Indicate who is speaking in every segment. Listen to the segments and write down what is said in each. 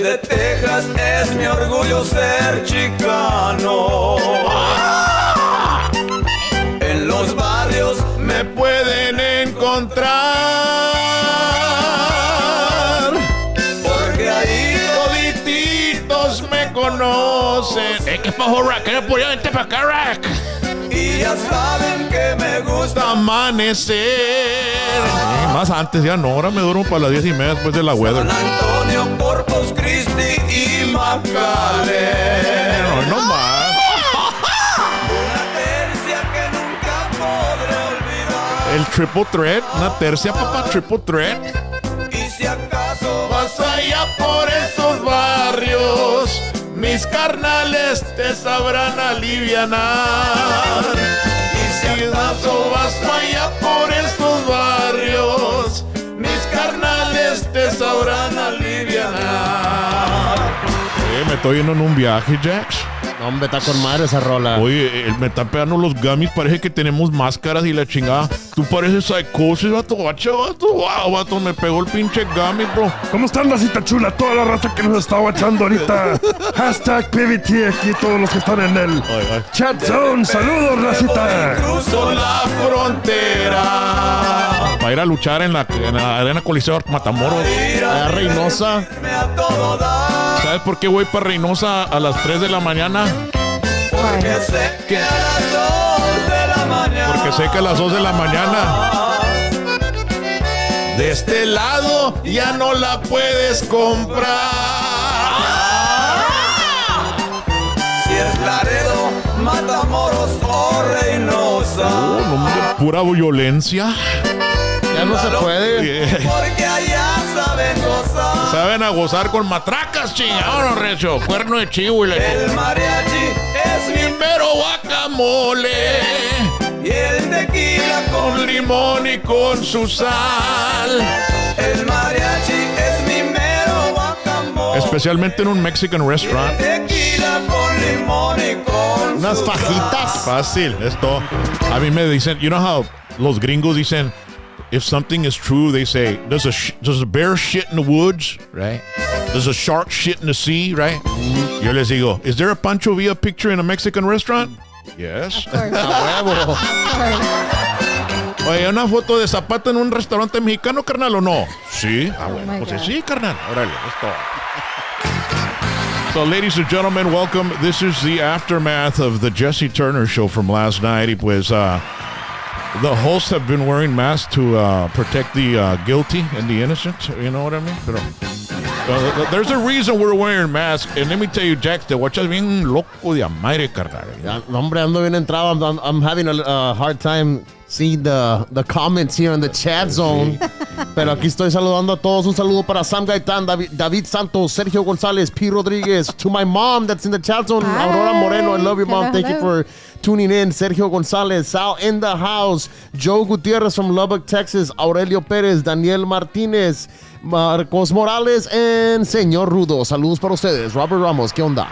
Speaker 1: de Texas, es mi orgullo ser chicano. En los barrios
Speaker 2: me pueden encontrar,
Speaker 1: porque ahí
Speaker 2: todititos me conocen. ¿Qué pasó, Rack? ¿Qué por allá? Vente para acá, Rack.
Speaker 1: y ya saben que me gusta
Speaker 2: Amanecer. Más antes, ya no. Ahora me duermo para las 10:30 después de la weather.
Speaker 1: San Antonio, Corpus Christi y McAllen.
Speaker 2: No más.
Speaker 1: Una tercia que nunca podré olvidar.
Speaker 2: El triple threat. Una tercia, papá. Triple threat.
Speaker 1: Y si acaso
Speaker 2: Vas allá por esos barrios, mis carnales te sabrán alivianar.
Speaker 1: y si
Speaker 2: Acaso vas allá por estos barrios, mis carnales te sabrán alivianar. Me estoy yendo en un viaje, Jax.
Speaker 3: No, hombre, está con madre esa rola.
Speaker 2: Oye, me están pegando los gummies, parece que tenemos máscaras y la chingada. Tú pareces psicosis, vato, guacha, vato. Wow, vato, me pegó el pinche gummy, bro.
Speaker 4: ¿Cómo están, racita chula? Toda la raza que nos está guachando ahorita. Hashtag PVT aquí, todos los que están en el chat zone. Saludos, racita.
Speaker 1: cruzo
Speaker 2: La frontera. Para ir a luchar en la arena Coliseo Matamoros.
Speaker 3: Allá Reynosa.
Speaker 1: a todo dar,
Speaker 2: ¿Sabes por qué voy para Reynosa a las 3 de la mañana?
Speaker 1: porque sé que a las 2 de la mañana.
Speaker 2: Porque sé que a las 2 de la mañana de este lado ya no la puedes comprar.
Speaker 1: Si es Laredo, Matamoros o Reynosa.
Speaker 2: Oh, no, hombre, pura violencia.
Speaker 3: Ya no se puede.
Speaker 1: Porque allá saben gozar.
Speaker 2: Saben a gozar con matracas, chingados, recio. Cuerno de chivo y le
Speaker 1: El mariachi es mi
Speaker 2: mero guacamole.
Speaker 1: y el tequila
Speaker 2: Con limón y con su sal.
Speaker 1: El mariachi es mi mero guacamole.
Speaker 2: Especialmente en un Mexican restaurant.
Speaker 1: Tequila con limón y con
Speaker 3: Unas
Speaker 1: su
Speaker 3: fajitas.
Speaker 2: Fácil, esto. A mí me dicen, you know how los gringos dicen, if something is true, they say, does a bear shit in the woods, right? Does a shark shit in the sea, right? Yo les digo, is there a Pancho Villa picture in a Mexican restaurant? Yes.
Speaker 3: A huevo.
Speaker 2: Oye, ¿una foto de Zapata en un restaurante mexicano, carnal, o no? Sí. Ah, bueno,
Speaker 5: my
Speaker 2: pues
Speaker 5: God.
Speaker 2: sí, carnal. Órale, esto. So, ladies and gentlemen, welcome. This is the aftermath of the Jesse Turner show from last night. Y pues, the hosts have been wearing masks to protect the guilty and the innocent. You know what I mean? Pero, there's a reason we're wearing masks. And let me tell you, Jack, te guachas bien loco de amaire, carnal.
Speaker 3: Ya, no, hombre, ando bien entrado. I'm having a hard time seeing the comments here in the chat zone. Pero aquí estoy saludando a todos. Un saludo para Sam Gaitán, David Santos, Sergio González, P. Rodríguez. To my mom that's in the chat zone,
Speaker 5: Hi.
Speaker 3: Aurora Moreno. I love you, mom.
Speaker 5: Hello,
Speaker 3: Thank you
Speaker 5: hello.
Speaker 3: for tuning in. Sergio González, Sal in the house. Joe Gutierrez from Lubbock, Texas. Aurelio Pérez, Daniel Martínez, Marcos Morales, and Señor Rudo. Saludos para ustedes. Robert Ramos, ¿qué onda?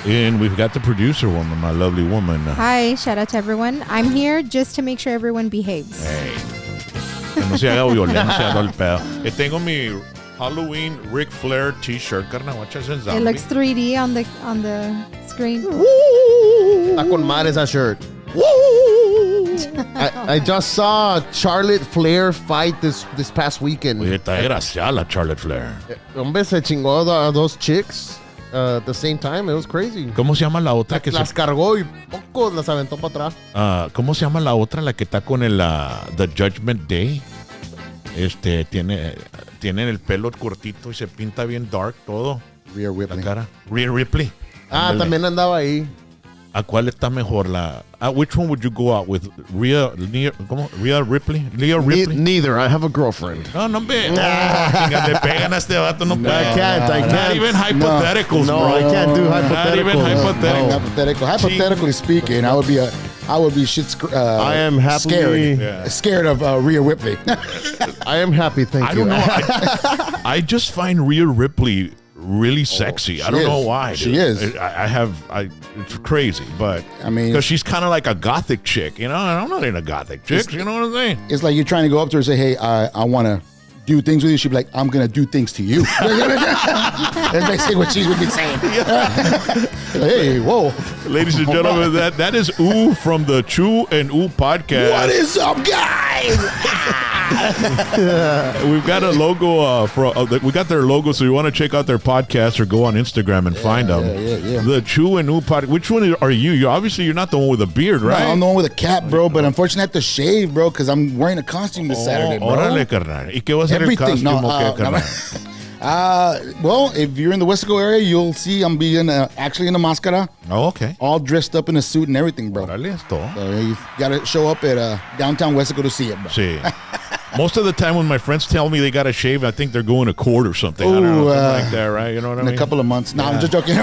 Speaker 2: And we've got the producer woman, my lovely woman.
Speaker 5: Hi, shout out to everyone. I'm here just to make sure everyone behaves.
Speaker 2: Hey, que no se haga violencia, no el pedo. Tengo mi Halloween Ric Flair t-shirt, carnal. Guachas en
Speaker 5: It
Speaker 2: zombie.
Speaker 5: looks 3D on the screen.
Speaker 3: Está con madre esa shirt. I just saw Charlotte Flair fight this past weekend.
Speaker 2: Oye, está desgraciada la Charlotte Flair.
Speaker 3: Hombre, se chingó a dos chicks at the same time. It was crazy.
Speaker 2: ¿Cómo se llama la otra que
Speaker 3: Las cargó y poco las aventó para atrás.
Speaker 2: ¿Cómo se llama la otra, la que está con el The Judgment Day? Tiene el pelo cortito y se pinta bien dark todo.
Speaker 6: Rhea
Speaker 2: La
Speaker 6: Ripley.
Speaker 2: cara. Rhea Ripley. Ándale.
Speaker 3: También andaba ahí.
Speaker 2: ¿A cuál está mejor? Which one would you go out with? Rhea Ripley? Leah Ripley?
Speaker 3: Neither. I have a girlfriend.
Speaker 2: No, hombre. Le pegan a este vato, no puede.
Speaker 3: I can't.
Speaker 2: Not even hypotheticals,
Speaker 3: No,
Speaker 2: bro.
Speaker 3: I can't do hypotheticals.
Speaker 2: Not even hypotheticals.
Speaker 6: Hypothetically speaking, I would be
Speaker 3: I am happily
Speaker 6: scared.
Speaker 2: Yeah.
Speaker 6: Scared of Rhea Ripley.
Speaker 3: I am happy, thank
Speaker 2: I
Speaker 3: you.
Speaker 2: don't know. I just find Rhea Ripley really sexy. I don't know why.
Speaker 6: She
Speaker 2: dude.
Speaker 6: is.
Speaker 2: It's crazy, but
Speaker 6: I mean,
Speaker 2: because she's kind of like a gothic chick, you know. And I'm not into gothic chicks, you know what I'm saying?
Speaker 6: it's like you're trying to go up to her and say, "Hey, I want to do things with you, she'd be like, I'm gonna do things to you. That's basically what she would be saying. Hey, whoa.
Speaker 2: Ladies and gentlemen, that is Ooh from the Chew and Ooh podcast.
Speaker 6: What is up, guys?
Speaker 2: We've got a logo we got their logo, so you want to check out their podcast or go on Instagram and find them.
Speaker 6: Yeah.
Speaker 2: The Chew and Ooh podcast. Which one are you? You're not the one with a beard, right?
Speaker 6: No, I'm the one with a cap, bro, but unfortunately I have to shave, bro, because I'm wearing a costume this Saturday, bro.
Speaker 2: Órale, carnal. ¿Y qué va a ser el
Speaker 6: Everything.
Speaker 2: costume
Speaker 6: No,
Speaker 2: o qué, carnal?
Speaker 6: Well, if you're in the Wesco area, you'll see I'm being actually in a máscara,
Speaker 2: Oh, okay.
Speaker 6: all dressed up in a suit and everything, bro.
Speaker 2: Órale, esto.
Speaker 6: So you got to show up at downtown Wesco to see it, bro.
Speaker 2: Sí. Most of the time when my friends tell me they got to shave, I think they're going to court or something. I don't know,
Speaker 6: Ooh,
Speaker 2: something like that, right? You know what I
Speaker 6: In
Speaker 2: mean?
Speaker 6: a couple of months. No, I'm just joking.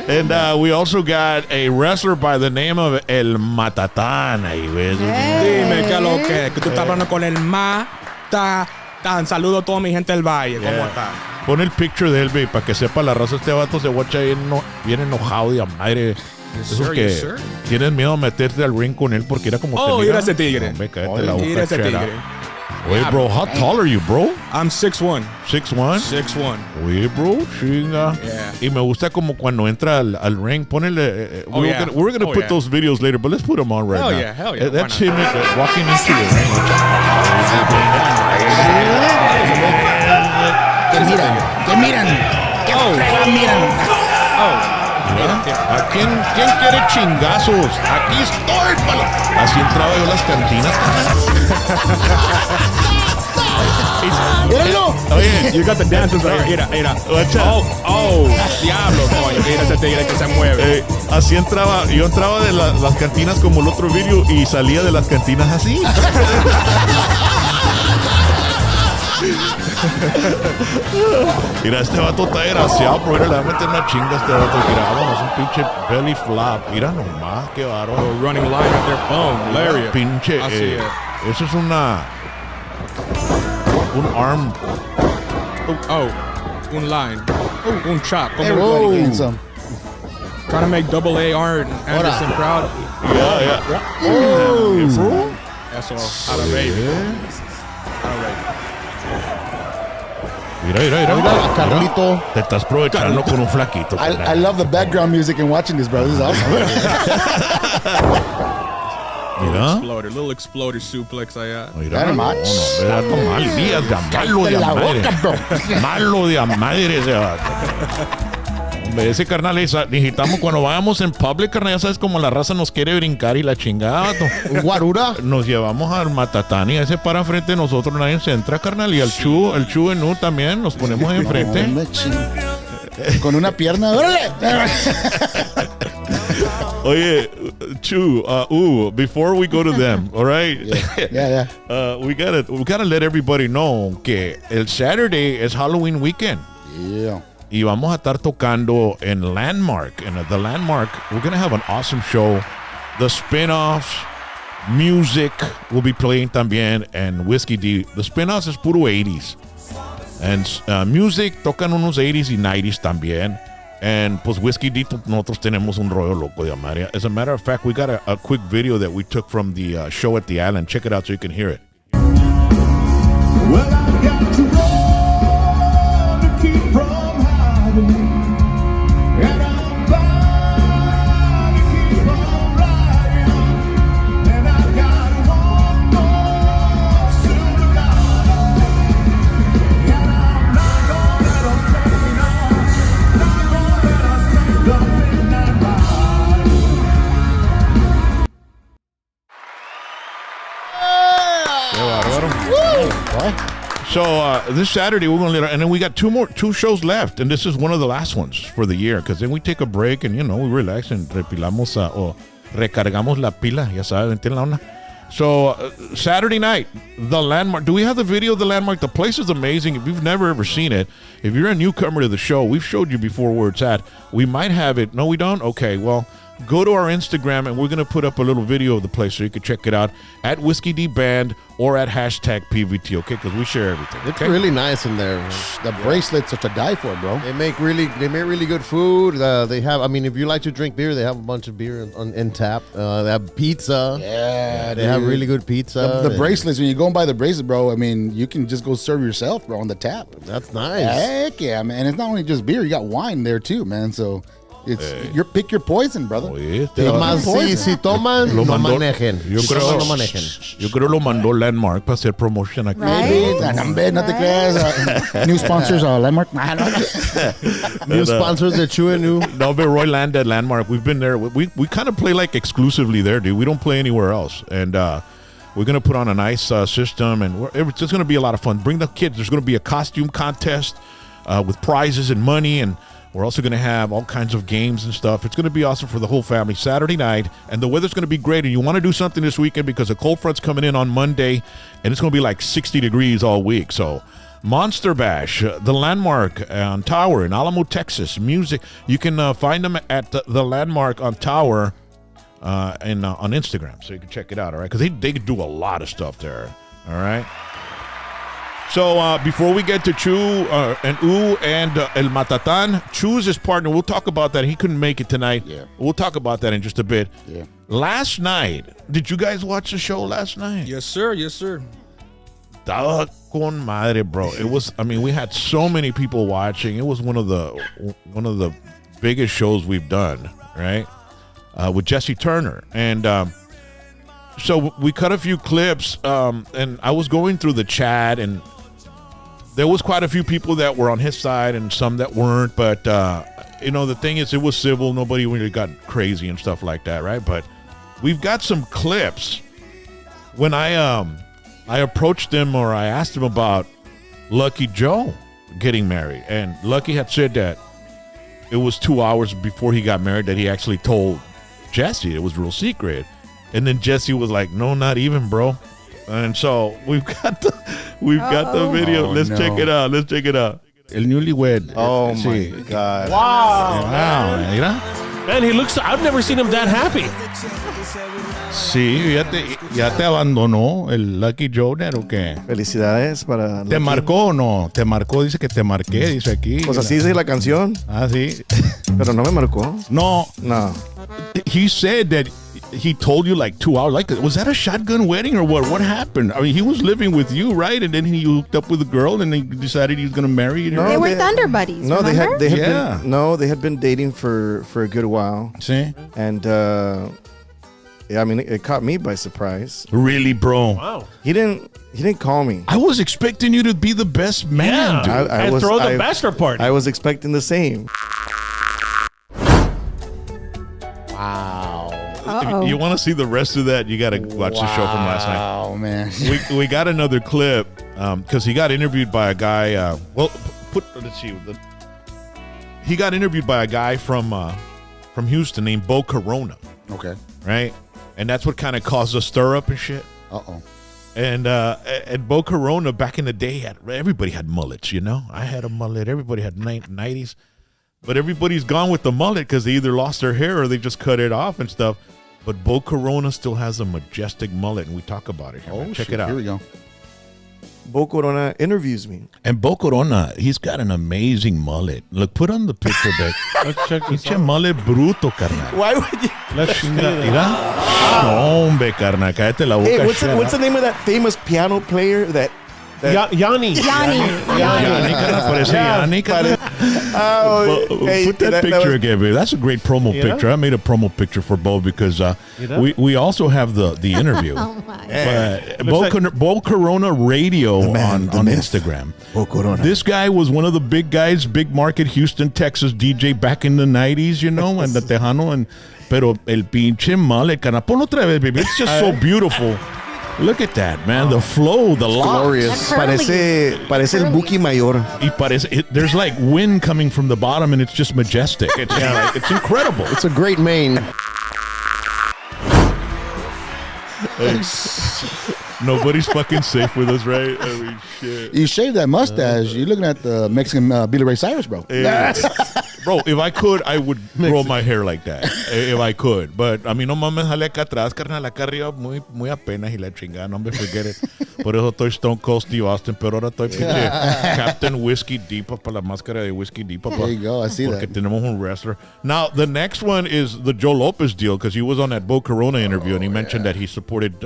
Speaker 2: And we also got a wrestler by the name of El Matatán. Ahí, ¿ves?
Speaker 7: Dime qué es lo que tú estás hablando con el Matatán. Saludo a toda mi gente del Valle. ¿Cómo está?
Speaker 2: Pon el picture de él, babe, para que sepa la raza. Este vato se guacha bien enojado y a madre. Esos
Speaker 7: sir,
Speaker 2: que
Speaker 7: yes, sir.
Speaker 2: tienen miedo a meterte al ring con él porque era como
Speaker 7: Oh, mira ese tigre.
Speaker 2: Hombre, cállate la
Speaker 7: Mira
Speaker 2: boca,
Speaker 7: ese
Speaker 2: chera.
Speaker 7: tigre.
Speaker 2: Oye, bro, how tall are you, bro?
Speaker 7: I'm 6'1".
Speaker 2: 6'1"?
Speaker 7: 6'1".
Speaker 2: Oye, bro, chinga.
Speaker 7: Yeah.
Speaker 2: Y me gusta como cuando entra al ring. Ponele.
Speaker 7: Oh, yeah.
Speaker 2: We're gonna
Speaker 7: Oh,
Speaker 2: put
Speaker 7: yeah.
Speaker 2: those videos later, but let's put them on right
Speaker 7: Hell
Speaker 2: now.
Speaker 7: yeah, hell yeah.
Speaker 2: That's
Speaker 7: Why
Speaker 2: him
Speaker 7: not?
Speaker 2: walking into the ring.
Speaker 6: ¿Qué miran? ¿Qué miran?
Speaker 2: ¿A quién quiere chingazos? Aquí estoy, palo. Así entraba yo a las cantinas.
Speaker 6: ¡Míralo!
Speaker 2: Oye,
Speaker 7: You got the dancers right here. Mira. Oh, diablo, coño. Mira ese tigre que se mueve.
Speaker 2: así entraba. Yo entraba de las cantinas como el otro video y salía de las cantinas así. Mira, este vato está desgraciado, pero le va a meter una chinga a este vato. Mira, vámonos, un pinche belly flap. Mira nomás, qué bárbaro.
Speaker 7: Running line at their bone. Lariat.
Speaker 2: Pinche.
Speaker 7: Así es.
Speaker 2: Eso es un arm.
Speaker 7: Un line. Un chop.
Speaker 6: Everybody getting some.
Speaker 7: Trying to make double A Arn Anderson proud.
Speaker 2: Yeah.
Speaker 7: That's all. Out of baby.
Speaker 2: Mira.
Speaker 6: Carlito.
Speaker 2: Te estás aprovechando con un flaquito.
Speaker 6: I love the background music and watching this, bro. This is awesome.
Speaker 2: Mira.
Speaker 7: Little exploder suplex allá.
Speaker 2: Mira,
Speaker 6: Very
Speaker 2: no,
Speaker 6: much.
Speaker 2: me da mal días de malo de
Speaker 6: la
Speaker 2: madre.
Speaker 6: boca, bro.
Speaker 2: Malo de madre ese vato. Hombre, ese carnal, necesitamos cuando vayamos en public, carnal, ya sabes como la raza nos quiere brincar y la chingada, vato.
Speaker 6: Un guarura.
Speaker 2: Nos llevamos al Matatán y a ese para frente de nosotros nadie se entra, carnal. Y al Chu en U también nos ponemos enfrente.
Speaker 6: Con una pierna. ¡Órale!
Speaker 2: Oye, Chu, before we go to them, all right?
Speaker 6: Yeah.
Speaker 2: We gotta let everybody know que el Saturday es Halloween weekend.
Speaker 6: Yeah.
Speaker 2: Y vamos a estar tocando en Landmark. And at the Landmark, we're going to have an awesome show. The spin-offs, music will be playing también, and Whiskey D. The spin-offs es puro 80s. And music, tocan unos 80s y 90s también. And pues Whiskey D, nosotros tenemos un rollo loco de madre. As a matter of fact, we got a quick video that we took from the show at the island. Check it out so you can hear it.
Speaker 1: Well, I got to roll to keep from hiding. And I'm bound to keep on riding. And I got one more soon to go. And I'm not gonna let them take me on. Not gonna let them take the midnight ride.
Speaker 2: Qué bárbaro. So this Saturday we're gonna and then we got two shows left, and this is one of the last ones for the year, because then we take a break and we relax and repilamos o recargamos la pila, ya sabes, entienden la onda. So Saturday night, the Landmark. Do we have the video of the Landmark? The place is amazing. If you've never ever seen it, if you're a newcomer to the show, we've showed you before where it's at. We might have it. No, we don't. Okay, well. go to our Instagram, and we're going to put up a little video of the place so you can check it out at Whiskey D Band or at hashtag PVT, okay? Because we share everything.
Speaker 3: It's
Speaker 2: Okay?
Speaker 3: really nice in there.
Speaker 6: The bracelets are to die for, bro.
Speaker 3: They make really good food. They have, I mean, if you like to drink beer, they have a bunch of beer in tap. They have pizza.
Speaker 6: Yeah,
Speaker 3: They have
Speaker 6: dude.
Speaker 3: really good pizza.
Speaker 6: The bracelets, when you go and buy the bracelet, bro, I mean, you can just go serve yourself, bro, on the tap.
Speaker 3: That's nice.
Speaker 6: Heck yeah, man. It's not only just beer, you got wine there too, man. So it's pick your poison, brother.
Speaker 2: Oye,
Speaker 3: Toman, si toman,
Speaker 2: Lo
Speaker 3: no
Speaker 2: mandó-
Speaker 3: manejen.
Speaker 2: yo
Speaker 3: Si
Speaker 2: creo-
Speaker 3: toman, no manejen.
Speaker 2: Yo creo lo mandó Landmark para hacer promotion aquí.
Speaker 5: Right?
Speaker 6: No te creas. New sponsors, Landmark. Nah, no.
Speaker 3: New sponsors that you and new.
Speaker 2: No, but Roy Land at Landmark, we've been there. We kind of play like exclusively there, dude. We don't play anywhere else. And we're going to put on a nice system, and it's just going to be a lot of fun. Bring the kids. There's going to be a costume contest with prizes and money, and we're also going to have all kinds of games and stuff. It's going to be awesome for the whole family. Saturday night, and the weather's going to be great, and you want to do something this weekend because the cold front's coming in on Monday, and it's going to be like 60 degrees all week. So Monster Bash, the Landmark on Tower in Alamo, Texas. Music. You can find them at the Landmark on Tower and on Instagram, so you can check it out, all right? Because they do a lot of stuff there, all right? So before we get to Chu and U and El Matatan, Chu's his partner. We'll talk about that. He couldn't make it tonight.
Speaker 6: Yeah.
Speaker 2: We'll talk about that in just a bit.
Speaker 6: Yeah.
Speaker 2: Last night, did you guys watch the show last night?
Speaker 7: Yes, sir. Yes, sir.
Speaker 2: Estaba con madre, bro. It was. I mean, we had so many people watching. It was one of the biggest shows we've done, right? With Jesse Turner, and so we cut a few clips, and I was going through the chat, and there was quite a few people that were on his side and some that weren't. But the thing is, it was civil. Nobody really got crazy and stuff like that, right? But we've got some clips when I approached him, or I asked him about Lucky Joe getting married, and Lucky had said that it was 2 hours before he got married that he actually told Jesse it was real secret. And then Jesse was like, "No, not even, bro." And so we've got the video.
Speaker 6: Oh,
Speaker 2: Let's
Speaker 6: no.
Speaker 2: check it out. El newlywed.
Speaker 3: Oh
Speaker 2: Sí.
Speaker 3: my God.
Speaker 2: Wow, mira.
Speaker 8: Man, he looks. I've never seen him that happy.
Speaker 2: Sí, ya te abandonó el Lucky Joner o qué?
Speaker 9: Felicidades para
Speaker 2: ¿Te
Speaker 9: Lucky.
Speaker 2: marcó o no? Te marcó, dice que te marqué, dice aquí.
Speaker 9: Pues así dice la canción,
Speaker 2: Ah, sí.
Speaker 9: pero no me marcó.
Speaker 2: No,
Speaker 9: No.
Speaker 2: he said that he told you like 2 hours. Like, was that a shotgun wedding or what? What happened? I mean, he was living with you, right? And then he hooked up with a girl, and then he decided he was going to marry you.
Speaker 9: No,
Speaker 5: They were
Speaker 9: they-
Speaker 5: Thunder Buddies.
Speaker 9: No, they
Speaker 5: remember?
Speaker 9: had
Speaker 2: Yeah.
Speaker 9: they had been dating for a good while,
Speaker 2: See?
Speaker 9: and yeah, I mean it caught me by surprise.
Speaker 2: Really, bro?
Speaker 8: Wow.
Speaker 9: He didn't call me.
Speaker 2: I was expecting you to be the best man, dude.
Speaker 9: I
Speaker 8: and
Speaker 9: was-
Speaker 8: throw the
Speaker 9: I-
Speaker 8: bachelor party.
Speaker 9: I was expecting the same.
Speaker 5: Uh-oh.
Speaker 2: If you want to see the rest of that, you got to watch the show from last night.
Speaker 6: Oh man.
Speaker 2: We got another clip because he got interviewed by a guy. Let's see. He got interviewed by a guy from Houston named Bo Corona,
Speaker 6: Okay.
Speaker 2: right? And that's what kind of caused a stir up and shit.
Speaker 6: Uh-oh.
Speaker 2: And Bo Corona back in the day everybody had mullets, you know. I had a mullet. Everybody had 90s, but everybody's gone with the mullet because they either lost their hair or they just cut it off and stuff. But Bo Corona still has a majestic mullet, and we talk about it here. man. Check
Speaker 6: shit.
Speaker 2: it out.
Speaker 6: Here we go.
Speaker 9: Bo Corona interviews me.
Speaker 2: And Bo Corona, he's got an amazing mullet. Look, put on the picture, Beck.
Speaker 8: Let's check this
Speaker 2: Pinche mullet bruto, carnal.
Speaker 9: Why would you?
Speaker 8: Let's
Speaker 2: Mira. No, hombre, carnal. Cállate la boca.
Speaker 9: Hey,
Speaker 2: shut
Speaker 9: what's the
Speaker 2: up.
Speaker 9: name of that famous piano player that?
Speaker 8: Yanni.
Speaker 2: Yanni, carnal. Parece Yanni, carnal.
Speaker 9: Oh, hey,
Speaker 2: Put that picture
Speaker 9: was-
Speaker 2: again, baby. That's a great promo
Speaker 8: Yeah?
Speaker 2: picture. I made a promo picture for Bo because
Speaker 8: Yeah?
Speaker 2: we also have the interview.
Speaker 5: Oh my.
Speaker 2: Bo Corona Radio on Instagram.
Speaker 6: Bo Corona.
Speaker 2: This guy was one of the big guys, big market Houston, Texas DJ back in the 90s, you know, and the Tejano. Pero el pinche mullet, carnal. Ponlo otra vez, baby. It's just so beautiful. Look at that, man. The flow, the locks.
Speaker 9: Glorious.
Speaker 5: That curly-
Speaker 9: Parece el Buki Mayor.
Speaker 2: Y there's like wind coming from the bottom, and it's just majestic. It's incredible.
Speaker 3: It's a great mane.
Speaker 2: Nobody's fucking safe with us, right? I mean, shit.
Speaker 6: You shaved that mustache. You're looking at the Mexican Billy Ray Cyrus, bro.
Speaker 2: Bro, if I could, I would grow my hair like that. If I could. But, a mí no mames, jale acá atrás, carnal, acá arriba, muy apenas y la chingada, no me forget it. Por eso estoy Stone Cold Steve Austin, pero ahora estoy pinche Captain Whiskey D, papá, la máscara de Whiskey D, papá.
Speaker 6: There you go, I see
Speaker 2: Porque
Speaker 6: that.
Speaker 2: tenemos un wrestler. Now, the next one is the Joe Lopez deal, because he was on that Bo Corona interview, and he mentioned that he supported,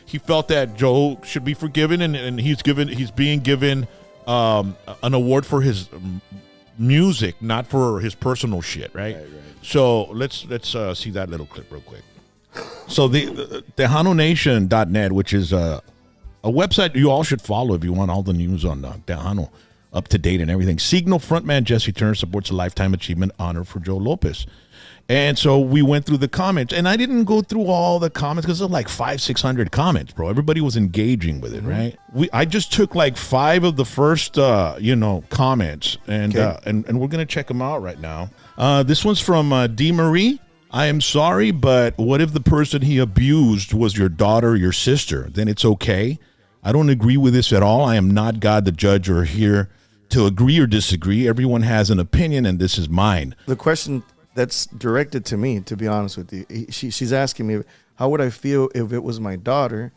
Speaker 2: he felt that Joe should be forgiven, and he's being given an award for his music, not for his personal shit, right? So let's see that little clip real quick. So the TejanoNation.net, which is a website you all should follow if you want all the news on Tejano, up to date and everything. Signal frontman Jesse Turner supports a lifetime achievement honor for Joe Lopez. And so we went through the comments, and I didn't go through all the comments because there's like 500-600 comments, bro. Everybody was engaging with it, right? I just took like 5 of the first, comments, and we're gonna check them out right now. This one's from D. Marie. I am sorry, but what if the person he abused was your daughter or your sister? Then it's okay. I don't agree with this at all. I am not God the judge or here to agree or disagree. Everyone has an opinion, and this is mine.
Speaker 9: The question that's directed to me, to be honest with you, she's asking me, how would I feel if it was my daughter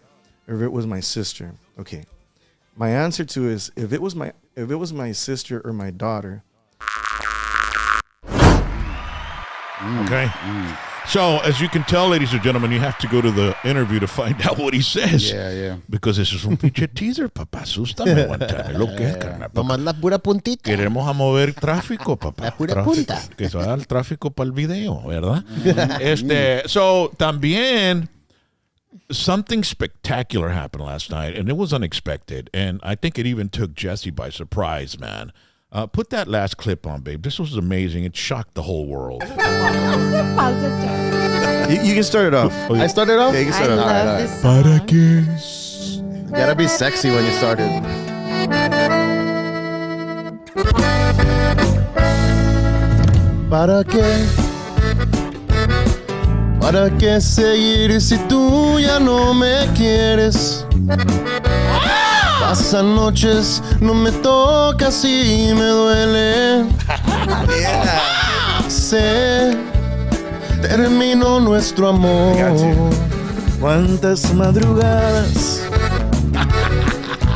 Speaker 9: or if it was my sister? Okay, my answer to is if it was my sister or my daughter.
Speaker 2: Okay. So, as you can tell, ladies and gentlemen, you have to go to the interview to find out what he says.
Speaker 6: Yeah.
Speaker 2: Because this es un pinche teaser, papá. Asústame, aguántame. Lo que es, carnal.
Speaker 3: Nomás la pura puntita.
Speaker 2: Queremos a mover tráfico, papá.
Speaker 3: La pura
Speaker 2: Tráfico.
Speaker 3: punta.
Speaker 2: Que se haga el tráfico para el video, ¿verdad? So, también, something spectacular happened last night, and it was unexpected. And I think it even took Jesse by surprise, man. Put that last clip on, babe. This was amazing. It shocked the whole world.
Speaker 5: So positive.
Speaker 9: You can start it off.
Speaker 3: I started off?
Speaker 9: Yeah, you can
Speaker 5: I
Speaker 9: start it off.
Speaker 5: love this song.
Speaker 3: You gotta be sexy when you started. ¿Para qué? ¿Para qué seguir si tú ya no me quieres? Pasan noches, no me tocas y me duele. Se terminó nuestro amor.
Speaker 9: Cuántas madrugadas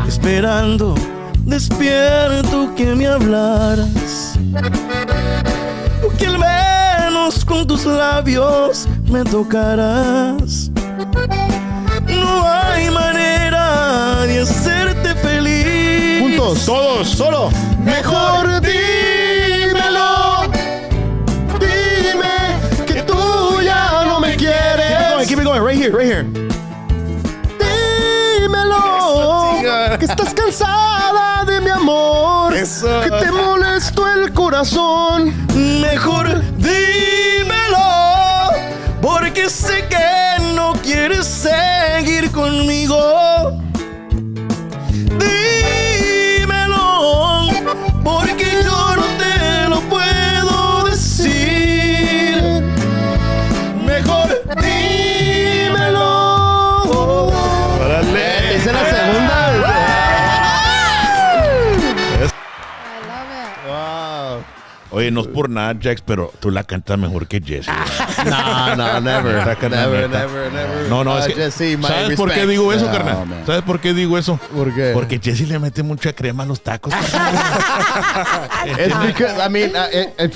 Speaker 9: esperando despierto que me hablaras, que al menos con tus labios me tocarás. No hay manera de hacerte feliz.
Speaker 3: Juntos, todos, solo. Mejor dímelo. Dime que tú ya no me quieres.
Speaker 9: Keep it going, right here.
Speaker 3: Dímelo. Que estás cansada de mi amor.
Speaker 9: Eso.
Speaker 3: Que te molesto el corazón.
Speaker 9: Mejor dímelo, porque sé que no quieres seguir conmigo. Dímelo, porque yo no te lo puedo decir. Mejor dímelo.
Speaker 3: Esa es la segunda.
Speaker 5: I love it.
Speaker 3: Wow.
Speaker 2: Oye, no es por nada, Jax, pero tú la cantas mejor que Jesse.
Speaker 3: No, never. Never.
Speaker 2: No, es que,
Speaker 3: Jesse, my
Speaker 2: ¿sabes por qué
Speaker 3: respects.
Speaker 2: digo eso,
Speaker 6: No,
Speaker 2: carnal?
Speaker 6: man.
Speaker 2: ¿Sabes por qué digo eso?
Speaker 3: ¿Por qué?
Speaker 2: Porque Jesse le mete mucha crema a los tacos.
Speaker 3: It's because I mean,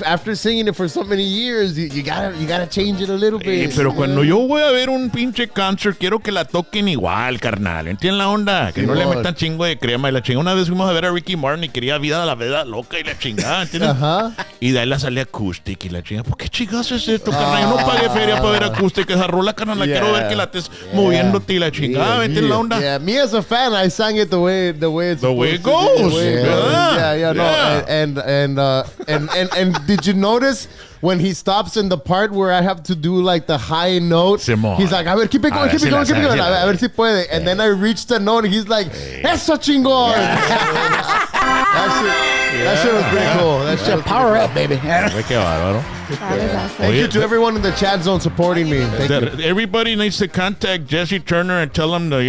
Speaker 3: after singing it for so many years, you gotta change it a little bit.
Speaker 2: Pero cuando yo voy a ver un pinche concert, quiero que la toquen igual, carnal. ¿Entiendes la onda? Que no le
Speaker 3: Simón.
Speaker 2: metan chingo de crema y la chingada. Una vez fuimos a ver a Ricky Martin y quería vida a la vida loca y la chingada, ¿entiendes?
Speaker 3: Ajá.
Speaker 2: Y de ahí la sale acústica y la chingada. ¿Por qué chingados es esto, carnal? Yo no pagué feria para ver acústica. Esa rola, carnal, la quiero ver que la estés moviéndote y la chingada. ¿Entiendes la onda?
Speaker 3: Yeah, me as a fan, I sang it the way it's
Speaker 2: The way it
Speaker 3: supposed to be,
Speaker 2: goes.
Speaker 3: the way it goes.
Speaker 2: Yeah.
Speaker 3: Yeah, no. And did you notice when he stops in the part where I have to do like the high note?
Speaker 2: Simón.
Speaker 3: He's like, a ver, keep it going, keep it going. A ver si puede. And then I reach the note and he's like, eso chingón. That shit. That shit was pretty cool. That shit
Speaker 6: Power up, baby.
Speaker 2: Qué bárbaro.
Speaker 5: That was awesome.
Speaker 3: Thank you to everyone in the chat zone supporting me. Thank you.
Speaker 2: Everybody needs to contact Jesse Turner and tell him to,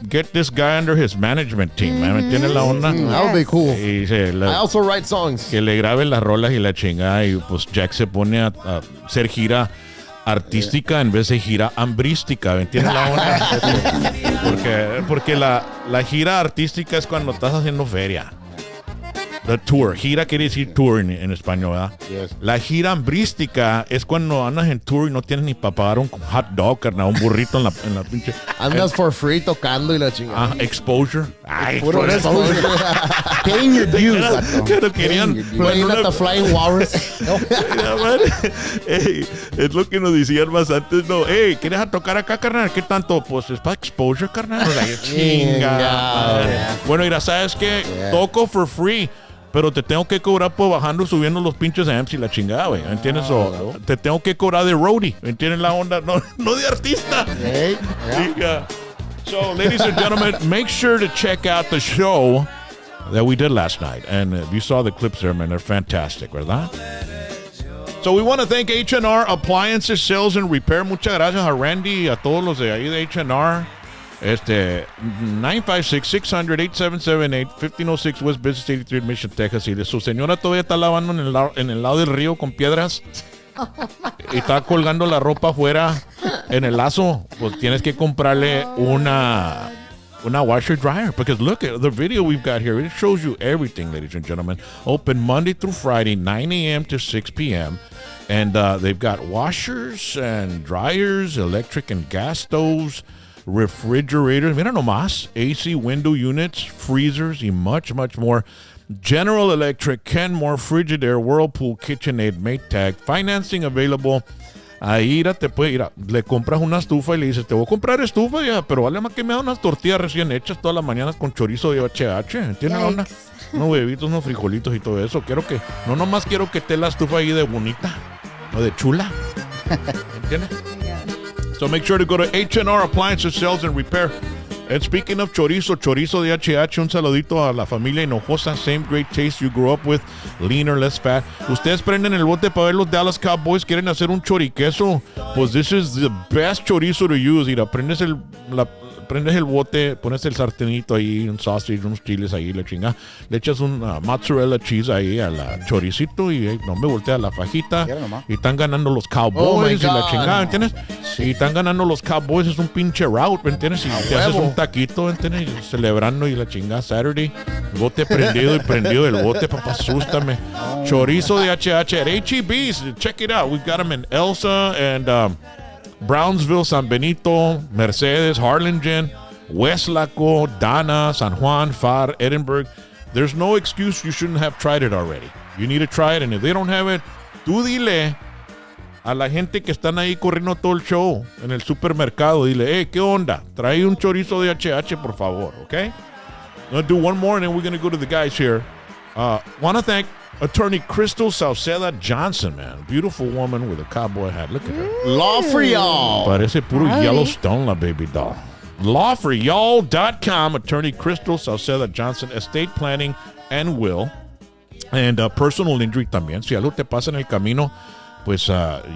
Speaker 2: get this guy under his management team. ¿Me entiendes la onda?
Speaker 3: That would be cool.
Speaker 2: Y
Speaker 3: I also write songs.
Speaker 2: que le grabe las rolas y la chingada. Y pues Jack se pone a hacer gira artística en vez de gira hambrística. ¿Me entiendes la onda? Porque la gira artística es cuando estás haciendo feria. The tour. Gira quiere decir tour en español, ¿verdad?
Speaker 6: Yes.
Speaker 2: La gira hambrística es cuando andas en tour y no tienes ni para pagar un hot dog, carnal, un burrito en la pinche.
Speaker 3: Andas for free tocando y la chingada.
Speaker 2: Exposure. Ay,
Speaker 3: Puro
Speaker 2: exposure.
Speaker 3: exposure.
Speaker 6: Paying your dues, vato.
Speaker 2: Pero querían.
Speaker 6: Paying your dues.
Speaker 3: Playing at the Flying Walrus.
Speaker 2: Mira, man. Ey, es lo que nos decían más antes, no. Hey, ¿quieres a tocar acá, carnal? ¿Qué tanto? Pues es para exposure, carnal. O sea,
Speaker 3: Chingado.
Speaker 2: Bueno, mira, ¿sabes qué? Toco for free. Pero te tengo que cobrar por bajando, subiendo los pinches amps y la chingada, güey. ¿Entiendes? O te tengo que cobrar de roadie. ¿Entiendes la onda? No de artista.
Speaker 6: Hey, yeah.
Speaker 2: So, ladies and gentlemen, make sure to check out the show that we did last night. And you saw the clips there, man. They're fantastic, ¿verdad? So, we want to thank H&R Appliances, Sales and Repair. Muchas gracias a Randy y a todos los de ahí de H&R. 956-600-8778, 1506 West Business 83 Mission, Texas. Y de su señora todavía está lavando en el lado del río con piedras y está colgando la ropa afuera en el lazo. Pues tienes que comprarle una washer dryer, because look at the video we've got here. It shows you everything, ladies and gentlemen. Open Monday through Friday, 9 a.m. to 6 p.m. And they've got washers and dryers, electric and gas stoves, refrigerators, mira nomás, AC window units, freezers, y much, much more. General Electric, Kenmore, Frigidaire, Whirlpool, KitchenAid, Maytag, financing available. Ahí le compras una estufa y le dices, te voy a comprar estufa, ya, pero vale más que me da unas tortillas recién hechas todas las mañanas con chorizo de HH, ¿entiendes la onda? Unos huevitos, unos frijolitos y todo eso. No nomás quiero que esté la estufa ahí de bonita o de chula, ¿entiendes? So make sure to go to H&R Appliances, Sales and Repair. And speaking of chorizo de HH, un saludito a la familia Hinojosa. Same great taste you grew up with, leaner, less fat. Ustedes prenden el bote para ver los Dallas Cowboys, quieren hacer un choriqueso. Pues this is the best chorizo to use. Mira, prendes el bote, pones el sartenito ahí, un sausage, unos chiles ahí, la chinga. Le echas un mozzarella cheese ahí a la choricito y no me voltea la fajita. Y están ganando los Cowboys y la chingada, ¿entiendes? Y están ganando los Cowboys, es un pinche route, ¿entiendes? Y te haces un taquito, ¿entiendes? Y celebrando y la chingada Saturday. Bote prendido y prendido el bote, papá, asústame. Chorizo de HH at HEB's. Check it out. We've got them in Elsa and Brownsville, San Benito, Mercedes, Harlingen, Westlaco, Dana, San Juan, Far, Edinburgh. There's no excuse you shouldn't have tried it already. You need to try it, and if they don't have it, tú dile a la gente que están ahí corriendo todo el show en el supermercado, dile, hey, ¿qué onda? Trae un chorizo de HH, por favor, okay? I'm going to do one more, and then we're going to go to the guys here. Want to thank Attorney Crystal Sauceda Johnson, man. Beautiful woman with a cowboy hat. Look at her.
Speaker 3: Law for y'all.
Speaker 2: Parece puro Yellowstone, la baby doll. Lawforyall.com. Attorney Crystal Sauceda Johnson. Estate planning and will. And personal injury también. Si algo te pasa en el camino, pues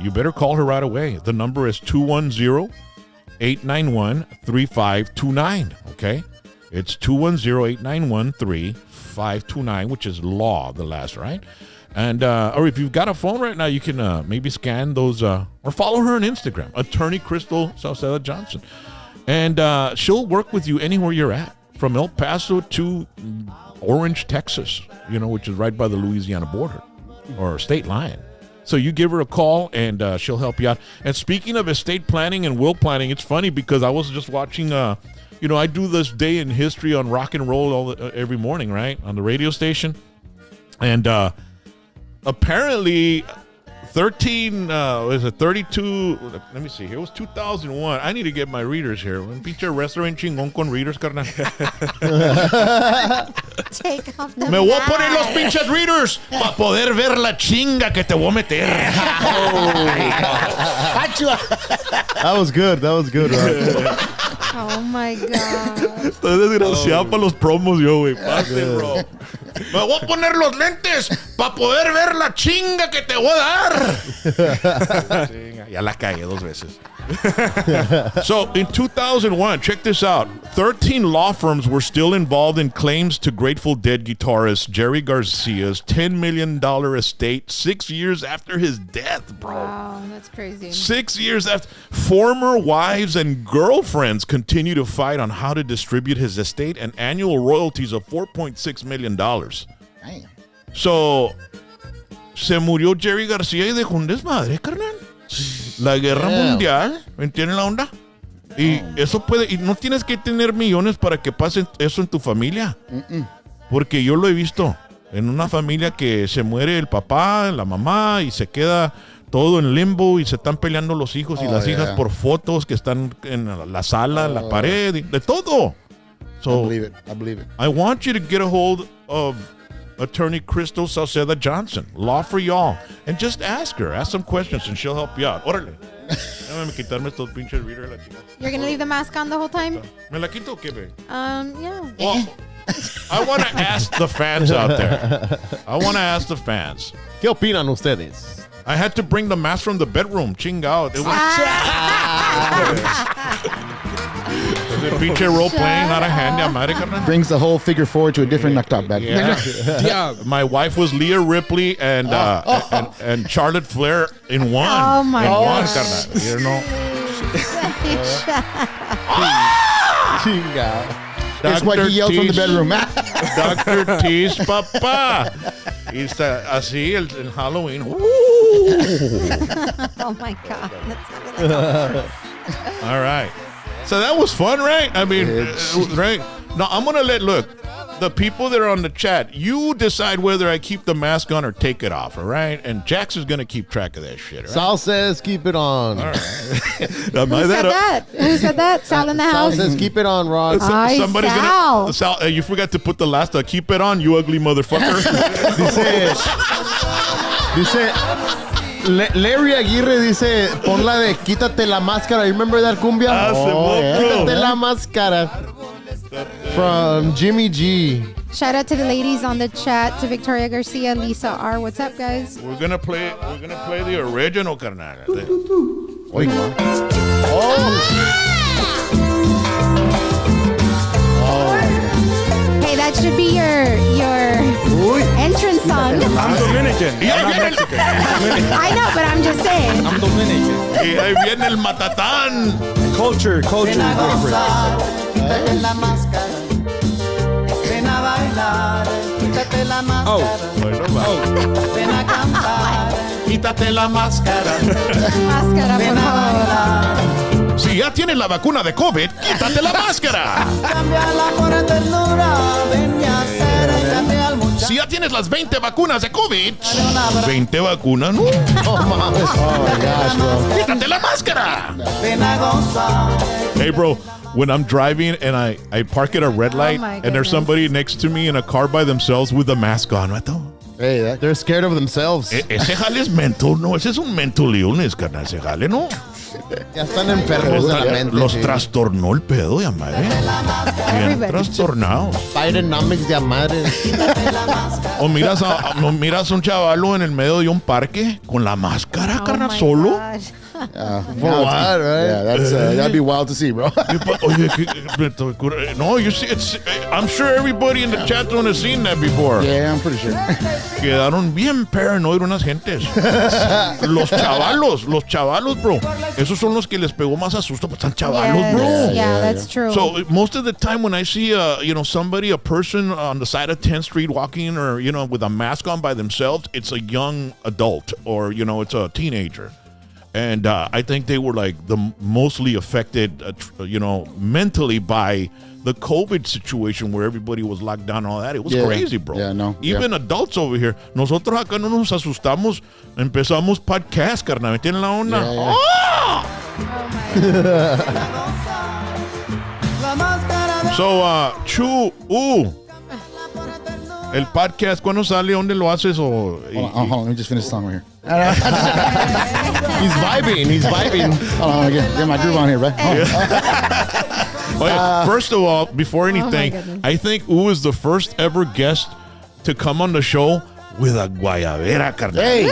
Speaker 2: you better call her right away. The number is 210-891-3529. Okay? It's 210-891-3529, which is law, the last, right? And or if you've got a phone right now, you can maybe scan those or follow her on Instagram, Attorney Crystal Sauceda Johnson. And she'll work with you anywhere you're at, from El Paso to Orange, Texas, which is right by the Louisiana border or state line. So you give her a call, and she'll help you out. And speaking of estate planning and will planning, it's funny because I was just watching I do this day in history on rock and roll every morning, right? On the radio station. And apparently 32, let me see here. It was 2001. I need to get my readers here. Un pinche restaurant chingón con readers, carnal.
Speaker 5: Take off the
Speaker 2: Me voy a poner los pinches readers para poder ver la chinga que te voy a meter.
Speaker 3: That was good. That was good, right?
Speaker 5: Oh my God.
Speaker 2: Estoy desgraciado para los promos yo, güey. Pase, bro. Me voy a poner los lentes para poder ver la chinga que te voy a dar. Chinga, ya la cagué 2 veces. So, in 2001, check this out. 13 law firms were still involved in claims to Grateful Dead guitarist Jerry Garcia's $10 million estate 6 years after his death, bro.
Speaker 5: Wow, that's crazy.
Speaker 2: 6 years after. Former wives and girlfriends continue to fight on how to distribute his estate and annual royalties of $4.6 million.
Speaker 6: Damn.
Speaker 2: So, se murió Jerry García y dejó un desmadre, carnal. La guerra mundial, ¿me entienden la onda? Y eso puede, y no tienes que tener millones para que pase eso en tu familia. Porque yo lo he visto en una familia que se muere el papá, la mamá y se queda todo en limbo y se están peleando los hijos y las hijas por fotos que están en la sala, en la pared, de todo. So,
Speaker 6: I believe it.
Speaker 2: I want you to get a hold of Attorney Crystal Sauceda Johnson, Law for Y'all, and just ask her. Ask some questions and she'll help you out. Órale. Déjame quitarme estos pinches reader la chica.
Speaker 5: You're going to leave the mask on the whole time?
Speaker 2: ¿Me la quito o qué, ve?
Speaker 5: Yeah.
Speaker 2: Well, I want to ask the fans out there. I want to ask the fans.
Speaker 3: ¿Qué opinan ustedes?
Speaker 2: I had to bring the mask from the bedroom. Chingao. It was the pinche role playing, not a hand. Ya madre, carnal.
Speaker 6: Brings the whole figure four to a different knocked bag.
Speaker 2: Yeah. My wife was Leah Ripley and Charlotte Flair in one.
Speaker 5: Oh, my
Speaker 2: one,
Speaker 5: gosh.
Speaker 2: carnal. You know.
Speaker 3: Chinga.
Speaker 6: That's what he yelled from the bedroom.
Speaker 2: Dr. T's papá. Y está así el Halloween.
Speaker 5: Oh my God. That's really
Speaker 2: All right. So that was fun, right? I mean, right? Now, I'm going to look, the people that are on the chat, you decide whether I keep the mask on or take it off, all right? And Jax is going to keep track of that shit, all right?
Speaker 3: Sal says keep it on.
Speaker 2: All right.
Speaker 5: Who said that? Who said that? Sal in the
Speaker 3: Sal
Speaker 5: house?
Speaker 3: says keep it on, Rod.
Speaker 5: Ay,
Speaker 2: Somebody's
Speaker 5: Sal.
Speaker 2: going to... Sal, you forgot to put the last, keep it on, you ugly motherfucker.
Speaker 3: Dice Larry Aguirre dice, pon la de quítate la máscara. You remember that cumbia? Quítate la máscara. From Jimmy G.
Speaker 5: Shout out to the ladies on the chat, to Victoria Garcia, Lisa R. What's up, guys?
Speaker 2: We're gonna play the original, carnal.
Speaker 5: Hey, that should be your entrance song.
Speaker 7: I'm Dominican. I'm not Mexican. I'm Dominican.
Speaker 5: I know, but I'm just saying.
Speaker 7: I'm Dominican.
Speaker 2: Y ahí viene el matatán.
Speaker 7: Culture.
Speaker 10: Quítate la máscara, ven a bailar, quítate la máscara, ven a cantar,
Speaker 2: Quítate la máscara.
Speaker 5: Máscara, por
Speaker 10: ven a
Speaker 5: favor.
Speaker 10: bailar,
Speaker 2: Si ya tienes la vacuna de COVID, quítate la máscara.
Speaker 10: cámbiala por ternura, ven y acércate al muchacho.
Speaker 2: Si ya tienes las 20 vacunas de COVID, 20 vacunas, ¿no? Quítate la máscara.
Speaker 10: Ven a gozar.
Speaker 2: Hey, bro, when I'm driving and I park at a red light
Speaker 5: my
Speaker 2: and there's
Speaker 5: goodness.
Speaker 2: somebody next to me in a car by themselves with a mask on, ¿no?
Speaker 6: Hey,
Speaker 3: They're scared of themselves.
Speaker 2: Ese jale es mental, no, ese es un mental illness, carnal, ese jale, ¿no?
Speaker 3: Ya están enfermos de la mente.
Speaker 2: Los
Speaker 3: sí.
Speaker 2: trastornó el pedo, ya madre. Bien
Speaker 5: Everybody.
Speaker 2: trastornados.
Speaker 3: Bidenomics de a madre.
Speaker 2: O miras a un chavalo en el medio de un parque con la máscara,
Speaker 5: Oh
Speaker 2: carnal,
Speaker 5: my
Speaker 2: solo.
Speaker 5: gosh.
Speaker 6: for
Speaker 3: what, right?
Speaker 6: Yeah, that'd be wild to see, bro.
Speaker 2: Oye, no, you see, I'm sure everybody in the chat room has seen that before.
Speaker 6: Yeah, I'm pretty sure.
Speaker 2: Quedaron bien paranoid unas gentes. Los chavalos, bro. Esos son los que les pegó más asusto, pues están chavalos, bro.
Speaker 5: Yes, yeah, that's true.
Speaker 2: So most of the time when I see a person on the side of 10th Street walking or, with a mask on by themselves, it's a young adult or, it's a teenager. And I think they were like the mostly affected, mentally by the COVID situation where everybody was locked down and all that. It was crazy, bro.
Speaker 6: Yeah, no.
Speaker 2: Even adults over here. Nosotros acá no nos asustamos. Empezamos podcast, carnal. ¿Me tienen la onda?
Speaker 6: Yeah.
Speaker 2: ¡Oh! So, Chu, el podcast, ¿cuándo sale? ¿Dónde lo haces?
Speaker 6: Hold on, let me just finish the song right here.
Speaker 3: vibing. He's vibing.
Speaker 6: Hold on, get my groove on here, right?
Speaker 2: Oh, yeah. First of all, before anything,
Speaker 5: goodness.
Speaker 2: I think U is the first ever guest to come on the show with a guayabera, carnal.
Speaker 6: Hey,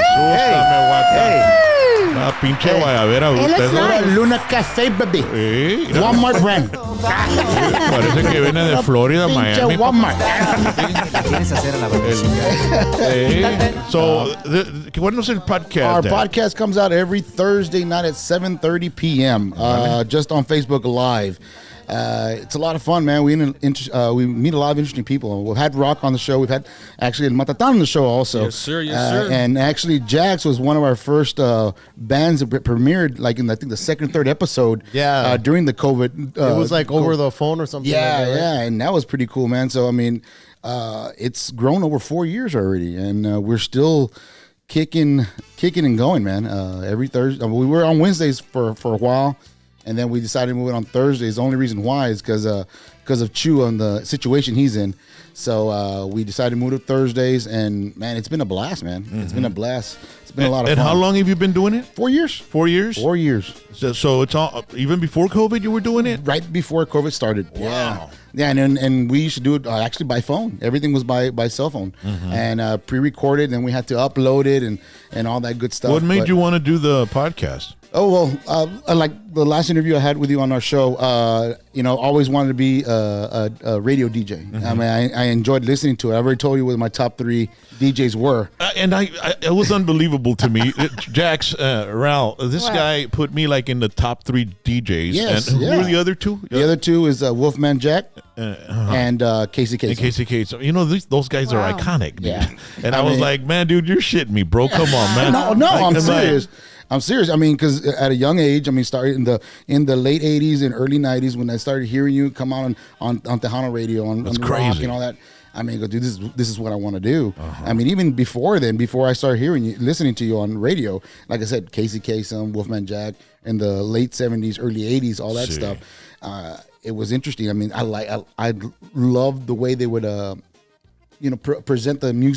Speaker 2: Una pinche guayabera.
Speaker 5: It looks
Speaker 2: Usted-
Speaker 5: nice.
Speaker 6: Luna Cafe, baby.
Speaker 2: Sí, mira,
Speaker 6: Walmart brand.
Speaker 2: parece que viene de Florida,
Speaker 6: Pinche
Speaker 2: Miami.
Speaker 6: Walmart.
Speaker 2: So, ¿cuándo es el podcast?
Speaker 6: Our
Speaker 2: Dad?
Speaker 6: podcast comes out every Thursday night at 7:30 p.m. Just on Facebook Live. It's a lot of fun, man. We meet a lot of interesting people. We've had Rock on the show. We've had actually El Matatan on the show also.
Speaker 3: Yes, sir. Yes, sir.
Speaker 6: And actually, Jax was one of our first bands that premiered, like in I think the second, third episode.
Speaker 3: Yeah.
Speaker 6: During the COVID.
Speaker 3: It was like over the phone or something.
Speaker 6: Yeah,
Speaker 3: like that, right?
Speaker 6: yeah, and that was pretty cool, man. So I mean, it's grown over 4 years already, and we're still kicking and going, man. Every Thursday, we were on Wednesdays for a while, and then we decided to move it on Thursdays. The only reason why is because of Chew and the situation he's in. So we decided to move to Thursdays, and man, it's been a blast, man. It's been a blast. It's been a lot of
Speaker 2: And
Speaker 6: fun.
Speaker 2: how long have you been doing it?
Speaker 6: 4 years.
Speaker 2: 4 years?
Speaker 6: 4 years.
Speaker 2: So it's all even before COVID. You were doing it.
Speaker 6: Right before COVID started.
Speaker 2: Wow.
Speaker 6: Yeah, and we used to do it actually by phone. Everything was by cell phone and pre-recorded, and we had to upload it and all that good stuff.
Speaker 2: What made
Speaker 6: But-
Speaker 2: you want to do the podcast?
Speaker 6: Oh well, like the last interview I had with you on our show, always wanted to be a radio DJ. I mean, I enjoyed listening to it. I already told you what my top 3 DJs were.
Speaker 2: And it was unbelievable to me. Jax, Ral, this
Speaker 5: What?
Speaker 2: guy put me like in the top 3 DJs.
Speaker 6: Yes,
Speaker 2: and who
Speaker 6: yeah.
Speaker 2: were the other two?
Speaker 6: The other 2 is Wolfman Jack and Casey
Speaker 2: In
Speaker 6: Kasem.
Speaker 2: Casey Case. You know, those guys are
Speaker 5: Wow.
Speaker 2: iconic, dude.
Speaker 6: Yeah.
Speaker 2: And I,
Speaker 6: I
Speaker 2: was
Speaker 6: mean-
Speaker 2: like, man, dude, you're shitting me, bro. Come on, man.
Speaker 6: No,
Speaker 2: Like,
Speaker 6: I'm
Speaker 2: am I-
Speaker 6: serious. I'm serious. I mean, because at a young age, I mean, started in the late '80s and early '90s when I started hearing you come out on Tejano radio on
Speaker 2: That's
Speaker 6: rock
Speaker 2: crazy.
Speaker 6: and all that. I mean, dude, this is what I want to do. I mean, even before then, before I started hearing you, listening to you on radio, like I said, Casey Kasem, Wolfman Jack, in the late '70s, early '80s, all that
Speaker 2: See.
Speaker 6: stuff. It was interesting. I mean, I loved the way they would. Present the new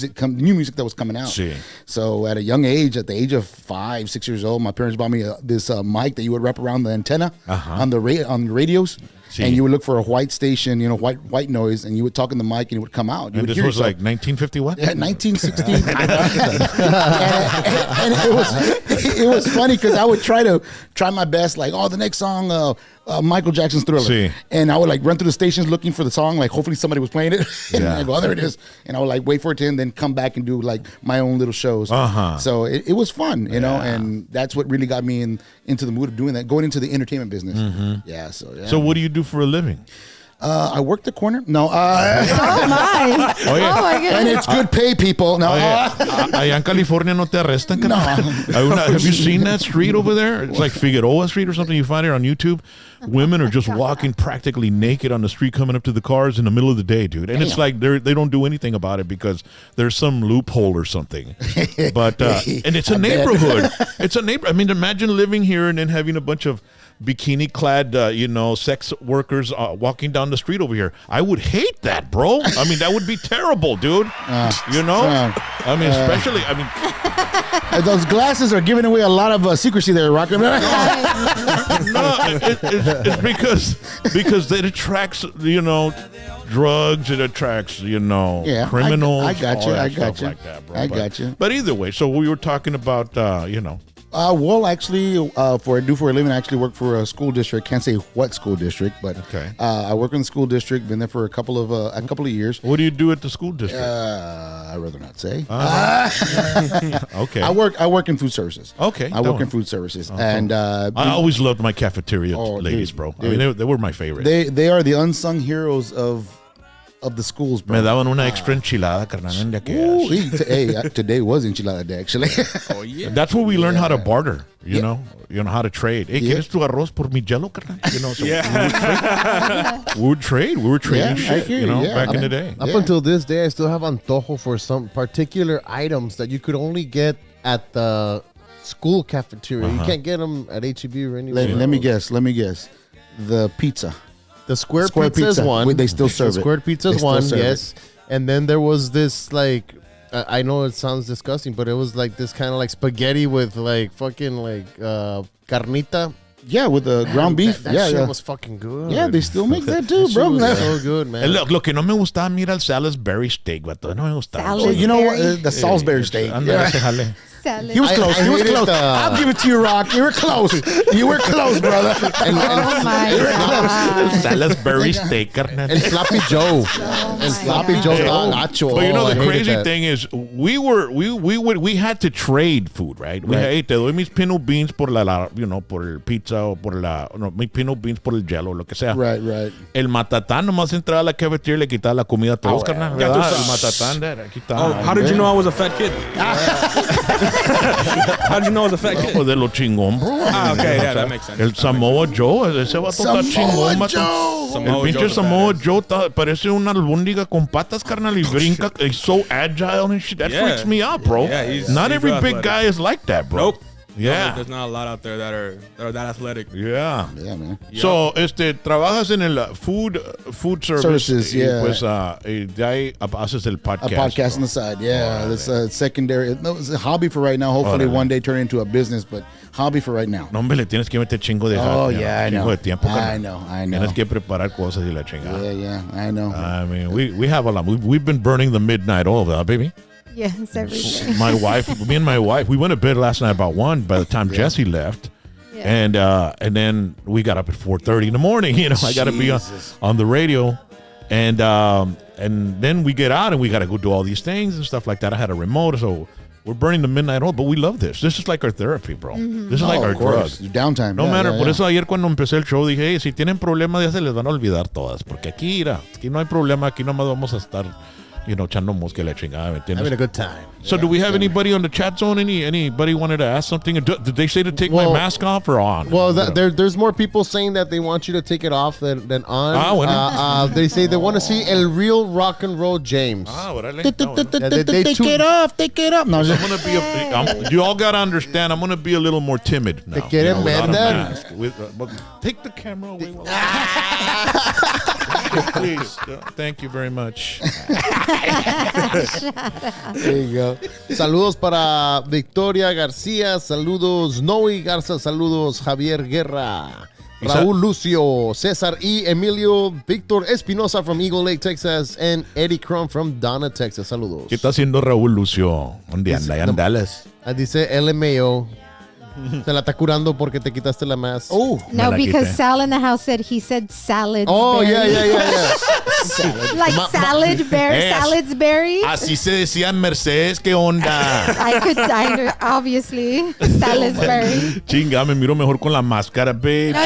Speaker 6: music that was coming out.
Speaker 2: See.
Speaker 6: So at a young age, at the age of 5, 6 years old, my parents bought me this mic that you would wrap around the antenna on the radios,
Speaker 2: See.
Speaker 6: and you would look for a white station, white noise, and you would talk in the mic, and it would come out. You
Speaker 2: And
Speaker 6: would
Speaker 2: this
Speaker 6: hear
Speaker 2: was
Speaker 6: yourself.
Speaker 2: like 1950 what?
Speaker 6: Yeah, 1960. and it was funny because I would try my best, like, the next song, Michael Jackson's Thriller.
Speaker 2: See.
Speaker 6: And I would like run through the stations looking for the song, like hopefully somebody was playing it. And
Speaker 2: Yeah.
Speaker 6: I go, there it is. And I would like wait for it to end, then come back and do like my own little shows. So it was fun, and that's what really got me into the mood of doing that, going into the entertainment business. Yeah.
Speaker 2: So what do you do for a living?
Speaker 6: I work the corner. No.
Speaker 5: Oh my!
Speaker 2: Oh, yeah.
Speaker 5: Oh my goodness!
Speaker 6: And it's good pay, people. No.
Speaker 2: Allá en California no te arrestan.
Speaker 6: No.
Speaker 2: Have you seen that street over there? It's like Figueroa Street or something. You find it on YouTube. Women are just walking practically naked on the street, coming up to the cars in the middle of the day, dude. And it's like they don't do anything about it because there's some loophole or something. But and it's a neighborhood. It's a neighbor. I mean, imagine living here and then having a bunch of bikini-clad, sex workers walking down the street over here. I would hate that, bro. I mean, that would be terrible, dude. I mean, especially,
Speaker 6: Those glasses are giving away a lot of secrecy there, Rocker.
Speaker 2: no, it's because it attracts, drugs. It attracts, criminals.
Speaker 6: I got you.
Speaker 2: all that
Speaker 6: I got
Speaker 2: stuff
Speaker 6: you.
Speaker 2: like that, bro.
Speaker 6: I
Speaker 2: But-
Speaker 6: got you.
Speaker 2: But either way, so we were talking about,
Speaker 6: Well, actually, for a living, I actually work for a school district. Can't say what school district, but
Speaker 2: Okay.
Speaker 6: I work in the school district. Been there for a couple of years.
Speaker 2: what do you do at the school district?
Speaker 6: I'd rather not say.
Speaker 2: Okay.
Speaker 6: I work in food services.
Speaker 2: Okay,
Speaker 6: I work
Speaker 2: don't.
Speaker 6: in food services, and
Speaker 2: I always loved my cafeteria
Speaker 6: Oh,
Speaker 2: ladies,
Speaker 6: dude,
Speaker 2: bro.
Speaker 6: dude.
Speaker 2: I mean, they were my favorite.
Speaker 6: they are the unsung heroes of the schools, bro.
Speaker 2: Me daban una extra enchilada, carnal, de
Speaker 6: Ooh,
Speaker 2: aquellas.
Speaker 6: today was enchilada day, actually.
Speaker 2: That's where we learned how to barter, you know how to trade. Hey,
Speaker 6: Yeah.
Speaker 2: ¿quieres tu arroz por mi jello, carnal? So we would trade. We were trading
Speaker 6: Yeah, I
Speaker 2: shit,
Speaker 6: hear you, yeah.
Speaker 2: back in the day.
Speaker 3: Up
Speaker 6: Yeah.
Speaker 3: until this day, I still have antojo for some particular items that you could only get at the school cafeteria. You can't get them at HEB or anywhere.
Speaker 6: Let me guess. The pizza.
Speaker 3: The square
Speaker 6: Square
Speaker 3: pizza is
Speaker 6: pizza.
Speaker 3: one.
Speaker 6: They still serve
Speaker 3: the
Speaker 6: it.
Speaker 3: square pizza
Speaker 6: They
Speaker 3: is
Speaker 6: still
Speaker 3: one,
Speaker 6: serve it.
Speaker 3: yes. And then there was this I know it sounds disgusting, but it was like this kind of like spaghetti with like fucking like carnita.
Speaker 6: Yeah, with the ground beef.
Speaker 3: That
Speaker 6: yeah,
Speaker 3: shit
Speaker 6: yeah.
Speaker 3: was fucking good.
Speaker 6: Yeah, they still make that too,
Speaker 3: That
Speaker 6: bro.
Speaker 3: shit was so good, man.
Speaker 2: Lo que no me gustaba, mira, el Salisbury steak, vato. No me gustaba.
Speaker 5: Salad.
Speaker 6: Oh, you know what?
Speaker 5: Salisbury.
Speaker 6: The Salisbury steak.
Speaker 2: Ándale,
Speaker 6: Yeah.
Speaker 2: ese jale.
Speaker 5: Salad.
Speaker 6: He was close. He was
Speaker 3: hated
Speaker 6: close. I'll give it to you, Rock. You were close. You were close, brother.
Speaker 5: Oh my god.
Speaker 2: Salisbury steak, carnal.
Speaker 3: El Sloppy Joe. El Sloppy Joe gacho.
Speaker 2: But you know
Speaker 3: Oh, I
Speaker 2: the
Speaker 3: hated
Speaker 2: crazy
Speaker 3: that.
Speaker 2: thing is we had to trade food, right? We had, hey, te doy mis pino beans por por el pizza o por mis pino beans por el jello, lo que sea.
Speaker 6: Right, right.
Speaker 2: El matatán nomás entraba a la cafetería y le quitaba la comida a todos, carnal.
Speaker 7: Ya tú
Speaker 2: ¿Verdad?
Speaker 7: sabes.
Speaker 2: El matatán le quitaba.
Speaker 7: Oh, how did you know I was a fat kid? How did you know I was a fat kid?
Speaker 2: Pues de lo chingón, bro.
Speaker 7: Ah, okay, yeah, that makes sense.
Speaker 2: El Samoa Joe, ese vato está chingón, vato. El pinche Samoa Joe parece una albóndiga con patas, carnal, y brinca. He's so agile and shit. That
Speaker 7: Yeah.
Speaker 2: freaks me out, bro.
Speaker 7: Yeah,
Speaker 2: Not
Speaker 7: he's
Speaker 2: every
Speaker 7: real
Speaker 2: big
Speaker 7: athletic.
Speaker 2: guy is like that, bro.
Speaker 7: Nope.
Speaker 2: Yeah.
Speaker 7: There's not a lot out there that are that athletic.
Speaker 2: Yeah.
Speaker 6: Yeah, man.
Speaker 2: So, trabajas en el food service.
Speaker 6: Services,
Speaker 2: y
Speaker 6: yeah.
Speaker 2: Pues, de ahí haces el
Speaker 6: A
Speaker 2: podcast.
Speaker 6: podcast on the side. Yeah, that's a secondary. No, it's a hobby for right now. Hopefully,
Speaker 2: Órale.
Speaker 6: one day turn into a business, but hobby for right now.
Speaker 2: No, hombre, le tienes que meter chingo de
Speaker 6: Oh, yeah, I
Speaker 2: chingo
Speaker 6: know.
Speaker 2: de tiempo,
Speaker 6: I
Speaker 2: carnal.
Speaker 6: know, I know.
Speaker 2: Tienes que preparar cosas y la chingada.
Speaker 6: Yeah, I know.
Speaker 2: I mean, we have a lot. We've been burning the midnight oil, baby.
Speaker 5: Yes, every day.
Speaker 2: Me and my wife, we went to bed last night about 1 by the time Jesse left.
Speaker 5: Yeah.
Speaker 2: And then we got up at 4:30 in the morning. You know, I got to be on the radio, and then we get out and we got to go do all these things and stuff like that. I had a remote, so we're burning the midnight oil. But we love this. This is like our therapy, bro. This is like our
Speaker 6: of
Speaker 2: drug.
Speaker 6: course. Your downtime.
Speaker 2: No
Speaker 6: yeah,
Speaker 2: matter.
Speaker 6: yeah,
Speaker 2: Por
Speaker 6: yeah.
Speaker 2: eso ayer cuando empecé el show dije, hey, si tienen problemas ya se les van a olvidar todas, porque aquí no hay problema. Aquí nomás vamos a estar, echando mosca y la chingada, ¿me entiendes?
Speaker 3: Having a good time.
Speaker 2: So do we have anybody on the chat zone? Anybody wanted to ask something? Did they say to take my mask off or on?
Speaker 3: Well, there's more people saying that they want you to take it off than on.
Speaker 2: Ah, bueno.
Speaker 3: They say they want to see el real rock and roll James.
Speaker 2: Órale.
Speaker 3: Take it off.
Speaker 6: Take it up. No,
Speaker 2: I'm gonna be. You all gotta understand. I'm gonna be a little more timid now.
Speaker 3: quieren
Speaker 2: without a
Speaker 3: ver that?
Speaker 2: mask. But take the camera away. Please. Thank you very much.
Speaker 3: There you go. Saludos para Victoria García, saludos Noe Garza, saludos Javier Guerra, Raúl Lucio, César E. Emilio, Víctor Espinosa from Eagle Lake, Texas, and Eddie Crum from Donna, Texas. Saludos.
Speaker 2: ¿Qué está haciendo Raúl Lucio? ¿Dónde anda? ¿Ya en Dallas?
Speaker 3: Dice LMAO. Se la está curando porque te quitaste la mask.
Speaker 6: Oh,
Speaker 5: No,
Speaker 2: la
Speaker 5: because
Speaker 2: quité.
Speaker 5: Sal in the house said he said salad.
Speaker 3: Oh, yeah.
Speaker 5: Like
Speaker 2: Es-
Speaker 5: Salisbury.
Speaker 2: Así se decía en Mercedes. ¿Qué onda?
Speaker 5: Obviously Salisbury.
Speaker 2: Chinga, me miro mejor con la máscara, babe.
Speaker 5: No,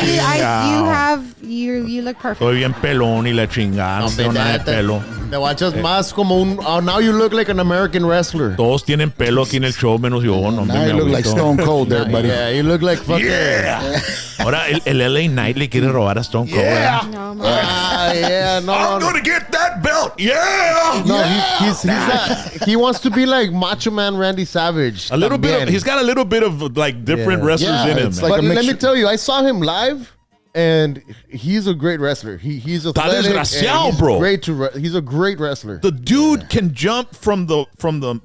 Speaker 5: you look perfect.
Speaker 2: Estoy bien pelón y la chingada. No tengo nada de pelo.
Speaker 3: Te guachas más como un... Oh, now you look like an American wrestler.
Speaker 2: Todos tienen pelo aquí en el show, menos yo. No,
Speaker 6: now you look like Stone Cold there, buddy.
Speaker 3: Yeah, you look like fucking...
Speaker 2: Yeah. Ahora el LA Knight le quiere robar a Stone Cold.
Speaker 6: Yeah.
Speaker 5: No, man.
Speaker 3: No.
Speaker 2: gonna get that belt. Yeah.
Speaker 3: No, he's not, he wants to be like Macho Man Randy Savage.
Speaker 2: A little bit.
Speaker 3: También.
Speaker 2: He's got a little bit of like different
Speaker 3: Yeah.
Speaker 2: wrestlers
Speaker 6: Yeah,
Speaker 2: in him.
Speaker 6: it's
Speaker 2: man.
Speaker 6: like
Speaker 3: But
Speaker 6: a
Speaker 3: let me
Speaker 6: mixture.
Speaker 3: tell you, I saw him live, and he's a great wrestler. He's athletic. and
Speaker 2: desgraciado,
Speaker 3: he's
Speaker 2: bro.
Speaker 3: He's a great wrestler.
Speaker 2: The dude can jump from the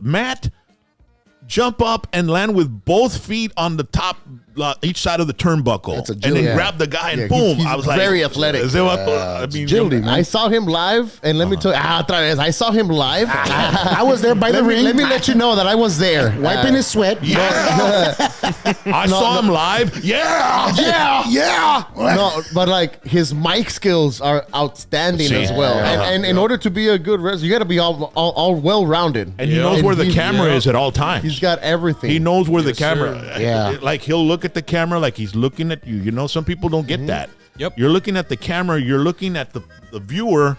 Speaker 2: mat, jump up and land with both feet on the top, each side of the turnbuckle,
Speaker 6: That's
Speaker 2: and then
Speaker 6: agility.
Speaker 2: grab the guy and
Speaker 3: Yeah,
Speaker 2: boom.
Speaker 3: he's
Speaker 2: I was like,
Speaker 3: very athletic.
Speaker 2: ese vato, I mean,
Speaker 6: agility, man.
Speaker 3: I saw him live, and let me tell you, otra vez, I saw him live.
Speaker 6: I was there by the ring.
Speaker 3: Let me let you know that I was there.
Speaker 6: Wiping his sweat.
Speaker 2: I saw him live. Yeah.
Speaker 3: No, but like his mic skills are outstanding
Speaker 2: Sí.
Speaker 3: as well. And in order to be a good wrestler, you got to be all well rounded.
Speaker 2: And he knows where the
Speaker 3: he's-
Speaker 2: camera is at all times.
Speaker 3: He's got everything.
Speaker 2: He knows where the camera.
Speaker 6: Yeah.
Speaker 2: Like he'll look at the camera like he's looking at you. You know, some people don't get that.
Speaker 7: Yep.
Speaker 2: You're looking at the camera. You're looking at the viewer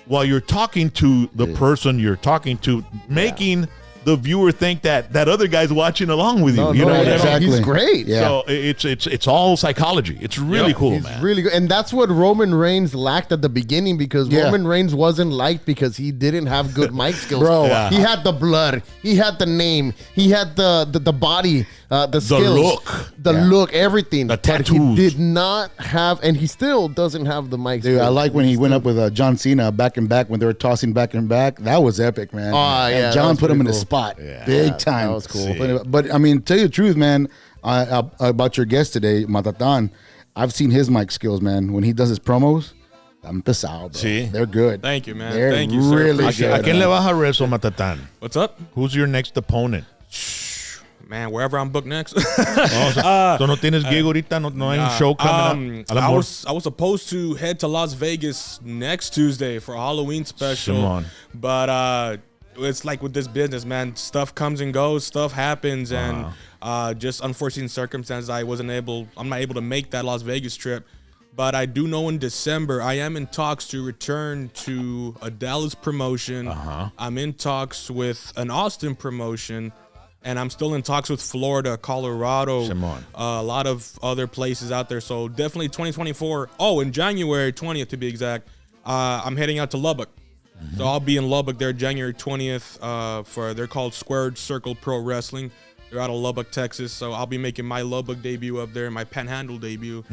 Speaker 2: while you're talking to the person you're talking to, making the viewer think that other guy's watching along with you.
Speaker 3: No,
Speaker 2: you
Speaker 3: no,
Speaker 2: know what I mean?
Speaker 6: exactly.
Speaker 3: He's great.
Speaker 6: Yeah.
Speaker 2: So it's all psychology. It's really cool,
Speaker 3: He's
Speaker 2: man.
Speaker 3: really good. And that's what Roman Reigns lacked at the beginning, because
Speaker 6: Yeah.
Speaker 3: Roman Reigns wasn't liked because he didn't have good mic skills.
Speaker 6: Bro.
Speaker 2: Yeah.
Speaker 3: He had the blood. He had the name. He had the body the skills,
Speaker 2: look.
Speaker 3: the look, everything.
Speaker 2: The
Speaker 3: But he
Speaker 2: tattoos.
Speaker 3: did not have, and he still doesn't have the mic.
Speaker 6: Dude, I like when he went up with John Cena back and back when they were tossing back and back. That was epic, man.
Speaker 3: Oh,
Speaker 6: And
Speaker 3: yeah, that
Speaker 6: John
Speaker 3: was
Speaker 6: put him in
Speaker 3: pretty
Speaker 6: his
Speaker 3: cool.
Speaker 6: spot, big time.
Speaker 3: that was cool.
Speaker 6: But I mean, tell you the truth, man. About your guest today, Matatan. I've seen his mic skills, man. When he does his promos, I'm pesado, bro.
Speaker 2: Sí.
Speaker 6: They're good.
Speaker 7: Thank you, man.
Speaker 6: They're
Speaker 7: Thank you, sir.
Speaker 6: really
Speaker 7: Appreciate
Speaker 2: ¿A
Speaker 6: good.
Speaker 2: quién le vas a rezo, Matatán?
Speaker 7: What's up?
Speaker 2: Who's your next opponent?
Speaker 7: Man, wherever I'm booked next.
Speaker 2: ¿Tú no tienes gig ahorita? ¿No hay un show coming up? A la
Speaker 7: I
Speaker 2: mor-
Speaker 7: was supposed to head to Las Vegas next Tuesday for a Halloween special.
Speaker 2: Simón.
Speaker 7: But it's like with this business, man. Stuff comes and goes, stuff happens, and just unforeseen circumstances. I'm not able to make that Las Vegas trip. But I do know in December, I am in talks to return to a Dallas promotion. I'm in talks with an Austin promotion. And I'm still in talks with Florida, Colorado,
Speaker 2: Simón.
Speaker 7: a lot of other places out there. So definitely 2024. Oh, in January 20th to be exact, I'm heading out to Lubbock. So I'll be in Lubbock there January 20th they're called Squared Circle Pro Wrestling. They're out of Lubbock, Texas. So I'll be making my Lubbock debut up there, my Panhandle debut.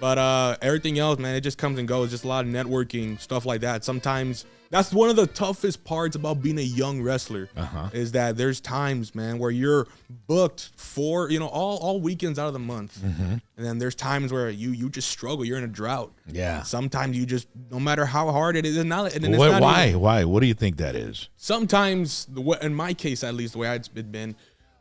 Speaker 7: But everything else, man, it just comes and goes. Just a lot of networking, stuff like that. Sometimes that's one of the toughest parts about being a young wrestler is that there's times, man, where you're booked for, all weekends out of the month. And then there's times where you just struggle. You're in a drought.
Speaker 2: Yeah.
Speaker 7: Sometimes you just, no matter how hard it is, it's not. And it's
Speaker 2: Why?
Speaker 7: not
Speaker 2: Why?
Speaker 7: even-
Speaker 2: Why? What do you think that is?
Speaker 7: sometimes in my case at least, the way it's been,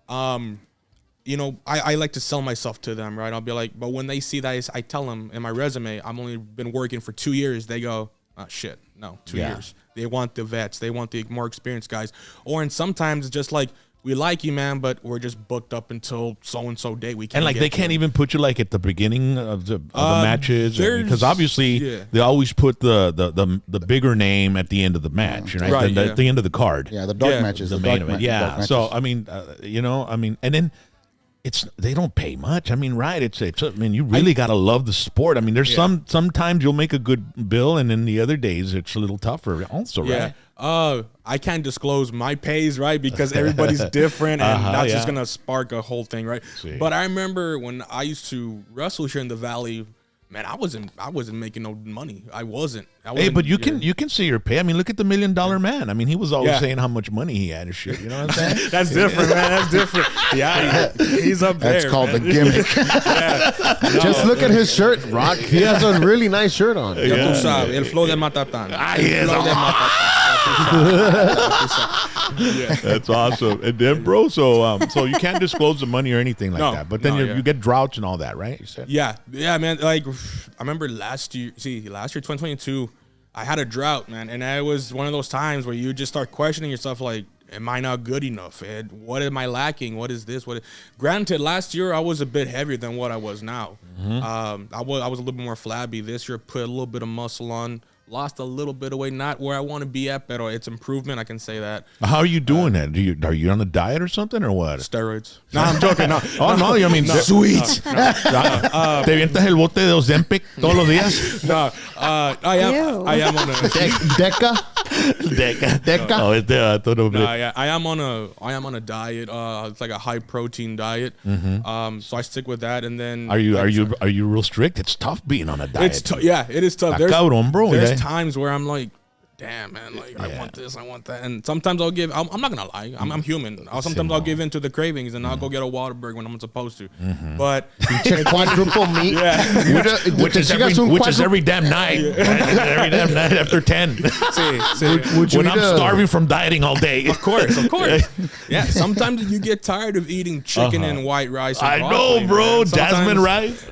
Speaker 7: I like to sell myself to them, right? I'll be like, but when they see that, I tell them in my resume I'm only been working for 2 years. They go, oh shit, no, 2 years. They want the vets, they want the more experienced guys. And sometimes it's just like, we like you, man, but we're just booked up until so and so date. We can't.
Speaker 2: And like
Speaker 7: get
Speaker 2: they
Speaker 7: to
Speaker 2: can't
Speaker 7: it.
Speaker 2: even put you like at the beginning of the matches,
Speaker 7: there's-
Speaker 2: because obviously
Speaker 7: yeah.
Speaker 2: they always put the bigger name at the end of the match, right?
Speaker 7: Right,
Speaker 2: At the end of the card.
Speaker 6: Yeah, the dark
Speaker 7: Yeah.
Speaker 6: matches.
Speaker 2: The
Speaker 6: dark
Speaker 2: main event.
Speaker 6: ma- dark
Speaker 2: Yeah.
Speaker 6: matches.
Speaker 2: So I mean, and then they don't pay much. I mean, right? You really gotta love the sport. I mean, there's sometimes you'll make a good bill, and then the other days it's a little tougher. Also,
Speaker 7: Yeah.
Speaker 2: right?
Speaker 7: I can't disclose my pays, right? Because everybody's different, and that's just gonna spark a whole thing, right?
Speaker 2: See.
Speaker 7: But I remember when I used to wrestle here in the Valley, man, I wasn't making no money. I wasn't.
Speaker 2: Hey, but you can see your pay. I mean, look at the $1 Million Man. I mean, he was always
Speaker 7: Yeah.
Speaker 2: saying how much money he had and shit. You know what I'm saying?
Speaker 7: That's different, man. That's different. Yeah, he's up there.
Speaker 6: That's called
Speaker 7: man.
Speaker 6: the gimmick.
Speaker 3: Just look at his shirt, Rock. He has a really nice shirt on.
Speaker 7: Ya tú sabes, el flow de Matatán.
Speaker 2: yes.
Speaker 7: El flow de Matatán.
Speaker 2: That's awesome. And then, bro, so you can't disclose the money or anything like
Speaker 7: No,
Speaker 2: that. But then
Speaker 7: no,
Speaker 2: you get droughts and all that, right? You said.
Speaker 7: Yeah, man. Like, I remember last year, 2022, I had a drought, man. And it was one of those times where you just start questioning yourself, like, am I not good enough? And what am I lacking? What is this? Granted, last year I was a bit heavier than what I was now. I was a little bit more flabby. This year, put a little bit of muscle on. Lost a little bit of weight, not where I want to be at, but it's improvement. I can say that.
Speaker 2: How are you doing that? Are you on a diet or something or what?
Speaker 7: Steroids. No, I'm joking. No.
Speaker 2: Oh, no, I mean, sweet. ¿Te vientas el bote de Ozempic todos los días?
Speaker 7: No, I am on a.
Speaker 3: Deca?
Speaker 2: Deca. Oh, este vato no,
Speaker 7: No, yeah, I am on a diet. It's like a high protein diet. So I stick with that, and then
Speaker 2: Are you real strict? It's tough being on a diet.
Speaker 7: it is tough.
Speaker 2: Está cabrón, bro.
Speaker 7: There's times where I'm like, damn, man, like I want this, I want that, and sometimes I'll give. I'm not gonna lie, I'm human. Sometimes I'll give in to the cravings, and I'll go get a Waterburg when I'm supposed to. But
Speaker 3: Quadruple meat.
Speaker 2: which is every damn night. Every damn night after 10.
Speaker 3: Would you
Speaker 2: When
Speaker 3: eat
Speaker 2: I'm
Speaker 3: a-
Speaker 2: starving from dieting all day.
Speaker 7: Of course. Yeah, sometimes you get tired of eating chicken and white rice. And
Speaker 2: I
Speaker 7: broccoli,
Speaker 2: know, bro.
Speaker 7: man.
Speaker 2: Jasmine
Speaker 7: Sometimes-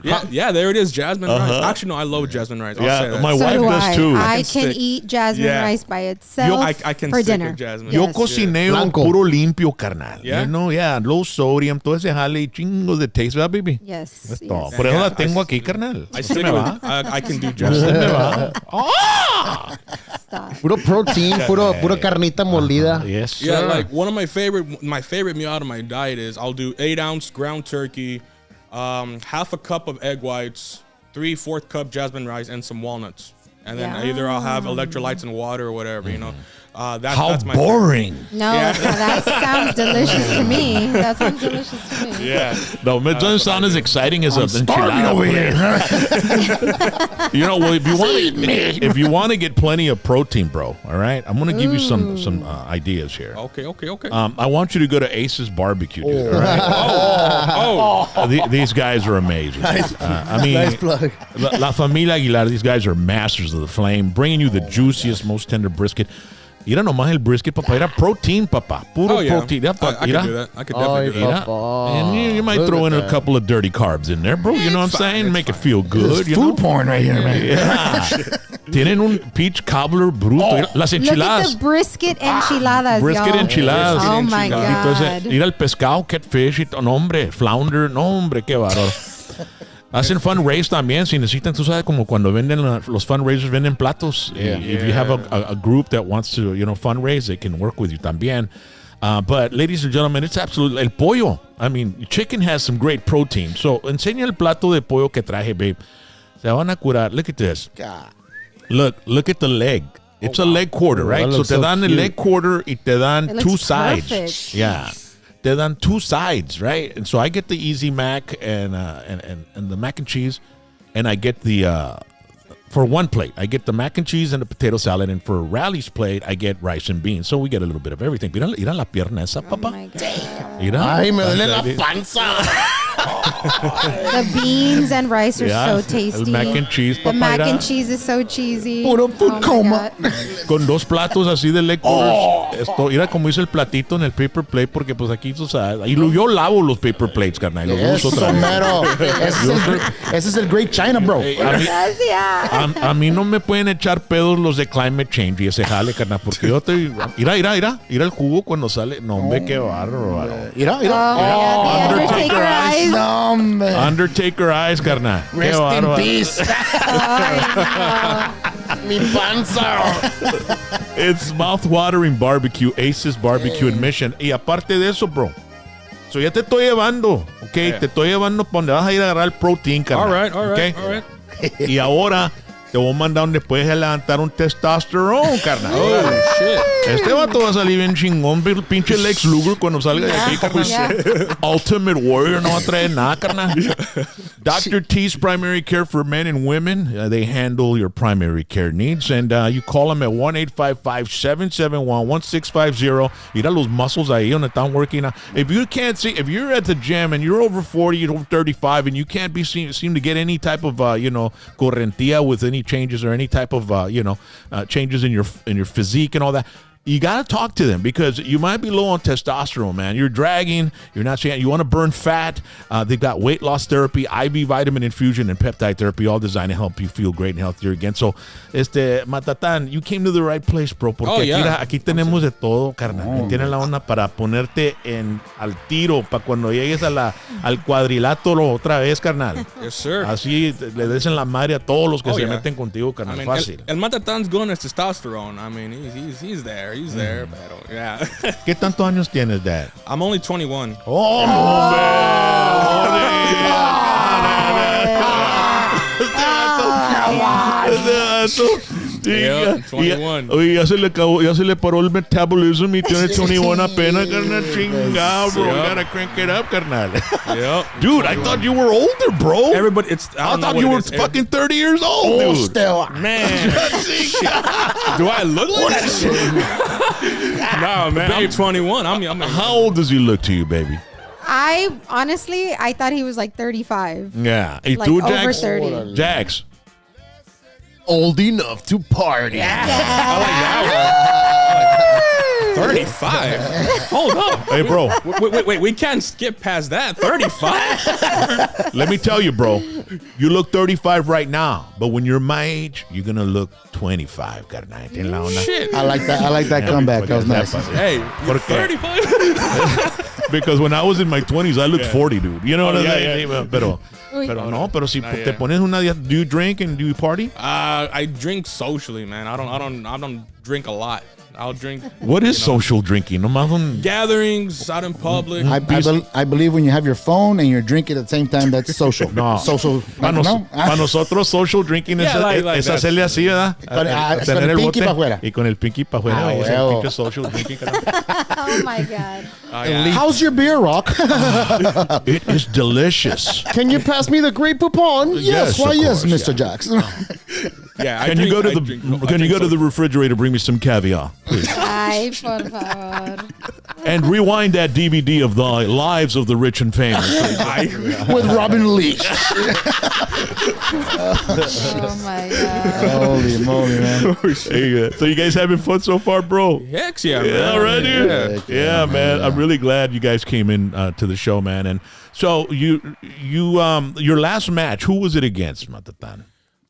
Speaker 2: rice.
Speaker 7: Yeah, there it is, jasmine rice. Actually, no, I love jasmine rice. I'll say
Speaker 2: Yeah,
Speaker 7: that.
Speaker 2: my
Speaker 5: So
Speaker 2: wife
Speaker 5: do
Speaker 2: does
Speaker 5: I.
Speaker 2: too.
Speaker 5: I
Speaker 7: can
Speaker 5: can
Speaker 7: stick-
Speaker 5: eat jasmine
Speaker 7: Yeah.
Speaker 5: rice by itself
Speaker 7: I can
Speaker 5: for
Speaker 7: stick
Speaker 5: dinner.
Speaker 7: with jasmine.
Speaker 2: Yo
Speaker 5: Yes.
Speaker 2: cocineo
Speaker 3: Blanco.
Speaker 2: puro limpio, carnal.
Speaker 7: Yeah?
Speaker 2: You know, low sodium, todo ese jale y chingos de taste, ¿verdad, baby?
Speaker 5: Yes.
Speaker 2: Es
Speaker 5: yes.
Speaker 2: todo. Por eso
Speaker 7: Yeah,
Speaker 2: la tengo aquí, carnal.
Speaker 7: I
Speaker 2: Se
Speaker 7: stick
Speaker 2: me
Speaker 7: with.
Speaker 2: va.
Speaker 7: I can do
Speaker 2: Se
Speaker 7: jasmine.
Speaker 2: me va.
Speaker 5: Stop.
Speaker 3: Puro protein, pura carnita molida.
Speaker 2: Yes, sir.
Speaker 7: Yeah, like one of my favorite meal out of my diet is I'll do 8-ounce ground turkey, half a cup of egg whites, 3/4 cup jasmine rice, and some walnuts. And then either I'll have electrolytes and water or whatever, That's my
Speaker 2: boring.
Speaker 5: No,
Speaker 7: Yeah.
Speaker 5: that sounds delicious to me. That sounds delicious to me.
Speaker 7: Yeah.
Speaker 2: No, it doesn't sound as exciting as a
Speaker 6: Starving over here.
Speaker 2: You know, well, if you want to get plenty of protein, bro, all right, I'm gonna give you some ideas here.
Speaker 7: Okay.
Speaker 2: I want you to go to Ace's Barbecue, dude. All right? These guys are amazing. I mean,
Speaker 3: Nice plug.
Speaker 2: La Familia Aguilar, these guys are masters of the flame, bringing you the juiciest, most tender brisket. Mira nomás el brisket, papá. Era protein, papá. Puro
Speaker 7: Oh, yeah.
Speaker 2: protein.
Speaker 7: I could do that. I could definitely do that.
Speaker 2: And you might throw in a couple of dirty carbs in there, bro. You know what I'm saying? Make it feel good. You
Speaker 6: Food
Speaker 2: know?
Speaker 6: porn right here, man.
Speaker 2: Yeah. Tienen un peach cobbler bruto. Mira, las
Speaker 5: Look at
Speaker 2: enchiladas.
Speaker 5: the brisket enchiladas,
Speaker 2: Brisket
Speaker 5: y'all.
Speaker 2: enchiladas.
Speaker 5: Oh my
Speaker 2: Y entonces,
Speaker 5: God.
Speaker 2: ir al pescado, catfish, y no, hombre, flounder, no, hombre, qué bárbaro. Hacen fundraise también, si necesitan, tú sabes, como cuando venden, los fundraisers venden platos. If you have a group that wants to, fundraise, they can work with you también. But ladies and gentlemen, it's absolutely, el pollo. I mean, chicken has some great protein. So, enseña el plato de pollo que traje, babe. Se van a curar. Look at this. Look at the leg. It's a leg quarter, right?
Speaker 3: that
Speaker 2: So
Speaker 3: looks
Speaker 2: te
Speaker 3: so
Speaker 2: dan el
Speaker 3: cute.
Speaker 2: leg quarter y te dan
Speaker 5: It looks
Speaker 2: two sides.
Speaker 5: perfect.
Speaker 2: Yeah. Te dan two sides, right? And so I get the easy mac and the mac and cheese, and I get the for one plate, I get the mac and cheese and the potato salad, and for Rally's plate, I get rice and beans. So we get a little bit of everything. Mira la pierna esa,
Speaker 5: Oh
Speaker 2: papá.
Speaker 5: my God.
Speaker 2: Mira.
Speaker 3: Ay, me duele la panza.
Speaker 5: The beans and rice are
Speaker 2: Yeah,
Speaker 5: so
Speaker 2: el
Speaker 5: tasty.
Speaker 2: mac and cheese,
Speaker 5: The
Speaker 2: papá,
Speaker 5: mac
Speaker 2: mira.
Speaker 5: and cheese is so cheesy.
Speaker 6: Puro food
Speaker 5: Oh my
Speaker 6: coma.
Speaker 5: God.
Speaker 2: Con dos platos así de leg quarters. Mira como hice el platito en el paper plate, porque pues aquí tú sabes. Y yo lavo los paper plates, carnal. Y los uso
Speaker 6: Eso,
Speaker 2: otra vez.
Speaker 6: mero. Ese es el Great China, bro.
Speaker 2: A mí,
Speaker 5: Gracias.
Speaker 2: a mí no me pueden echar pedos los de climate change y ese jale, carnal, porque yo te... Mira el jugo cuando sale. No, hombre, qué bárbaro.
Speaker 6: Mira.
Speaker 5: Oh, yeah, the Undertaker eyes.
Speaker 6: No, hombre.
Speaker 2: Undertaker eyes, carnal. Qué
Speaker 6: Rest in
Speaker 2: bárbaro.
Speaker 6: peace.
Speaker 5: Ay,
Speaker 3: Mi panza.
Speaker 2: It's mouth-watering barbecue, Ace's Barbecue and Mission. Y aparte de eso, bro, so ya te estoy llevando, ¿ok?
Speaker 7: Yeah.
Speaker 2: Te estoy llevando para donde vas a ir a agarrar el protein, carnal.
Speaker 7: All right.
Speaker 2: Y ahora te voy a mandar donde puedes levantar un testosterone, carnal.
Speaker 7: Oh, shit.
Speaker 2: Este vato va a salir bien chingón, el pinche Lex Luger cuando salga de aquí, carnal. Ultimate Warrior no va a traer nada, carnal. Dr. T's Primary Care for Men and Women. They handle your primary care needs. And you call them at 1-855-771-1650. Mira los muscles ahí donde están working out. If you can't see, if you're at the gym and you're over 40, you're over 35, and you can't seem to get any type of, correntía with any changes or any type of, changes in your physique and all that, you got to talk to them because you might be low on testosterone, man. You're dragging. You're not saying you want to burn fat. They've got weight loss therapy, IV vitamin infusion, and peptide therapy, all designed to help you feel great and healthier again. So, Matatán, you came to the right place, bro. Porque
Speaker 7: Oh, yeah.
Speaker 2: aquí tenemos de todo, carnal. Tienes la onda para ponerte al tiro para cuando llegues al cuadrilátero otra vez, carnal.
Speaker 7: Yes, sir.
Speaker 2: Así le des en la madre a todos los que
Speaker 7: Oh,
Speaker 2: se
Speaker 7: yeah.
Speaker 2: meten contigo,
Speaker 7: I
Speaker 2: carnal.
Speaker 7: mean,
Speaker 2: Fácil.
Speaker 7: el Matatan's going as testosterone. I mean, he's there. He's there, pero yeah.
Speaker 2: ¿Qué tantos años tienes, Dad?
Speaker 7: I'm only 21.
Speaker 2: ¡Oh, no,
Speaker 7: Yeah, 21.
Speaker 2: Oye, ya se le paró el metabolism y tiene 21 apenas, carnal. Chingado, bro.
Speaker 7: Yeah.
Speaker 2: You gotta crank it up, carnal.
Speaker 7: Yep.
Speaker 2: Dude, I thought you were older, bro.
Speaker 7: Everybody, I
Speaker 2: thought you were fucking 30 years old, dude.
Speaker 6: Still.
Speaker 7: Man. Do I look like that? No, man. I'm 21.
Speaker 2: How old does he look to you, baby?
Speaker 5: I thought he was like 35.
Speaker 2: Yeah. ¿Y
Speaker 5: Like
Speaker 2: tú,
Speaker 5: over
Speaker 2: Jax?
Speaker 5: 30.
Speaker 2: Jax.
Speaker 3: Old enough to party.
Speaker 7: I like that one. 35? Hold up.
Speaker 2: Hey, bro.
Speaker 7: Wait. We can't skip past that. 35?
Speaker 2: Let me tell you, bro. You look 35 right now, but when you're my age, you're gonna look 25.
Speaker 7: Shit.
Speaker 6: I like that comeback. That was nice.
Speaker 7: Hey, you're 35?
Speaker 2: Because when I was in my 20s, I looked 40, dude. You know what I'm saying?
Speaker 7: yeah.
Speaker 2: Pero si te pones una día, do you drink and do you party?
Speaker 7: I drink socially, man. I don't drink a lot. I'll drink.
Speaker 2: What is social drinking? No matter.
Speaker 7: Gatherings out in public.
Speaker 6: I believe when you have your phone and you're drinking at the same time, that's social.
Speaker 2: No.
Speaker 6: Social.
Speaker 2: Para nosotros, social drinking es,
Speaker 7: like
Speaker 2: es
Speaker 7: that.
Speaker 2: hacerle así, ¿verdad?
Speaker 6: Con el pinky
Speaker 2: bote
Speaker 6: pa' afuera.
Speaker 2: y con el pinky para afuera.
Speaker 6: Ah,
Speaker 2: Es el
Speaker 6: huevo.
Speaker 2: pinche social drinking.
Speaker 5: Oh my God.
Speaker 3: How's your beer, Rock?
Speaker 2: It is delicious.
Speaker 3: Can you pass me the Great Poupon?
Speaker 6: Yes, why
Speaker 2: of
Speaker 6: yes,
Speaker 2: course,
Speaker 6: Mr. Jackson.
Speaker 7: Yeah.
Speaker 2: Can you go to the refrigerator, bring me some caviar, please?
Speaker 5: Ay, por favor.
Speaker 2: And rewind that DVD of the lives of the rich and famous. please.
Speaker 6: With Robin Leach.
Speaker 5: Oh my God.
Speaker 6: Holy moly, man.
Speaker 2: So you guys having fun so far, bro?
Speaker 7: Heck yeah,
Speaker 2: Yeah,
Speaker 7: man.
Speaker 2: right, dude.
Speaker 7: Yeah.
Speaker 2: Yeah, man. I'm really glad you guys came in to the show, man. And so your last match, who was it against, Matatan?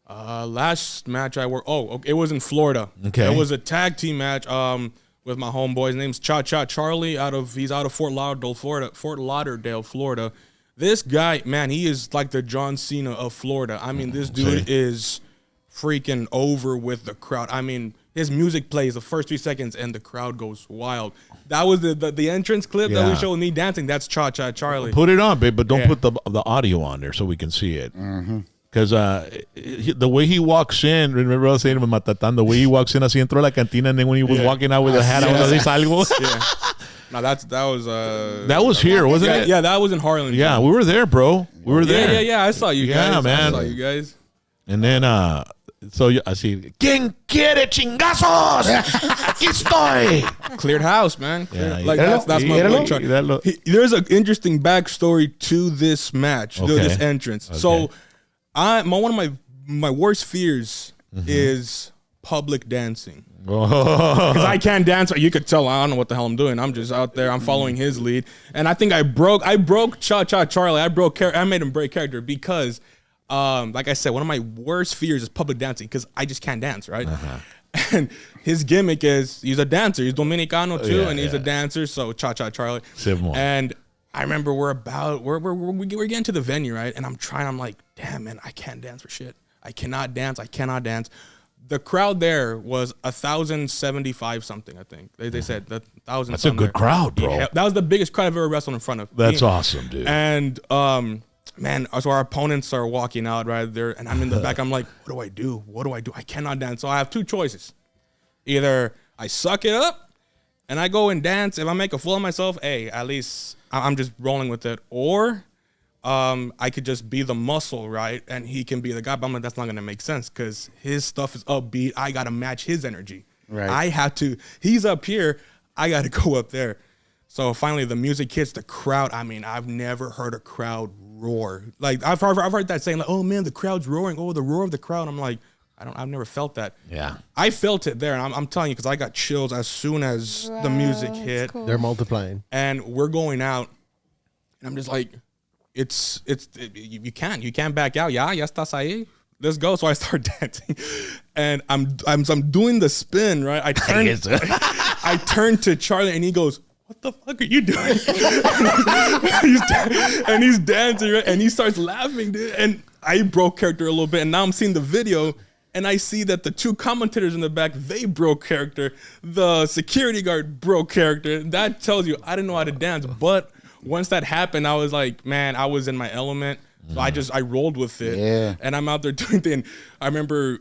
Speaker 7: Last match I worked. It was in Florida.
Speaker 2: Okay.
Speaker 7: It was a tag team match. With my homeboy. His name's Cha Cha Charlie. He's out of Fort Lauderdale, Florida. This guy, man, he is like the John Cena of Florida. I mean, this dude is freaking over with the crowd. I mean, his music plays the first 3 seconds and the crowd goes wild. That was the entrance clip that we showed me dancing. That's Cha Cha Charlie.
Speaker 2: Put it on, babe, but don't put the audio on there so we can see it. Because the way he walks in, remember I was saying to Matatan, the way he walks in, así entró a la cantina, and then when he was walking out with a hat, I was así salgo.
Speaker 7: No, that was
Speaker 2: That was here, wasn't it?
Speaker 7: Yeah, that was in Harlan.
Speaker 2: Yeah, we were there, bro. We were there.
Speaker 7: Yeah. I saw you guys.
Speaker 2: Yeah, man.
Speaker 7: I saw you guys.
Speaker 2: And then, so así, ¿Quién quiere chingazos? Aquí estoy.
Speaker 7: Cleared house, man.
Speaker 2: Yeah,
Speaker 7: Like that's my boy Chuck. There's an interesting backstory to this match, to this entrance.
Speaker 2: Okay.
Speaker 7: So, one of my worst fears is public dancing. Because I can't dance. You could tell I don't know what the hell I'm doing. I'm just out there. I'm following his lead, and I think I broke Cha Cha Charlie. I made him break character because, like I said, one of my worst fears is public dancing because I just can't dance, right? And his gimmick is he's a dancer. He's Dominicano too, and he's a dancer. So Cha Cha Charlie. And I remember we're getting to the venue, right? And I'm like, damn, man, I can't dance for shit. I cannot dance. The crowd there was 1,075 something, I think. They said 1,000.
Speaker 2: That's a good crowd, bro.
Speaker 7: Yeah, that was the biggest crowd I've ever wrestled in front of.
Speaker 2: That's awesome, dude.
Speaker 7: And man, so our opponents are walking out right there, and I'm in the back. I'm like, what do I do? I cannot dance. So I have two choices. Either I suck it up and I go and dance. If I make a fool of myself, hey, at least I'm just rolling with it. Or I could just be the muscle, right? And he can be the guy. But I'm like, that's not going to make sense because his stuff is upbeat. I got to match his energy.
Speaker 6: Right.
Speaker 7: I have to. He's up here. I got to go up there. So finally, the music hits the crowd. I mean, I've never heard a crowd roar. Like I've heard that saying, like, "Oh man, the crowd's roaring." Oh, the roar of the crowd. I'm like, I've never felt that.
Speaker 2: Yeah,
Speaker 7: I felt it there, and I'm telling you because I got chills as soon as the music hit.
Speaker 5: Cool.
Speaker 3: They're multiplying,
Speaker 7: and we're going out, and I'm just like, you can't back out. Ya estás ahí. Let's go. So I start dancing, and I'm doing the spin, right? I turn to Charlie, and he goes, "What the fuck are you doing?" and he's dancing, right? And he starts laughing, dude. And I broke character a little bit, and now I'm seeing the video, and I see that the two commentators in the back, they broke character. The security guard broke character. That tells you I didn't know how to dance. But once that happened, I was like, man, I was in my element. So I rolled with it. Yeah. And I'm out there doing things. I remember,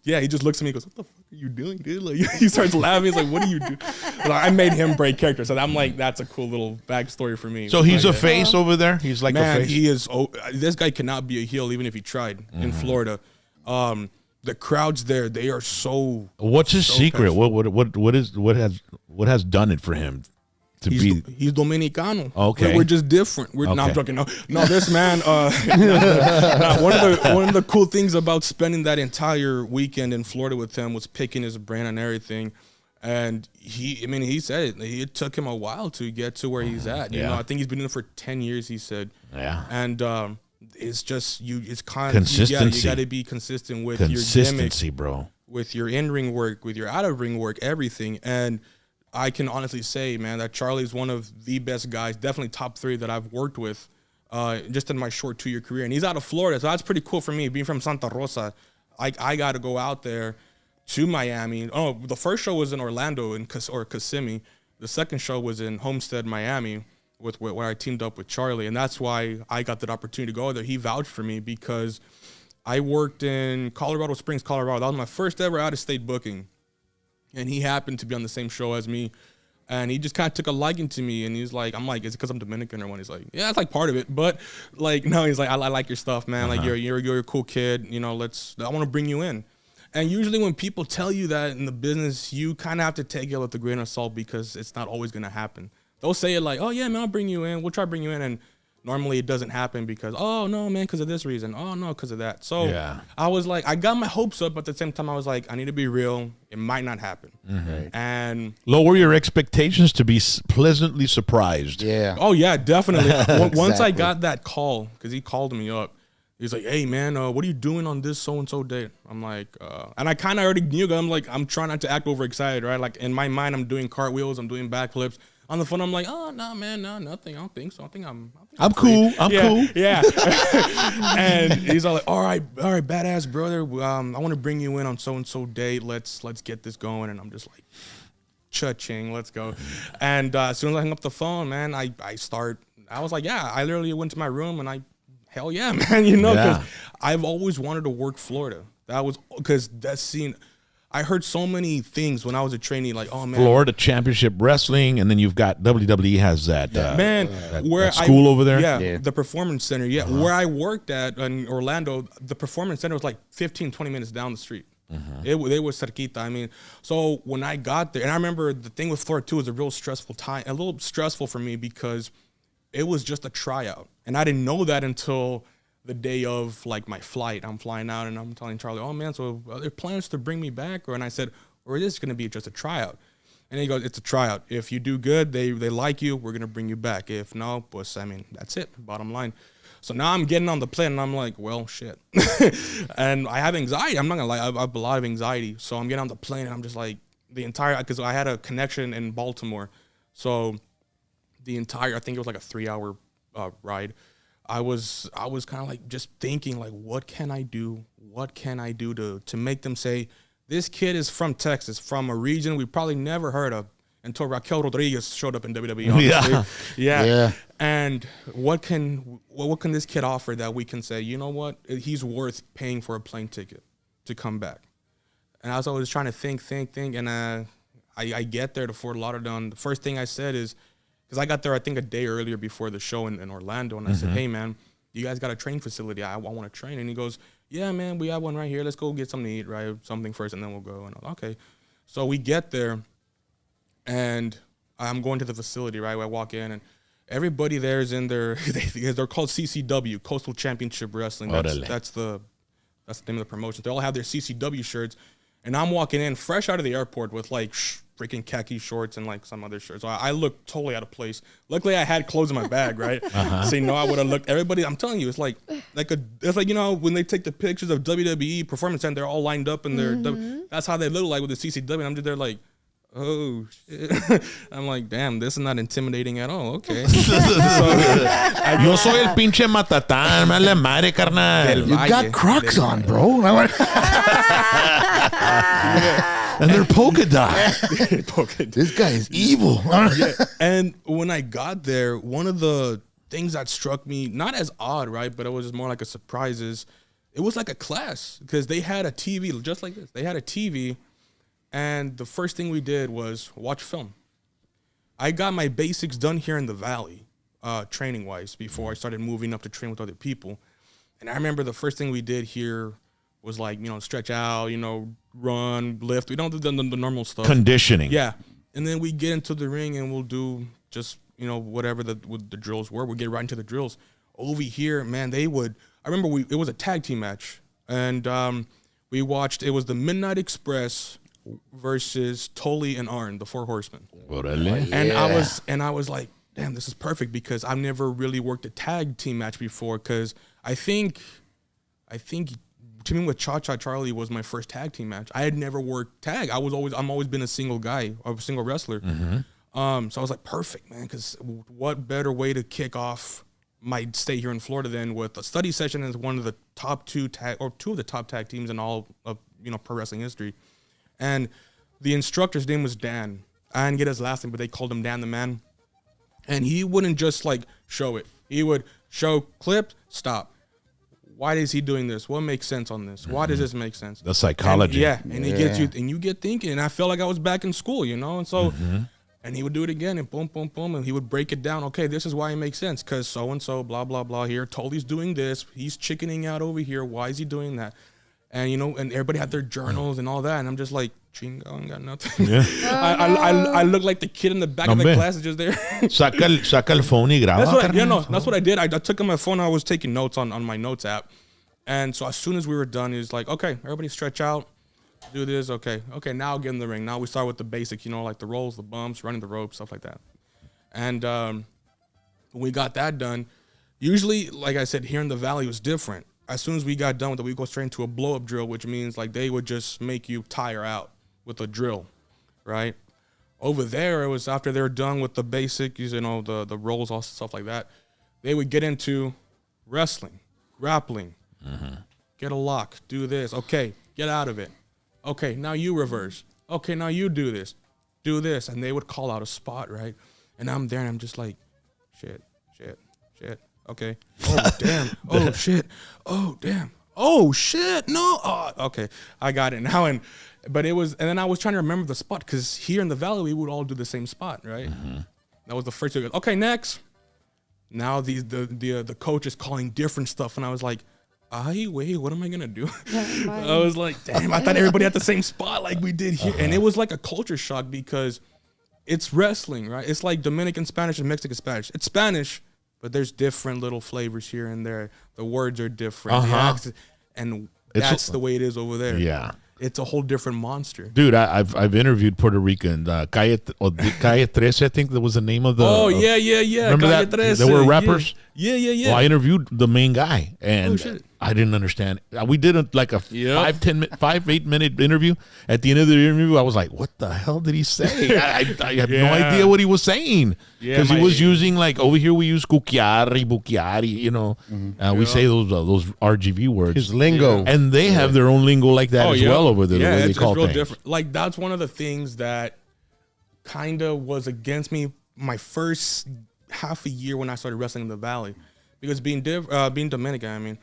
Speaker 7: he just looks at me and goes, "What the fuck are you doing, dude?" Like he starts laughing. He's like, "What do you do?" Like, I made him break character. So I'm like, that's a cool little backstory for me.
Speaker 2: So he's a face over there? He's like a face?
Speaker 7: He is. This guy cannot be a heel even if he tried in Florida. The crowds there, they are so.
Speaker 2: What's his secret?
Speaker 7: Passionate.
Speaker 2: What has done it for him?
Speaker 7: He's Dominicano.
Speaker 2: Okay,
Speaker 7: we're just different. No, I'm joking. No, this man. One of the cool things about spending that entire weekend in Florida with him was picking his brain and everything. And he said it took him a while to get to where he's at. You know, I think he's been in it for 10 years. He said. Yeah. And it's just it's
Speaker 2: consistency.
Speaker 7: You got to be consistent with your gimmick,
Speaker 2: bro.
Speaker 7: With your in-ring work, with your out-of-ring work, everything. And I can honestly say, man, that Charlie's one of the best guys, definitely top 3 that I've worked with just in my short 2-year career. And he's out of Florida, so that's pretty cool for me. Being from Santa Rosa, I got to go out there to Miami. Oh, the first show was in Orlando or Kissimmee. The second show was in Homestead, Miami, where I teamed up with Charlie, and that's why I got that opportunity to go there. He vouched for me because I worked in Colorado Springs, Colorado. That was my first ever out-of-state booking, and he happened to be on the same show as me, and he just kind of took a liking to me, and he's like, I'm like, is it because I'm Dominican or what? He's like, yeah, it's like part of it, but like, no, he's like, I like your stuff, man. Like, you're a cool kid. You know, I want to bring you in. And usually when people tell you that in the business, you kind of have to take it with a grain of salt because it's not always going to happen. They'll say it like, oh, yeah, man, I'll bring you in. We'll try to bring you in. And normally it doesn't happen because, oh, no, man, because of this reason. Oh, no, because of that. So I was like, I got my hopes up. But at the same time, I was like, I need to be real. It might not happen. And
Speaker 2: lower your expectations to be pleasantly surprised.
Speaker 6: Yeah.
Speaker 7: Oh, yeah, definitely. Once I got that call, because he called me up. He's like, hey, man, what are you doing on this so-and-so date? I'm like, and I kind of already knew. I'm like, I'm trying not to act overexcited, right? Like, in my mind, I'm doing cartwheels. I'm doing backflips. On the phone, I'm like, oh, no, man, no, nothing. I don't think so. I think I'm
Speaker 2: cool. I'm cool.
Speaker 7: Yeah. And he's all like, all right, badass brother. I want to bring you in on so-and-so date. Let's get this going. And I'm just like, cha-ching, let's go. And as soon as I hung up the phone, man, I was like, yeah, I literally went to my room and hell yeah, man, you know, because I've always wanted to work Florida. Because that scene, I heard so many things when I was a trainee, like, oh, man.
Speaker 2: Florida Championship Wrestling, and then you've got WWE has that.
Speaker 7: Where
Speaker 2: school over there?
Speaker 7: Yeah, the Performance Center. Yeah, where I worked at in Orlando, the Performance Center was like 15, 20 minutes down the street. They were cerquita. I mean, so when I got there, and I remember the thing with Florida, too, was a real stressful time, a little stressful for me because it was just a tryout. And I didn't know that until the day of like my flight. I'm flying out and I'm telling Charlie, oh man, so are there plans to bring me back? And I said, or is this going to be just a tryout? And he goes, it's a tryout. If you do good, they like you, we're going to bring you back. If no, pues, I mean, that's it, bottom line. So now I'm getting on the plane and I'm like, well, shit. And I have anxiety. I'm not going to lie. I have a lot of anxiety. So I'm getting on the plane and I'm just like because I had a connection in Baltimore. So I think it was like a 3-hour ride. I was kind of like just thinking like, what can I do? What can I do to make them say, this kid is from Texas, from a region we probably never heard of until Raquel Rodriguez showed up in WWE. Honestly. Yeah. And what can this kid offer that we can say, you know what? He's worth paying for a plane ticket to come back. And I was always trying to think. And I get there to Fort Lauderdale. The first thing I said is, because I got there, I think, a day earlier before the show in Orlando. And I said, hey, man, you guys got a train facility. I want to train. And he goes, yeah, man, we have one right here. Let's go get something to eat, right? Something first, and then we'll go. And I was, okay. So we get there, and I'm going to the facility, right? I walk in, and everybody there is in their they're called CCW, Coastal Championship Wrestling. That's the name of the promotion. They all have their CCW shirts. And I'm walking in fresh out of the airport with like freaking khaki shorts and like some other shirts. So I look totally out of place. Luckily, I had clothes in my bag, right? So, I would have looked. Everybody, I'm telling you, it's like when they take the pictures of WWE Performance Center, they're all lined up and that's how they look like with the CCW. And I'm just there like, oh shit. I'm like, damn, this is not intimidating at all. Okay.
Speaker 2: Yo soy el pinche matatán, me le madre, carnal.
Speaker 6: You got Crocs on, bro.
Speaker 2: And they're polka dot.
Speaker 6: This guy is evil.
Speaker 7: And when I got there, one of the things that struck me, not as odd, right, but it was just more like a surprise, is it was like a class because they had a TV just like this. They had a TV, and the first thing we did was watch film. I got my basics done here in the Valley, training-wise, before I started moving up to train with other people. And I remember the first thing we did here was like, stretch out, run, lift. We don't do the normal stuff.
Speaker 2: Conditioning.
Speaker 7: Yeah. And then we get into the ring and we'll do just, whatever the drills were. We'll get right into the drills. Over here, man, I remember it was a tag team match. And we watched, it was the Midnight Express versus Tully and Arn, the Four Horsemen. And I was like, damn, this is perfect because I've never really worked a tag team match before because I think teaming with Cha-Cha Charlie was my first tag team match. I had never worked tag. I'm always been a single guy, a single wrestler. So I was like, perfect, man, because what better way to kick off my stay here in Florida than with a study session as one of the top two of the top tag teams in all of pro wrestling history. And the instructor's name was Dan. I didn't get his last name, but they called him Dan the Man. And he wouldn't just like show it. He would show clip, stop. Why is he doing this? What makes sense on this? Why does this make sense?
Speaker 2: The psychology.
Speaker 7: And he gets you, and you get thinking. And I felt like I was back in school, you know. And so, and he would do it again, and boom, boom, boom, and he would break it down. Okay, this is why it makes sense, because so and so, blah blah blah. Here, Tolly's doing this. He's chickening out over here. Why is he doing that? And you know, and everybody had their journals and all that, and I'm just like, chingo, I got nothing.
Speaker 2: Yeah.
Speaker 7: I look like the kid in the back of the class, just there.
Speaker 2: Saca el phone y graba.
Speaker 7: That's what I did. I took on my phone. I was taking notes on my notes app, and so as soon as we were done, he was like, okay, everybody stretch out, do this. Okay, now I'll get in the ring. Now we start with the basics, you know, like the rolls, the bumps, running the rope, stuff like that. And when we got that done, usually, like I said, here in the Valley was different. As soon as we got done with it, we go straight into a blow-up drill, which means like they would just make you tire out with a drill, right? Over there, it was after they're done with the basics, you know, the rolls, all stuff like that. They would get into wrestling, grappling, get a lock, do this. Okay, get out of it. Okay, now you reverse. Okay, now you do this. And they would call out a spot, right? And I'm there, and I'm just like, shit. Okay. Oh, damn. Oh, shit. Oh, damn. Oh, shit. No. Oh, okay. I got it now. And then I was trying to remember the spot, because here in the Valley, we would all do the same spot, right? That was the first thing. Okay, next. Now the coach is calling different stuff. And I was like, wait, what am I going to do? I was like, damn, I thought everybody had the same spot like we did here. And it was like a culture shock, because it's wrestling, right? It's like Dominican Spanish and Mexican Spanish. It's Spanish, but there's different little flavors here and there. The words are different. The accent, and that's the way it is over there.
Speaker 2: Yeah.
Speaker 7: It's a whole different monster.
Speaker 2: Dude, I've interviewed Puerto Rican. Calle 13, I think that was the name of the...
Speaker 7: Oh, yeah.
Speaker 2: Remember
Speaker 7: Calle
Speaker 2: that?
Speaker 7: 13.
Speaker 2: They were rappers?
Speaker 7: Yeah.
Speaker 2: Well, I interviewed the main guy, and I didn't understand. We did like a 5-8 minute interview. At the end of the interview, I was like, what the hell did he say? I have no idea what he was saying. Because he was using, like, over here we use cucchiari, bucchiari, you know. We say those RGV words.
Speaker 3: His lingo.
Speaker 2: And they have their own lingo like that as well over there, the way they call
Speaker 7: it's real
Speaker 2: things.
Speaker 7: different. Like, that's one of the things that kind of was against me my first half a year when I started wrestling in the Valley. Because being Dominican, I mean,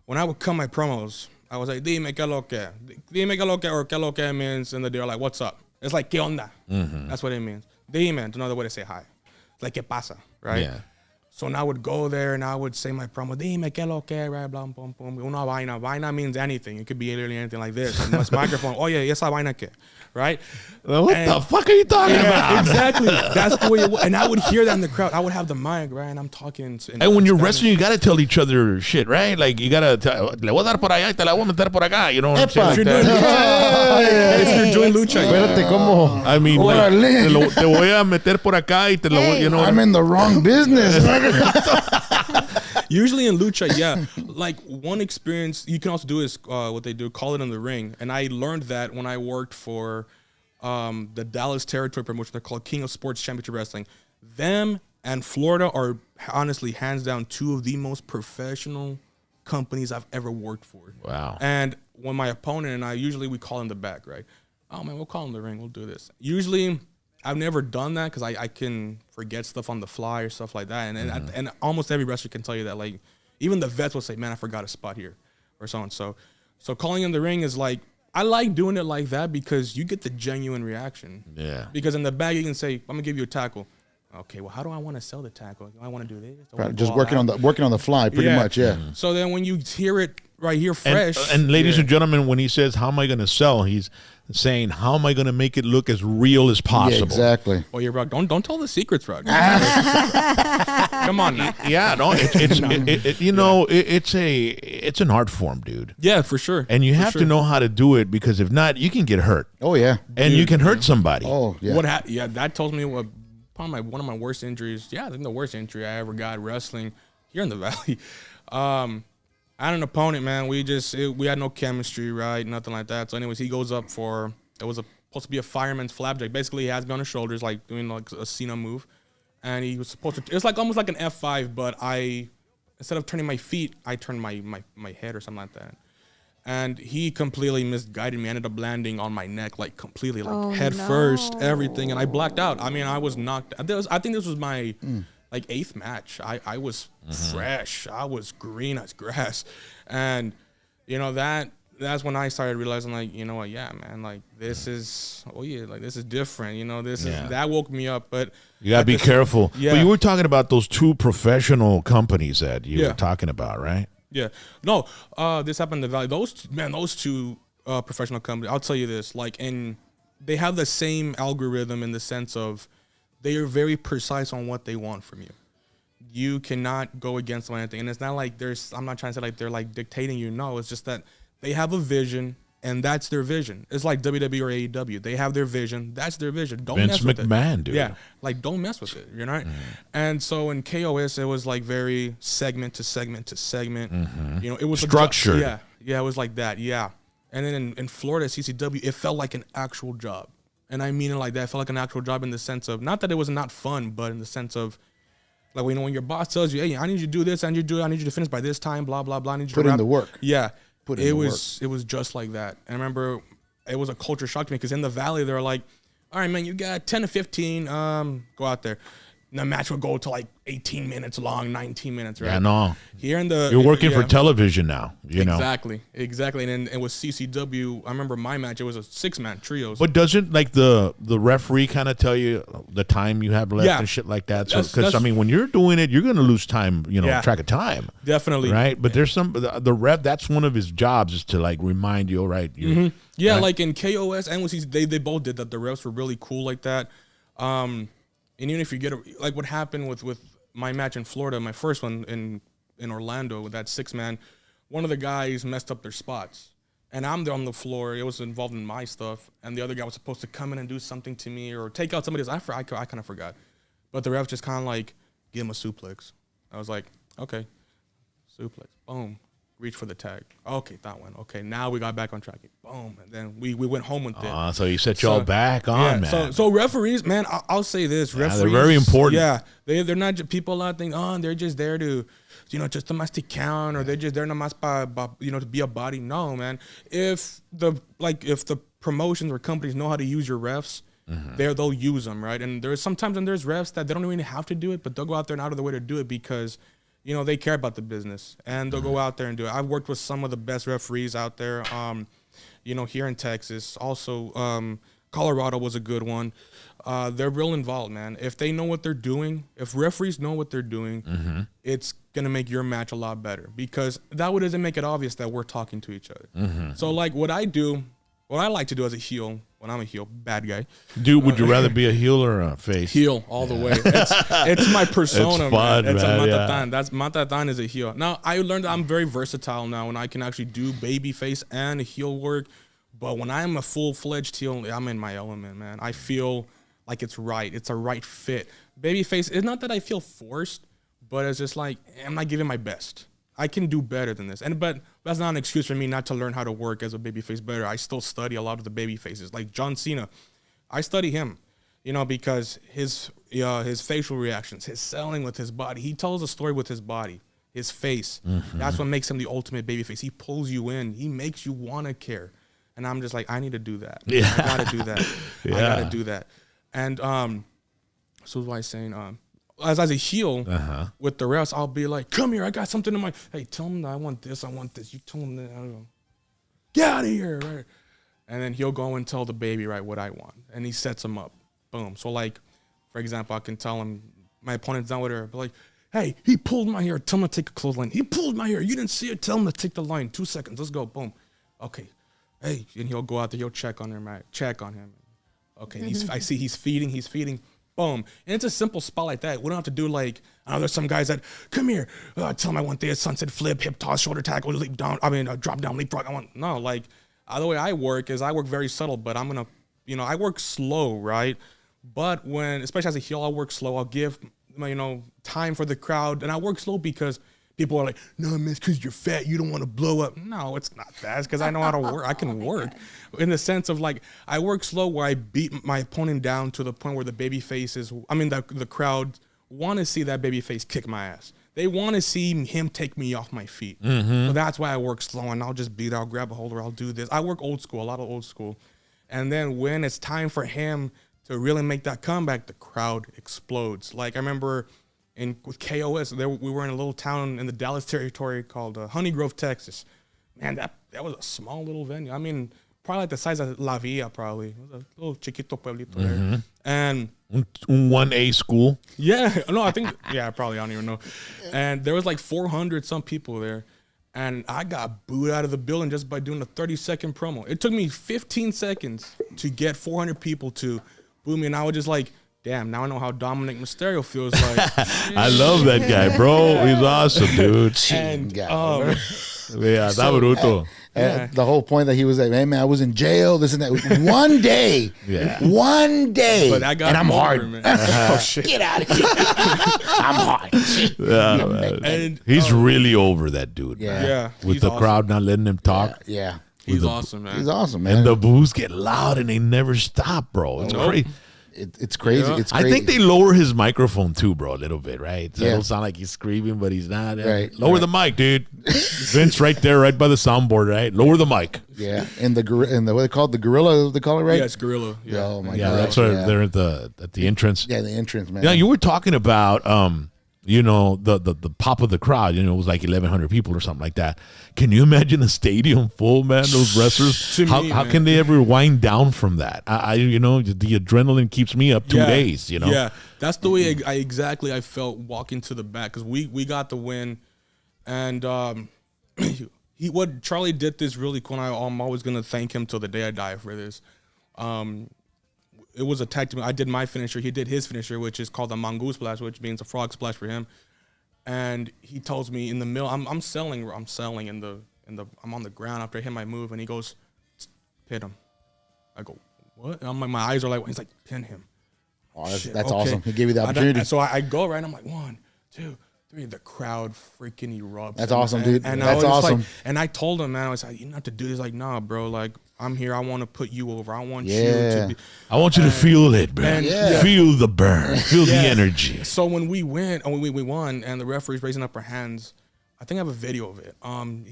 Speaker 7: when I would cut my promos, I was like, dime que lo que. Dime que lo que, or que lo que means, and they're like, what's up? It's like, que onda? That's what it means. Dime, another way to say hi. It's like, que pasa, right?
Speaker 2: Yeah.
Speaker 7: So now I would go there and I would say my promo, dime que lo que, right, blah, boom, boom. Una vaina. Vaina means anything. It could be literally anything like this. And this microphone, oh yeah, esa vaina que, right?
Speaker 2: What the fuck are you talking about?
Speaker 7: Exactly. That's the way it was. And I would hear that in the crowd. I would have the mic, right? And I'm talking.
Speaker 2: And when you're wrestling, you got to tell each other shit, right? Like, you got to, le voy a dar por allá y te la voy a meter por acá. You know what I'm saying?
Speaker 7: If you're doing lucha.
Speaker 3: Espérate, ¿cómo?
Speaker 2: I mean, like, te voy a meter por acá y te la voy, you know.
Speaker 6: I'm in the wrong business.
Speaker 7: Usually in lucha, yeah. Like, one experience you can also do is what they do, call it in the ring. And I learned that when I worked for the Dallas territory promotion. They're called King of Sports Championship Wrestling. Them and Florida are honestly, hands down, two of the most professional companies I've ever worked for.
Speaker 2: Wow.
Speaker 7: And when my opponent and I, usually we call in the back, right? Oh, man, we'll call in the ring. We'll do this. Usually, I've never done that because I can forget stuff on the fly or stuff like that. And almost every wrestler can tell you that. Like, even the vets will say, man, I forgot a spot here or so and so. So calling in the ring is like, I like doing it like that because you get the genuine reaction.
Speaker 2: Yeah.
Speaker 7: Because in the back, you can say, I'm going to give you a tackle. Okay, well, how do I want to sell the tackle? Do I want to do this?
Speaker 6: Right, just working on the fly, pretty much, yeah.
Speaker 7: So then when you hear it right here fresh.
Speaker 2: And ladies and gentlemen, when he says, how am I going to sell? He's saying, how am I going to make it look as real as possible?
Speaker 6: Yeah, exactly.
Speaker 7: Oh, you're Rug. Don't tell the secrets, Rug. Come on.
Speaker 2: Yeah, no, it's an art form, dude.
Speaker 7: Yeah, for sure.
Speaker 2: And you have to know how to do it because if not, you can get hurt.
Speaker 6: Oh yeah,
Speaker 2: and you can hurt somebody.
Speaker 6: Oh yeah.
Speaker 7: That tells me probably one of my worst injuries. Yeah, I think the worst injury I ever got wrestling here in the Valley. I had an opponent, man. We had no chemistry, right? Nothing like that. So, anyways, he goes up for supposed to be a fireman's flapjack. Basically, he has me on his shoulders, like doing like a Cena move, and he was supposed to. It's like almost like an F5, but instead of turning my feet, I turned my head or something like that. And he completely misguided me. I ended up landing on my neck, like completely, like
Speaker 5: Oh,
Speaker 7: head
Speaker 5: no.
Speaker 7: first, everything, and I blacked out. I mean, I was knocked. I think this was my like 8th match. I was fresh. I was green as grass, and you know that's when I started realizing, like, you know what, yeah, man, like this is like this is different. You know, this is that woke me up. But
Speaker 2: You gotta be careful.
Speaker 7: Yeah.
Speaker 2: But you were talking about those 2 professional companies that you
Speaker 7: Yeah.
Speaker 2: were talking about, right?
Speaker 7: Yeah. No, this happened in the Valley. Those two professional companies, I'll tell you this, like, and they have the same algorithm in the sense of they are very precise on what they want from you. You cannot go against them or anything. And it's not like I'm not trying to say like they're like dictating you. No, it's just that they have a vision and that's their vision. It's like WWE or AEW. They have their vision. That's their vision. Don't
Speaker 2: Vince
Speaker 7: mess with
Speaker 2: McMahon,
Speaker 7: it.
Speaker 2: dude.
Speaker 7: Yeah. Like, don't mess with it. You know? And so in KOS, it was like very segment to segment to segment. You know, it was
Speaker 2: Structured.
Speaker 7: Yeah, it was like that. Yeah. And then in Florida, CCW, it felt like an actual job. And I mean it like that. It felt like an actual job in the sense of, not that it was not fun, but in the sense of, like, you know, when your boss tells you, hey, I need you to do this, I need you to finish by this time, blah, blah, blah. I need you to
Speaker 6: Put in
Speaker 7: wrap.
Speaker 6: the work.
Speaker 7: Yeah.
Speaker 6: Put in
Speaker 7: it
Speaker 6: the
Speaker 7: was just like that. And I remember it was a culture shock to me because in the Valley, they're like, all right, man, you got 10 to 15, go out there. And the match would go to like 18 minutes long, 19 minutes, right?
Speaker 2: Yeah, no.
Speaker 7: Here in the...
Speaker 2: You're working for television now, you know.
Speaker 7: Exactly. And with CCW, I remember my match, it was a 6-man trios.
Speaker 2: But doesn't like the referee kind of tell you the time you have left
Speaker 7: Yeah.
Speaker 2: and shit like that? So
Speaker 7: That's-
Speaker 2: because I mean, when you're doing it, you're going to lose time, you know,
Speaker 7: Yeah.
Speaker 2: track of time,
Speaker 7: Definitely.
Speaker 2: right? But there's the ref. That's one of his jobs is to like remind you, all right? You,
Speaker 7: Yeah,
Speaker 2: right?
Speaker 7: like in KOS and with CCW, they both did that. The refs were really cool like that. And even if you get like what happened with my match in Florida, my first one in Orlando with that 6-man, one of the guys messed up their spots. And I'm there on the floor. It was involved in my stuff. And the other guy was supposed to come in and do something to me or take out somebody's. I kind of forgot. But the ref just kind of like, give him a suplex. I was like, okay, suplex. Boom. Reach for the tag. Okay, that one. Okay, now we got back on track. Boom. And then we went home with it.
Speaker 2: So you set y'all back on, man.
Speaker 7: So referees, man, I'll say this. Referees,
Speaker 2: they're very important.
Speaker 7: Yeah, they're not just people out think, they're just there to, you know, just domestic count, or they're just there to be a body. No, man. If the promotions or companies know how to use your refs, they'll use them, right? And there's refs that they don't even have to do it, but they'll go out there and out of the way to do it because, you know, they care about the business and they'll go out there and do it. I've worked with some of the best referees out there, you know, here in Texas. Also, Colorado was a good one. They're real involved, man. If they know what they're doing, if referees know what they're doing, it's going to make your match a lot better because that way doesn't make it obvious that we're talking to each other. So, like, what I like to do as a heel, when I'm a heel, bad guy.
Speaker 2: Dude, would you rather be a heel or a face?
Speaker 7: Heel all the way. It's my persona,
Speaker 2: It's fun,
Speaker 7: man. It's
Speaker 2: man,
Speaker 7: a
Speaker 2: yeah.
Speaker 7: Matatan. Matatan is a heel. Now, I learned that I'm very versatile now and I can actually do baby face and heel work. But when I'm a full-fledged heel, I'm in my element, man. I feel like it's right. It's a right fit. Baby face, it's not that I feel forced, but it's just like, I'm not giving my best. I can do better than this. But that's not an excuse for me not to learn how to work as a babyface better. I still study a lot of the baby faces. Like John Cena, I study him, you know, because his facial reactions, his selling with his body, he tells a story with his body, his face. That's what makes him the ultimate babyface. He pulls you in. He makes you want to care. And I'm just like, I need to do that.
Speaker 2: Yeah.
Speaker 7: I got to do that.
Speaker 2: Yeah.
Speaker 7: I got to do that. And so what was I saying? As a heel with the refs, I'll be like, come here, I got something in my, hey, tell them that I want this. You tell them that, I don't know. Get out of here, right? And then he'll go and tell the baby, right, what I want. And he sets him up. Boom. So, like, for example, I can tell him, my opponent's down with her, but like, hey, he pulled my hair, tell him to take a clothesline. He pulled my hair, you didn't see it, tell him to take the line. 2 seconds, let's go, boom. Okay. Hey, and he'll go out there, he'll check on him, right? Check on him. Okay, I see he's feeding. Boom. And it's a simple spot like that. We don't have to do like, there's some guys that, come here, tell him I want this, sunset flip, hip toss, shoulder tackle, leap down, drop down, leapfrog. No, like, the way I work is I work very subtle, but I'm going to, I work slow, right? But especially as a heel, I'll work slow. I'll give, time for the crowd. And I work slow because people are like, no, man, it's because you're fat. You don't want to blow up. No, it's not that. It's because I know how to work. I can work in the sense of like, I work slow where I beat my opponent down to the point where the baby face is, the crowd want to see that baby face kick my ass. they want to see him take me off my feet. So that's why I work slow, and I'll just be there. I'll grab a holder. I'll do this. I work old school, a lot of old school. And then when it's time for him to really make that comeback, the crowd explodes. Like I remember with KOS, we were in a little town in the Dallas territory called Honey Grove, Texas. Man, that was a small little venue. I mean, probably like the size of La Villa, probably. It was a little chiquito pueblito there. And
Speaker 2: 1A school.
Speaker 7: yeah, no, I think, probably, I don't even know. And there was like 400 some people there. And I got booed out of the building just by doing a 30-second promo. It took me 15 seconds to get 400 people to boo me. And I was just like, damn, now I know how Dominic Mysterio feels like.
Speaker 2: I love that guy, bro. He's awesome, dude.
Speaker 7: And,
Speaker 2: Yeah, está bruto.
Speaker 6: The whole point that he was like, hey, man, I was in jail, this and that. One day. One day.
Speaker 7: But I got
Speaker 6: and I'm
Speaker 7: him over,
Speaker 6: hard.
Speaker 7: man.
Speaker 6: Oh, shit. Get out of here. I'm hard.
Speaker 2: Yeah, man.
Speaker 7: And
Speaker 2: He's really over that dude, man.
Speaker 7: yeah,
Speaker 2: With
Speaker 7: he's
Speaker 2: the
Speaker 7: awesome.
Speaker 2: crowd not letting him talk.
Speaker 6: Yeah.
Speaker 7: He's awesome, man.
Speaker 6: He's awesome, man.
Speaker 2: And the boos get loud and they never stop, bro. It's
Speaker 7: Nope.
Speaker 2: crazy.
Speaker 6: It's crazy.
Speaker 7: Yeah.
Speaker 6: It's crazy.
Speaker 2: I think they lower his microphone too, bro, a little bit, right? So
Speaker 6: Yeah.
Speaker 2: it'll sound like he's screaming, but he's not.
Speaker 6: Right,
Speaker 2: Lower
Speaker 6: right.
Speaker 2: the mic, dude. Vince right there, right by the soundboard, right? Lower the mic.
Speaker 6: Yeah. And the what they call it, the gorilla, they call it, right?
Speaker 7: Yeah, it's Gorilla. Yeah.
Speaker 6: Oh, my
Speaker 2: Yeah,
Speaker 6: God.
Speaker 2: that's where
Speaker 6: yeah.
Speaker 2: they're at the entrance.
Speaker 6: Yeah, the entrance, man.
Speaker 2: Yeah, you were talking about the pop of the crowd, it was like 1,100 people or something like that. Can you imagine a stadium full, man? Those wrestlers.
Speaker 7: To
Speaker 2: How
Speaker 7: me,
Speaker 2: how
Speaker 7: man.
Speaker 2: can they ever wind down from that? The adrenaline keeps me up 2 days.
Speaker 7: Yeah, that's the way I felt walking to the back because we got the win, and what Charlie did this really cool. And I'm always gonna thank him till the day I die for this. It was a tag team. I did my finisher. He did his finisher, which is called a Mongoose Splash, which means a frog splash for him. And he tells me in the middle, I'm selling in the I'm on the ground after I hit my move, and he goes, pin him. I go, what? And I'm like, my eyes are like, he's like, pin him.
Speaker 6: Oh,
Speaker 7: Shit,
Speaker 6: that's
Speaker 7: okay.
Speaker 6: awesome. He gave you the opportunity.
Speaker 7: So I go right, and I'm like, 1, 2, 3. The crowd freaking erupts.
Speaker 6: That's awesome, dude.
Speaker 7: And
Speaker 6: That's
Speaker 7: I was just
Speaker 6: awesome.
Speaker 7: Like, and I told him, man, I was like, you don't have to do this. He's like, nah, bro. Like, I'm here. I want to put you over. I want you
Speaker 6: Yeah.
Speaker 7: to be.
Speaker 2: I want you to feel it, man.
Speaker 7: Yeah.
Speaker 2: Feel the burn. Feel the energy.
Speaker 7: So when we went, we won, and the referee's raising up her hands. I think I have a video of it.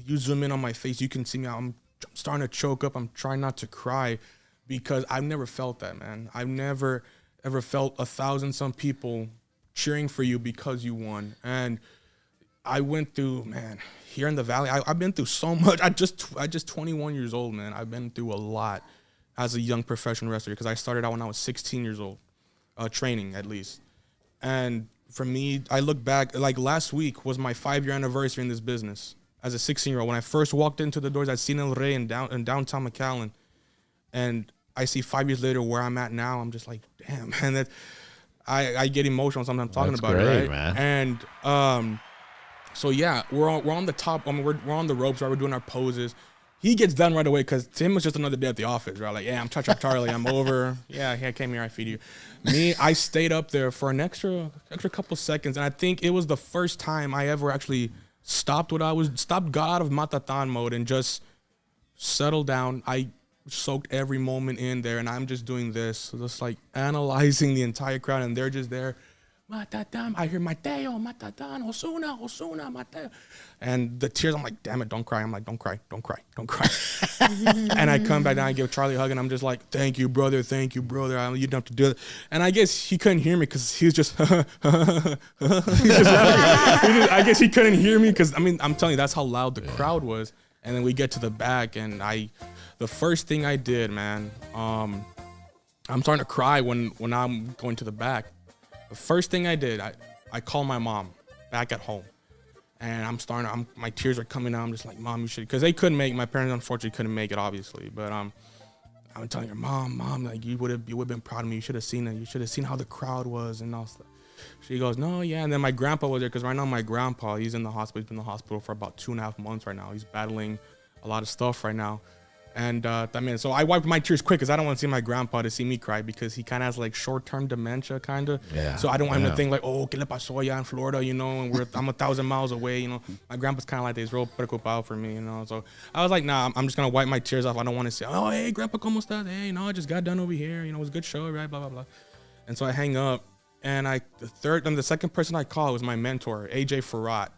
Speaker 7: You zoom in on my face, you can see me. I'm starting to choke up. I'm trying not to cry because I've never felt that, man. I've never ever felt 1,000 some people cheering for you because you won. And I went through, man, here in the Valley, I've been through so much. I just 21 years old, man. I've been through a lot as a young professional wrestler because I started out when I was 16 years old, training at least. And for me, I look back, like last week was my 5-year anniversary in this business as a 16-year-old. When I first walked into the doors, I'd seen El Rey in downtown McAllen. And I see 5 years later where I'm at now, I'm just like, damn, man. That I get emotional sometimes talking
Speaker 2: That's
Speaker 7: about
Speaker 2: great,
Speaker 7: it, right?
Speaker 2: man.
Speaker 7: And so yeah, we're on the top. I mean, we're on the ropes, right? We're doing our poses. He gets done right away because to him it's just another day at the office, right? Like, yeah, I'm Charlie, I'm over. Yeah, I came here, I feed you. Me, I stayed up there for an extra couple seconds, and I think it was the first time I ever actually stopped got out of Matatan mode and just settled down. I soaked every moment in there, and I'm just doing this, just like analyzing the entire crowd, and they're just there. Matatan, I hear Mateo, Matatan, Osuna, Mateo. And the tears, I'm like, damn it, don't cry. I'm like, don't cry. And I come back down, I give Charlie a hug, and I'm just like, thank you, brother. You don't have to do it. And I guess he couldn't hear me because he was just, he's just laughing. I guess he couldn't hear me because, I mean, I'm telling you, that's how loud the crowd was. And then we get to the back, and the first thing I did, man, I'm starting to cry when I'm going to the back. The first thing I did, I called my mom back at home, and my tears are coming out. I'm just like, Mom, you should, because they couldn't make, my parents unfortunately couldn't make it, obviously, but I'm telling her, Mom, like you would have been proud of me. You should have seen it. You should have seen how the crowd was and all stuff. She goes, no, yeah. And then my grandpa was there because right now my grandpa, he's in the hospital. He's been in the hospital for about 2.5 months right now. He's battling a lot of stuff right now. And so I wiped my tears quick because I don't want to see my grandpa to see me cry because he kind of has like short-term dementia, kind of.
Speaker 2: Yeah.
Speaker 7: So I don't want him to think like, oh, ¿qué le pasó allá in Florida, and I'm 1,000 miles away, My grandpa's kind of like this, real preocupado for me, So I was like, nah, I'm just going to wipe my tears off. I don't want to say, oh, hey, grandpa, ¿cómo estás? Hey, I just got done over here. It was a good show, right? Blah, blah, blah. And so I hang up, And the second person I called was my mentor, AJ Farad.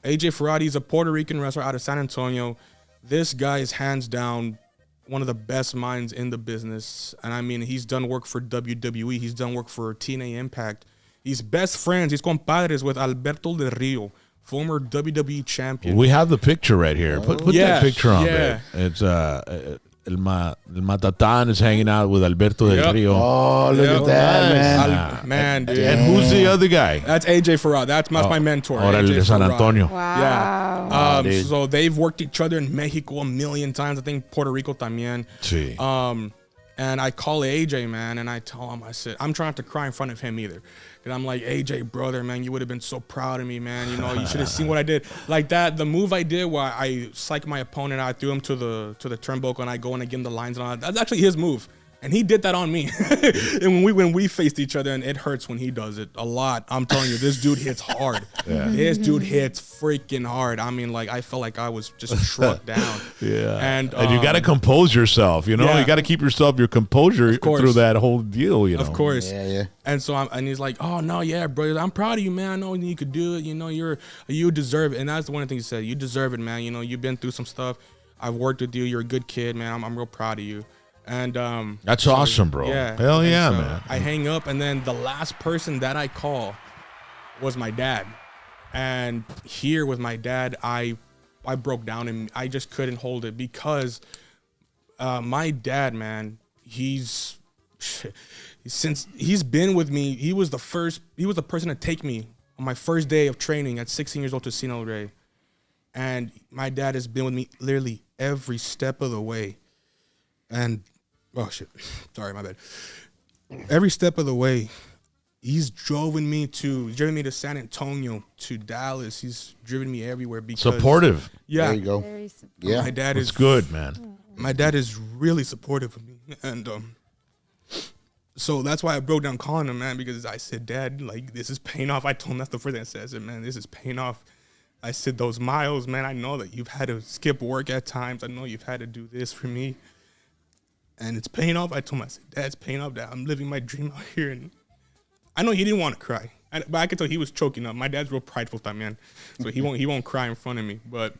Speaker 7: AJ Farad, he's a Puerto Rican wrestler out of San Antonio. This guy is hands down one of the best minds in the business. And I mean, he's done work for WWE. He's done work for TNA Impact. He's best friends. He's compadres with Alberto Del Rio, former WWE champion.
Speaker 2: We have the picture right here. Put that picture on,
Speaker 7: yeah.
Speaker 2: babe. It's El Matatán is hanging out with Alberto Del Rio.
Speaker 6: Oh, look at that, man.
Speaker 7: Man, dude.
Speaker 2: And who's the other guy?
Speaker 7: That's AJ Farad. That's my mentor.
Speaker 2: Órale,
Speaker 7: AJ
Speaker 2: de San
Speaker 7: Farad.
Speaker 2: Antonio.
Speaker 5: Wow.
Speaker 7: Yeah. So they've worked each other in Mexico a million times. I think Puerto Rico también.
Speaker 2: Sí.
Speaker 7: And I call AJ, man, and I tell him, I said, I'm trying not to cry in front of him either. And I'm like, AJ, brother, man, you would have been so proud of me, man. You know, you should have seen what I did. Like that, the move I did where I psyched my opponent, I threw him to the turnbuckle, and I go and I give him the lines and all that. That's actually his move. And he did that on me. And when we faced each other, and it hurts when he does it a lot. I'm telling you, this dude hits hard. This dude hits freaking hard. I mean, like, I felt like I was just struck down.
Speaker 2: Yeah.
Speaker 7: And
Speaker 2: you got to compose yourself, you know?
Speaker 7: Yeah.
Speaker 2: You got to keep your composure through that whole deal, you know?
Speaker 7: Of course.
Speaker 6: Yeah.
Speaker 7: And so and he's like, oh, no, yeah, brother, I'm proud of you, man. I know you could do it. You know, you deserve it. And that's one of the things he said. You deserve it, man. You know, you've been through some stuff. I've worked with you. You're a good kid, man. I'm real proud of you. And
Speaker 2: that's awesome, bro.
Speaker 7: Yeah.
Speaker 2: Hell yeah,
Speaker 7: so
Speaker 2: man.
Speaker 7: I hang up, and then the last person that I call was my dad. And here with my dad, I broke down and I just couldn't hold it because my dad, man, since he's been with me, he was the person to take me on my first day of training at 16 years old to Sino Rey. And my dad has been with me literally every step of the way. And oh shit, sorry, my bad. Every step of the way, he's driven me to San Antonio, to Dallas. He's driven me everywhere because
Speaker 2: Supportive.
Speaker 7: Yeah,
Speaker 6: There you go.
Speaker 5: Very supportive.
Speaker 6: Yeah.
Speaker 7: my dad
Speaker 2: It's
Speaker 7: is
Speaker 2: good, man.
Speaker 7: My dad is really supportive of me, and so that's why I broke down calling him, man, because I said, Dad, like, this is paying off. I told him that's the first thing I said. I said, man, this is paying off. I said, those miles, man, I know that you've had to skip work at times. I know you've had to do this for me. And it's paying off. I told him, I said, Dad, it's paying off. Dad, I'm living my dream out here. And I know he didn't want to cry, but I could tell he was choking up. My dad's real prideful type, man. So he won't cry in front of me. But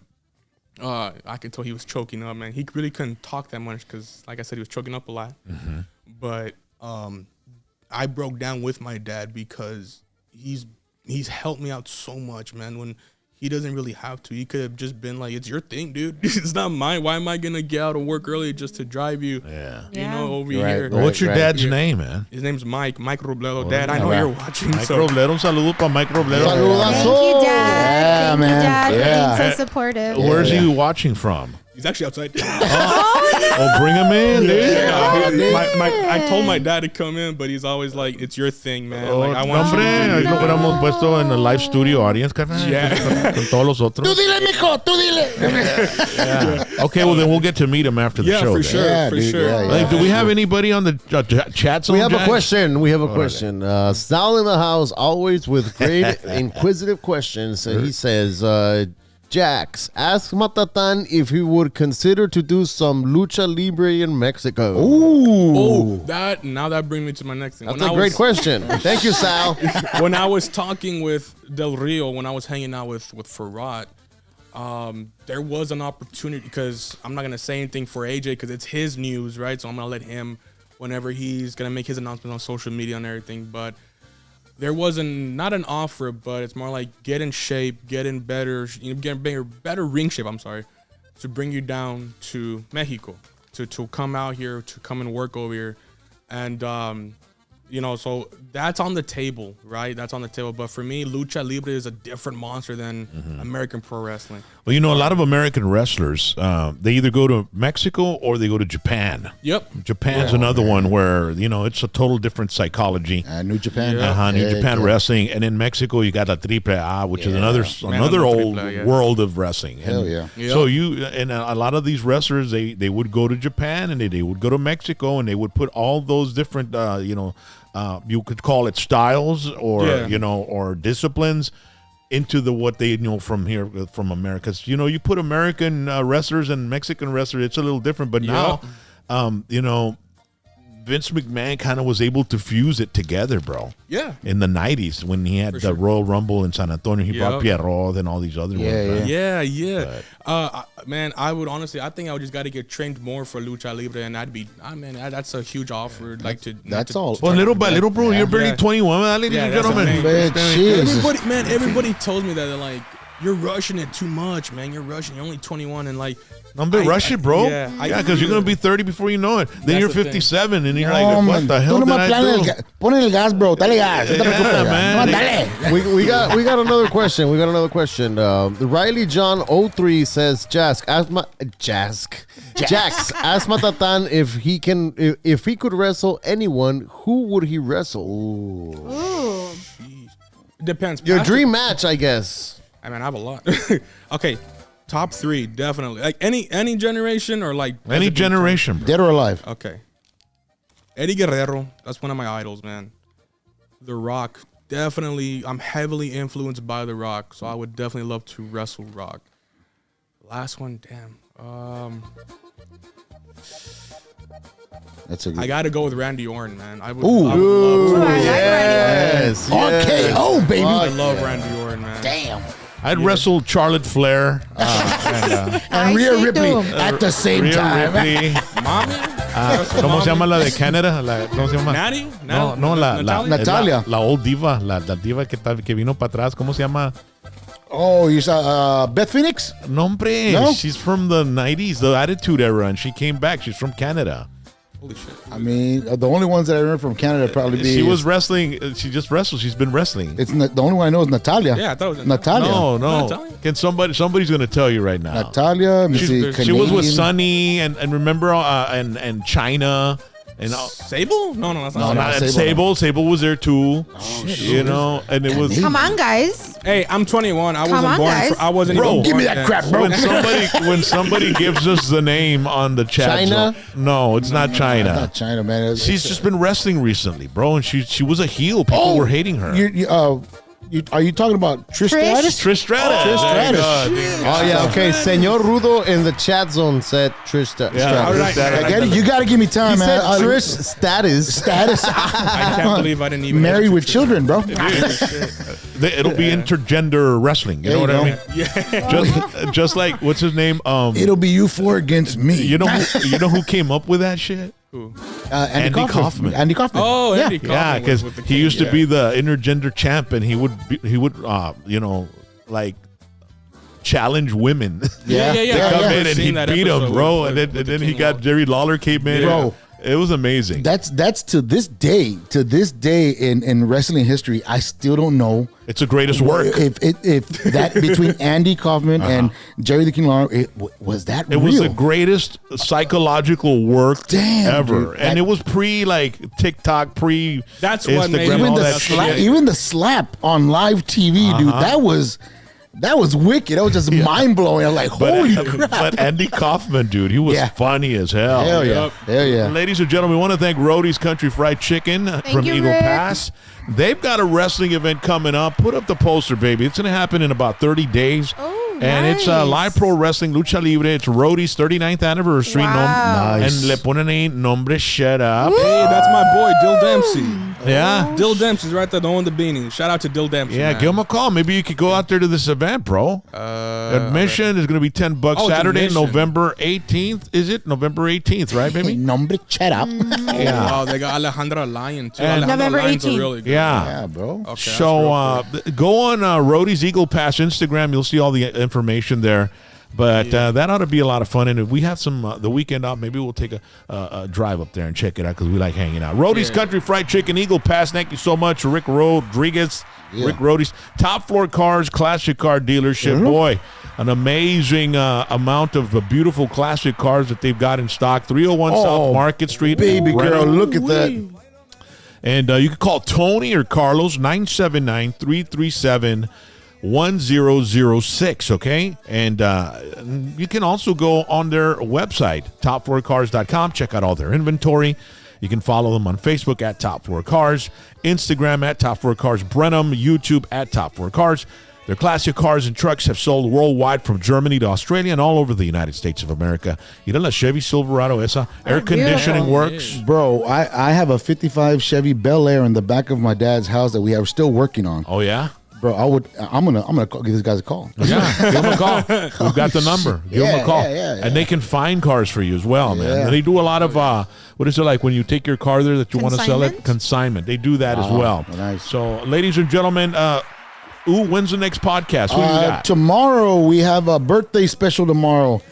Speaker 7: I could tell he was choking up, man. He really couldn't talk that much because, like I said, he was choking up a lot.
Speaker 2: Mm-hmm.
Speaker 7: But I broke down with my dad because he's helped me out so much, man. When he doesn't really have to. He could have just been like, it's your thing, dude. It's not mine. Why am I going to get out of work early just to drive you, you know, over here?
Speaker 2: What's your dad's name, man?
Speaker 7: His name's Mike Robledo. Dad, I know you're watching.
Speaker 2: Mike
Speaker 7: So
Speaker 2: Robledo. Un saludo para Mike Robledo.
Speaker 5: Thank you, Dad.
Speaker 6: Yeah,
Speaker 5: Thank
Speaker 6: man.
Speaker 5: you, Dad,
Speaker 6: Yeah.
Speaker 5: for being so supportive.
Speaker 2: Where's he watching from?
Speaker 7: he's actually outside.
Speaker 2: Oh, bring him in, dude.
Speaker 7: I told my dad to come in, but he's always like, it's your thing, man.
Speaker 2: Oh,
Speaker 7: Like, I want you to
Speaker 2: hombre,
Speaker 7: do
Speaker 2: lo
Speaker 7: it.
Speaker 2: hubiéramos puesto en el live studio audience, carnal.
Speaker 7: Yeah.
Speaker 2: Con todos los otros.
Speaker 6: Tú dile, mijo, tú dile.
Speaker 2: Yeah. Okay, well, then we'll get to meet him after the
Speaker 7: Yeah,
Speaker 2: show.
Speaker 7: for
Speaker 2: then.
Speaker 7: sure,
Speaker 6: Yeah,
Speaker 7: for
Speaker 6: dude,
Speaker 7: sure.
Speaker 6: yeah, yeah.
Speaker 2: Hey, do we have anybody on the chat zone?
Speaker 3: We have a
Speaker 2: Jack?
Speaker 3: question. We have a question. Sal in the house, always with great inquisitive questions. And he says, Jax, ask Matatan if he would consider to do some lucha libre in Mexico.
Speaker 7: Oh, now that brings me to my next thing.
Speaker 3: That's
Speaker 7: When
Speaker 3: a
Speaker 7: I
Speaker 3: great
Speaker 7: was-
Speaker 3: question. Thank you, Sal.
Speaker 7: When I was talking with Del Rio, when I was hanging out with Farad, there was an opportunity, because I'm not going to say anything for AJ because it's his news, right? So I'm going to let him, whenever he's going to make his announcement on social media and everything. But there was not an offer, but it's more like get in shape, get in better, get better ring shape, to bring you down to Mexico, to come out here, to come and work over here. And, so that's on the table, right? That's on the table. But for me, Lucha Libre is a different monster than American Pro Wrestling.
Speaker 2: Well, a lot of American wrestlers, they either go to Mexico or they go to Japan.
Speaker 7: Yep.
Speaker 2: Japan's another one where, it's a total different psychology.
Speaker 6: New Japan.
Speaker 2: New
Speaker 6: Yeah,
Speaker 2: Japan
Speaker 6: yeah.
Speaker 2: wrestling. And in Mexico, you got La Triple A, which is another
Speaker 7: the
Speaker 2: old
Speaker 7: Triple A, yeah.
Speaker 2: world of wrestling.
Speaker 6: Hell
Speaker 2: And
Speaker 6: yeah.
Speaker 7: Yep.
Speaker 2: So a lot of these wrestlers, they would go to Japan and they would go to Mexico and they would put all those different, you could call it styles or, or disciplines into what they know from here, from America. You put American wrestlers and Mexican wrestlers, it's a little different. But now, Vince McMahon kind of was able to fuse it together, bro.
Speaker 7: Yeah.
Speaker 2: In the 90s when he had the Royal Rumble in San Antonio, he brought Pierrot and all these other ones. Right?
Speaker 7: Yeah. Man, I would honestly, I think I would just got to get trained more for Lucha Libre, and that's a huge offer.
Speaker 6: That's all.
Speaker 2: Well, little by little, bro, you're barely 21, ladies and gentlemen.
Speaker 7: Everybody tells me that they're like, you're rushing it too much, man. You're rushing. You're only 21, and like,
Speaker 2: don't rush it, bro. Yeah, because you're gonna be 30 before you know it. Then you're 57, and you're like, what the hell did I do?
Speaker 6: Pon el gas, bro. Dale gas.
Speaker 2: Yeah, man.
Speaker 3: Dale. We got another question. Riley John 03 says, Jax, ask Matatan if he could wrestle anyone, who would he wrestle?
Speaker 5: Ooh.
Speaker 7: Depends.
Speaker 3: Your dream match, I guess.
Speaker 7: I mean, I have a lot. Okay, top 3 definitely. Like any generation or like
Speaker 2: any generation, bro.
Speaker 6: Dead or alive.
Speaker 7: Okay. Eddie Guerrero, that's one of my idols, man. The Rock, definitely. I'm heavily influenced by The Rock, so I would definitely love to wrestle Rock. Last one, damn.
Speaker 6: That's a good.
Speaker 7: I got to go with Randy Orton, man. I would
Speaker 5: I
Speaker 7: love to.
Speaker 5: like Randy Orton.
Speaker 6: RKO, baby.
Speaker 7: I love Randy Orton, man.
Speaker 6: Damn.
Speaker 2: I'd wrestle Charlotte Flair
Speaker 6: And Rhea Ripley at the same
Speaker 2: Rhea
Speaker 6: time.
Speaker 2: Ripley.
Speaker 7: Mommy?
Speaker 2: ¿Cómo se llama la de Canadá? ¿Cómo se llama?
Speaker 7: Natty?
Speaker 2: No,
Speaker 6: Natalia.
Speaker 2: La old diva, la diva que vino para atrás. ¿Cómo se llama?
Speaker 6: Oh, you saw Beth Phoenix?
Speaker 2: No, hombre.
Speaker 6: No?
Speaker 2: She's from the 90s, the Attitude Era, and she came back. She's from Canada.
Speaker 7: Holy shit.
Speaker 6: I mean, the only ones that I remember from Canada probably be.
Speaker 2: She was wrestling. She just wrestled. She's been wrestling.
Speaker 6: It's the only one I know is Natalia.
Speaker 7: Yeah, I thought it was
Speaker 6: Natalia.
Speaker 2: No.
Speaker 7: Natalia?
Speaker 2: Can somebody's going to tell you right now.
Speaker 6: Natalia. Let me see.
Speaker 2: She was with
Speaker 6: Canadian.
Speaker 2: Sunny and remember and China and
Speaker 7: Sable? No, that's
Speaker 6: No,
Speaker 7: not
Speaker 6: not
Speaker 2: and
Speaker 6: Sable,
Speaker 2: Sable was there too. You know, and it was
Speaker 5: Come on, guys.
Speaker 7: Hey, I'm 21. I
Speaker 5: Come
Speaker 7: wasn't
Speaker 5: on,
Speaker 7: born.
Speaker 5: guys.
Speaker 7: I wasn't
Speaker 2: Bro,
Speaker 7: even born.
Speaker 6: give me that
Speaker 7: then.
Speaker 6: crap, bro.
Speaker 2: when somebody gives us the name on the chat.
Speaker 3: China?
Speaker 2: zone- No, it's not China.
Speaker 6: Not China, man.
Speaker 2: She's just been wrestling recently, bro, and she was a heel. People were hating her.
Speaker 6: Are you talking about Trish Stratus?
Speaker 2: Trish Stratus.
Speaker 6: Trish Stratus.
Speaker 3: Oh, yeah, okay. Senor Rudo in the chat zone said Trish Stratus.
Speaker 2: Yeah,
Speaker 7: All right.
Speaker 6: I get it. You got to give me
Speaker 3: He
Speaker 6: time,
Speaker 3: said
Speaker 6: man.
Speaker 3: Trish Status.
Speaker 7: I can't believe I didn't even
Speaker 6: Married with children, bro.
Speaker 2: It'll be intergender wrestling. You know what I mean?
Speaker 7: Yeah.
Speaker 2: Just like what's his name?
Speaker 6: It'll be you four against me.
Speaker 2: You know who came up with that shit?
Speaker 7: Who?
Speaker 6: Andy
Speaker 2: Kaufman.
Speaker 6: Andy Kaufman.
Speaker 7: Oh,
Speaker 6: yeah.
Speaker 7: Andy Kaufman.
Speaker 2: Yeah, because
Speaker 7: with the
Speaker 2: he
Speaker 7: king,
Speaker 2: used to
Speaker 7: yeah.
Speaker 2: be the intergender champ, and he would like challenge women.
Speaker 6: Yeah.
Speaker 2: They
Speaker 7: Yeah,
Speaker 2: come
Speaker 7: I've
Speaker 2: in and
Speaker 7: seen
Speaker 2: he
Speaker 7: that
Speaker 2: beat them,
Speaker 7: episode
Speaker 2: bro.
Speaker 7: with-
Speaker 2: And
Speaker 7: with
Speaker 2: then
Speaker 7: the
Speaker 2: he
Speaker 7: King
Speaker 2: got
Speaker 7: Lawler.
Speaker 2: Jerry Lawler came in.
Speaker 6: Bro.
Speaker 2: It was amazing.
Speaker 6: That's to this day in wrestling history. I still don't know
Speaker 2: It's the greatest work.
Speaker 6: if that between Andy Kaufman and Jerry the King Lawler was that
Speaker 2: It
Speaker 6: real?
Speaker 2: was the greatest psychological work
Speaker 6: Damn,
Speaker 2: ever.
Speaker 6: dude.
Speaker 2: And it was pre like TikTok, pre
Speaker 7: That's what made
Speaker 2: Instagram,
Speaker 7: it
Speaker 2: all
Speaker 6: even the
Speaker 2: that
Speaker 6: slap,
Speaker 2: shit.
Speaker 6: even the slap on live TV, dude. That was wicked. That was just mind blowing. I'm like, holy crap!
Speaker 2: But Andy Kaufman, dude, he was
Speaker 6: Yeah.
Speaker 2: funny as hell.
Speaker 6: Hell yeah, hell yeah.
Speaker 2: Ladies and gentlemen, we want to thank Rody's Country Fried Chicken from
Speaker 5: you,
Speaker 2: Eagle
Speaker 5: Rick.
Speaker 2: Pass. They've got a wrestling event coming up. Put up the poster, baby. It's going to happen in about 30 days.
Speaker 5: Oh,
Speaker 2: And it's
Speaker 5: nice.
Speaker 2: Live Pro Wrestling Lucha Libre. It's Rody's 39th anniversary.
Speaker 5: Wow.
Speaker 6: Nice.
Speaker 2: And le ponen ahí nombre shut up.
Speaker 7: Hey, that's my boy, Dill Dempsey.
Speaker 2: Yeah.
Speaker 7: Dill Dempsey's right there, the one with the beanie. Shout out to Dill Dempsey.
Speaker 2: Yeah,
Speaker 7: man.
Speaker 2: give him a call. Maybe you could go out there to this event, bro. Admission is going to be $10
Speaker 7: Oh, it's
Speaker 2: Saturday,
Speaker 7: admission.
Speaker 2: November 18th. Is it November 18th, right,
Speaker 6: Hey,
Speaker 2: baby?
Speaker 6: nombre, shut up.
Speaker 2: Yeah.
Speaker 7: Oh, they got Alejandra Lion too.
Speaker 2: And-
Speaker 7: Alejandra
Speaker 5: November
Speaker 7: Lyon's a
Speaker 5: 18th.
Speaker 7: really good.
Speaker 2: Yeah.
Speaker 6: Yeah, bro.
Speaker 7: Okay,
Speaker 2: So go on Rody's Eagle Pass Instagram. You'll see all the information there. But that ought to be a lot of fun. And if we have some the weekend off, maybe we'll take a drive up there and check it out because we like hanging out. Rody's Country Fried Chicken, Eagle Pass. Thank you so much, Rick Rodriguez.
Speaker 6: Yeah.
Speaker 2: Rick Rody's Top Floor Cars, classic car dealership. Boy, an amazing amount of beautiful classic cars that they've got in stock. 301 South Market Street.
Speaker 6: Baby girl,
Speaker 2: Renton.
Speaker 6: look at that.
Speaker 2: And you can call Tony or Carlos, 979-337-1006, okay? And you can also go on their website, top4cars.com, check out all their inventory. You can follow them on Facebook at Top 4 Cars, Instagram at Top 4 Cars Brenham, YouTube at Top 4 Cars. Their classic cars and trucks have sold worldwide from Germany to Australia and all over the United States of America. Mira la Chevy Silverado esa. Air conditioning works.
Speaker 6: Bro, I have a 55 Chevy Bel Air in the back of my dad's house that we are still working on.
Speaker 2: Oh, yeah?
Speaker 6: Bro, I'm gonna give this guy a call.
Speaker 2: Yeah, give them a call. We've got the number. Give them a call.
Speaker 6: Yeah.
Speaker 2: And they can find cars for you as well, man.
Speaker 6: Yeah.
Speaker 2: And they do a lot of, what is it like when you take your car there that you want to sell it? Consignment. They do that as well.
Speaker 6: Nice.
Speaker 2: So, ladies and gentlemen, when's the next podcast? Who do you got?
Speaker 6: Tomorrow, we have a birthday special tomorrow.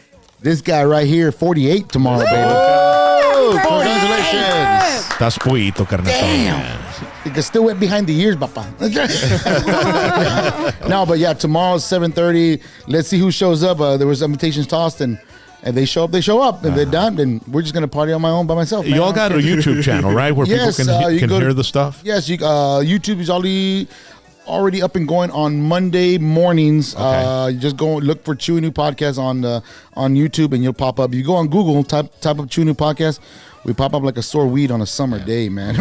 Speaker 6: This guy right here, 48 tomorrow, baby.
Speaker 3: Congratulations.
Speaker 2: Estás pollito, carnal.
Speaker 6: Damn. You can still wet behind the ears, papa. No, but yeah, tomorrow's 7:30. Let's see who shows up. There was invitations tossed, and they show up, they show up. If they're done, then we're just going to party on my own by myself. Man.
Speaker 2: You all got a YouTube channel, right? Where
Speaker 6: Yes,
Speaker 2: people
Speaker 6: you
Speaker 2: can
Speaker 6: go
Speaker 2: hear
Speaker 6: to-
Speaker 2: the stuff?
Speaker 6: Yes, YouTube is already up and going on Monday mornings.
Speaker 2: Okay.
Speaker 6: You just go look for Chewy New Podcast on YouTube, and you'll pop up. You go on Google, type up Chewy New Podcast. We pop up like a sore weed on a summer day, man.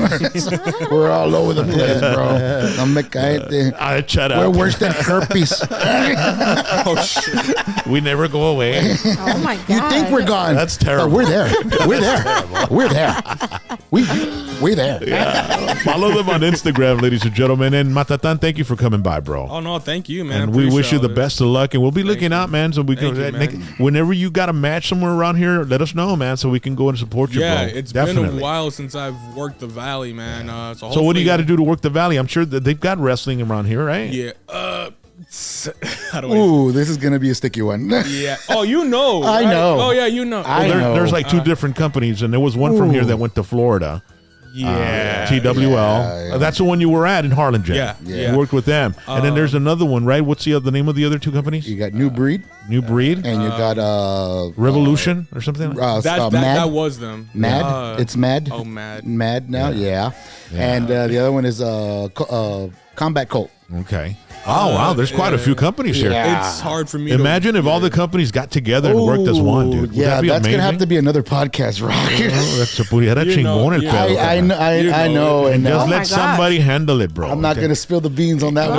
Speaker 6: We're all over the place, bro. No me caete.
Speaker 2: Shut up.
Speaker 6: We're worse than herpes.
Speaker 7: Oh shit!
Speaker 2: We never go away.
Speaker 5: Oh my god.
Speaker 6: You think we're gone?
Speaker 2: That's terrible.
Speaker 6: But we're there. We're there. We're there. We're there.
Speaker 2: Yeah. Follow them on Instagram, ladies and gentlemen. And Matatan, thank you for coming by, bro.
Speaker 7: Oh no, thank you, man.
Speaker 2: And
Speaker 7: I
Speaker 2: we wish
Speaker 7: appreciate
Speaker 2: you the
Speaker 7: all
Speaker 2: best
Speaker 7: this.
Speaker 2: of luck, and we'll be looking out, man. So we
Speaker 7: Thank
Speaker 2: can,
Speaker 7: you, man.
Speaker 2: whenever you got a match somewhere around here, let us know, man, so we can go and support you,
Speaker 7: Yeah,
Speaker 2: bro.
Speaker 7: it's
Speaker 2: Definitely.
Speaker 7: been a while since I've worked the Valley, man.
Speaker 2: So what do you got to do to work the Valley? I'm sure that they've got wrestling around here, right?
Speaker 7: Yeah. How do I?
Speaker 6: Ooh, this is gonna be a sticky one.
Speaker 7: Yeah. Oh, you know.
Speaker 6: I
Speaker 7: right?
Speaker 6: know.
Speaker 7: Oh yeah, you know.
Speaker 6: I know.
Speaker 2: There's like two different companies, and there was one from here that went to Florida.
Speaker 7: Yeah.
Speaker 2: TWL.
Speaker 6: yeah.
Speaker 2: That's the one you were at in Harlingen.
Speaker 7: Yeah.
Speaker 2: You worked with them. And then there's another one, right? What's the name of the other two companies?
Speaker 6: You got New Breed,
Speaker 2: New Breed?
Speaker 6: and you got
Speaker 2: Revolution or something?
Speaker 7: That
Speaker 6: Mad.
Speaker 7: that was them.
Speaker 6: Mad. It's Mad.
Speaker 7: Oh, Mad.
Speaker 6: Mad now. Yeah. And the other one is Combat Colt.
Speaker 2: Okay. Oh, wow. There's quite a few companies here.
Speaker 6: Yeah.
Speaker 7: It's hard for me.
Speaker 2: Imagine if all the companies got together and worked as one, dude. Would
Speaker 6: Yeah,
Speaker 2: that be
Speaker 6: that's
Speaker 2: amazing?
Speaker 6: gonna have to be another podcast, Rock.
Speaker 2: Oh, that's a pudiera
Speaker 7: You know,
Speaker 2: chingón el
Speaker 7: you
Speaker 2: pedo,
Speaker 7: know.
Speaker 6: I
Speaker 2: carnal.
Speaker 6: know, and
Speaker 2: Just
Speaker 5: Oh my
Speaker 2: let
Speaker 5: gosh.
Speaker 2: somebody handle it, bro.
Speaker 6: I'm not
Speaker 2: Okay?
Speaker 6: gonna spill the beans on that
Speaker 2: No,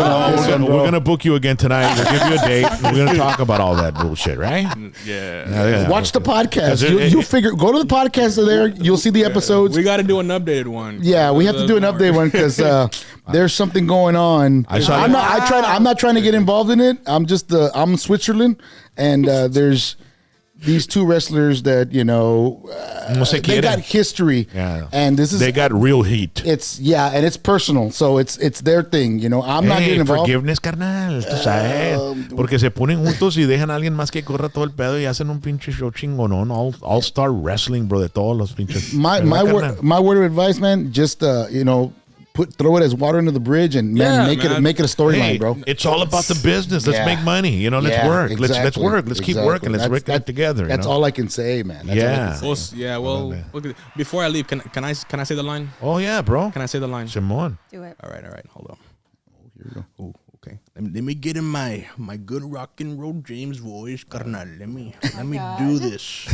Speaker 6: one.
Speaker 2: we're gonna book you again tonight. We'll give you a date. And we're gonna talk about all that bullshit, right?
Speaker 7: Yeah.
Speaker 6: Watch the podcast.
Speaker 2: It-
Speaker 6: You figure. Go to the podcast there. You'll see the episodes.
Speaker 7: We got to do an updated one.
Speaker 6: Yeah, we have to do an update one because there's something going on.
Speaker 2: I saw
Speaker 6: I'm
Speaker 2: that.
Speaker 6: not. I'm not trying to get involved in it. I'm Switzerland, and there's these two wrestlers that
Speaker 2: No se
Speaker 6: they
Speaker 2: quieren.
Speaker 6: got history.
Speaker 2: Yeah.
Speaker 6: And this is
Speaker 2: They got real heat.
Speaker 6: and it's personal. So it's their thing. I'm not getting involved.
Speaker 2: Forgiveness, carnal. Tú sabes. Porque se ponen juntos y dejan a alguien más que corra todo el pedo y hacen un pinche show chingonón. All-star wrestling, bro, de todos los pinches.
Speaker 6: My
Speaker 2: ¿Verdad, carnal?
Speaker 6: word of advice, man. Just throw it as water into the bridge and
Speaker 7: Yeah,
Speaker 6: make
Speaker 7: man.
Speaker 6: it a storyline,
Speaker 2: Hey,
Speaker 6: bro.
Speaker 2: it's all about the business. Let's
Speaker 6: Yeah.
Speaker 2: make money. Let's
Speaker 6: Yeah,
Speaker 2: work. Let's
Speaker 6: exactly,
Speaker 2: work. Let's keep
Speaker 6: exactly.
Speaker 2: working. Let's work that together.
Speaker 6: That's all I can say, man. That's all I
Speaker 2: Yeah.
Speaker 6: can say.
Speaker 7: Well, look at, before I leave, can I say the line?
Speaker 2: Oh, yeah, bro.
Speaker 7: Can I say the line?
Speaker 2: Simón.
Speaker 5: Do it.
Speaker 7: All right. Hold on. Here we go. Oh, okay. Let me get in my good rock and roll James voice, carnal. Let me do this.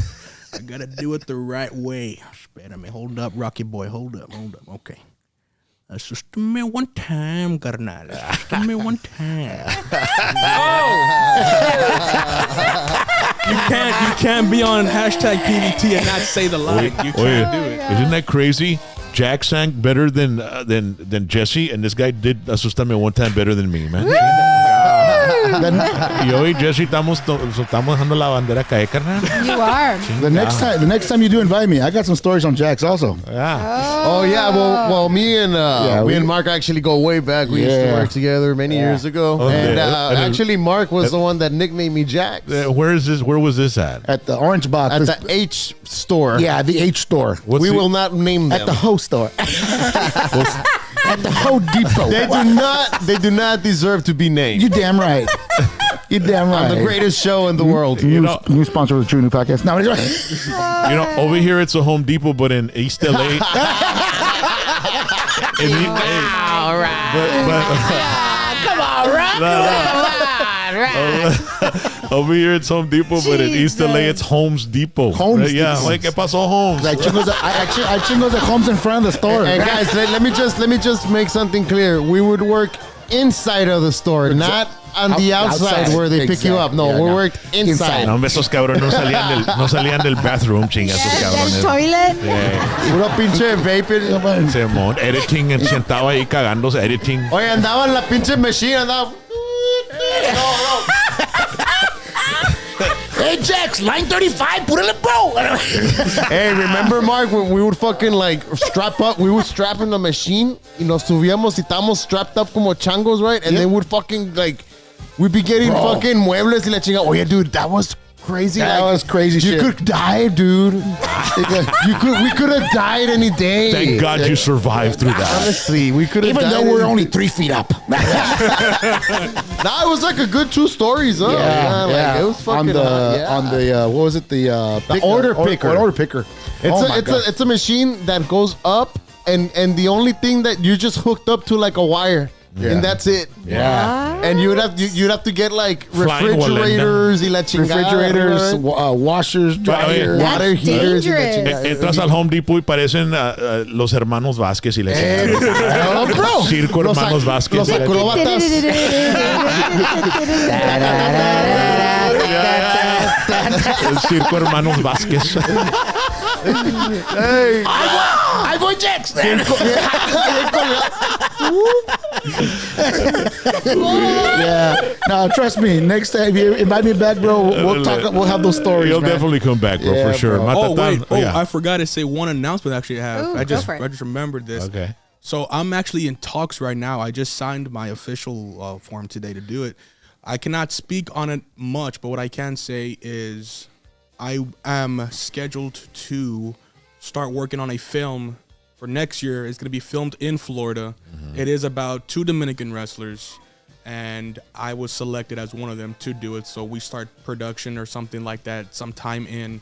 Speaker 7: I gotta do it the right way. Espérame. Hold up, Rocky boy. Hold up. Okay. Asústame one time, carnal. Asústame one time. You can't be on hashtag PVT and not say the line. You can't do it.
Speaker 2: Isn't that crazy? Jack sang better than Jesse, and this guy did Asustame one time better than me, man. Y hoy, Jesse, estamos dejando la bandera caer, carnal.
Speaker 5: You are.
Speaker 6: The next time you do invite me, I got some stories on Jax also.
Speaker 2: Yeah.
Speaker 3: Oh yeah, well, me and
Speaker 6: we-
Speaker 3: Mark actually go way back. We used to
Speaker 6: Yeah.
Speaker 3: work together many years ago,
Speaker 2: Okay.
Speaker 3: and
Speaker 2: And
Speaker 3: actually Mark was the one that nicknamed me Jax
Speaker 2: Where was this at?
Speaker 6: At the Orange Box.
Speaker 3: at the H store.
Speaker 6: yeah, the H store.
Speaker 2: What's
Speaker 3: we
Speaker 2: the-
Speaker 3: will not name them.
Speaker 6: At the Ho store. At the Ho Depot.
Speaker 3: They do not deserve to be named.
Speaker 6: You damn right. You damn right.
Speaker 3: I'm the greatest show in the world.
Speaker 6: New sponsor of the True New Podcast. No,
Speaker 2: Over here it's a Home Depot, but in East LA.
Speaker 3: All right.
Speaker 2: Come on, Over here it's Home Depot, but in East LA it's Homes Depot.
Speaker 6: Homes
Speaker 2: Yeah,
Speaker 6: Depot.
Speaker 2: like ¿qué pasó, Homes?
Speaker 6: I chingos at homes in front of the store.
Speaker 3: And guys, let me just make something clear. We would work inside of the store, not on the outside where they pick you up. No,
Speaker 6: Yeah,
Speaker 3: we
Speaker 6: no.
Speaker 3: worked inside.
Speaker 2: No, hombre, esos cabrones no salían del bathroom, chinga, esos
Speaker 5: Del
Speaker 2: cabrones.
Speaker 5: toilet.
Speaker 2: Yeah.
Speaker 3: Puro pinche vaping.
Speaker 2: Simón, editing, sentado ahí cagándose, editing.
Speaker 3: Oye, andaba en la pinche machine, andaba.
Speaker 6: Hey, Jax, line 35, put it bro.
Speaker 3: Hey, remember, Mark, when we would fucking like strap up? We would strap in the machine y nos subíamos y estábamos strapped up como changos, right? And then we'd fucking like, we'd be getting fucking muebles y la chinga. Oh, yeah, dude, that was crazy.
Speaker 6: That was crazy
Speaker 3: you
Speaker 6: shit.
Speaker 3: could die, dude. We could have died any day.
Speaker 2: Thank God you survived through that.
Speaker 3: Honestly, we could have
Speaker 6: Even
Speaker 3: died.
Speaker 6: though we're only 3 feet up.
Speaker 3: Nah, it was like a good 2 stories, huh? Like, it was fucking
Speaker 6: on the what was it? The
Speaker 3: order picker.
Speaker 6: Order picker.
Speaker 3: It's a machine that goes up, and the only thing that you just hooked up to like a wire, and that's it.
Speaker 2: Yeah.
Speaker 3: And you'd have to get like
Speaker 2: Flying
Speaker 3: refrigerators y la chingada.
Speaker 6: Refrigerators, washers, dryers.
Speaker 3: Water heaters. y la
Speaker 5: dangerous.
Speaker 3: chingada.
Speaker 2: Entras al Home Depot y parecen los hermanos Vázquez y le
Speaker 3: Oh, bro.
Speaker 2: Circo Hermanos Vázquez.
Speaker 3: Los acróbatas.
Speaker 2: El Circo Hermanos Vázquez.
Speaker 3: Hey.
Speaker 6: I voy Jax. Yeah. No, trust me. Next time you invite me back, bro, we'll talk. We'll have those stories.
Speaker 2: You'll
Speaker 6: man.
Speaker 2: definitely come back, bro,
Speaker 6: Yeah,
Speaker 2: for sure.
Speaker 6: bro.
Speaker 7: Oh wait!
Speaker 2: Matatan-
Speaker 7: Oh,
Speaker 2: yeah.
Speaker 7: I forgot to say one announcement. Actually, I have.
Speaker 5: Ooh,
Speaker 7: I
Speaker 5: go for it.
Speaker 7: just remembered this.
Speaker 2: Okay.
Speaker 7: So I'm actually in talks right now. I just signed my official form today to do it. I cannot speak on it much, but what I can say is I am scheduled to start working on a film for next year. It's going to be filmed in Florida. It is about 2 Dominican wrestlers, and I was selected as one of them to do it. So we start production or something like that sometime in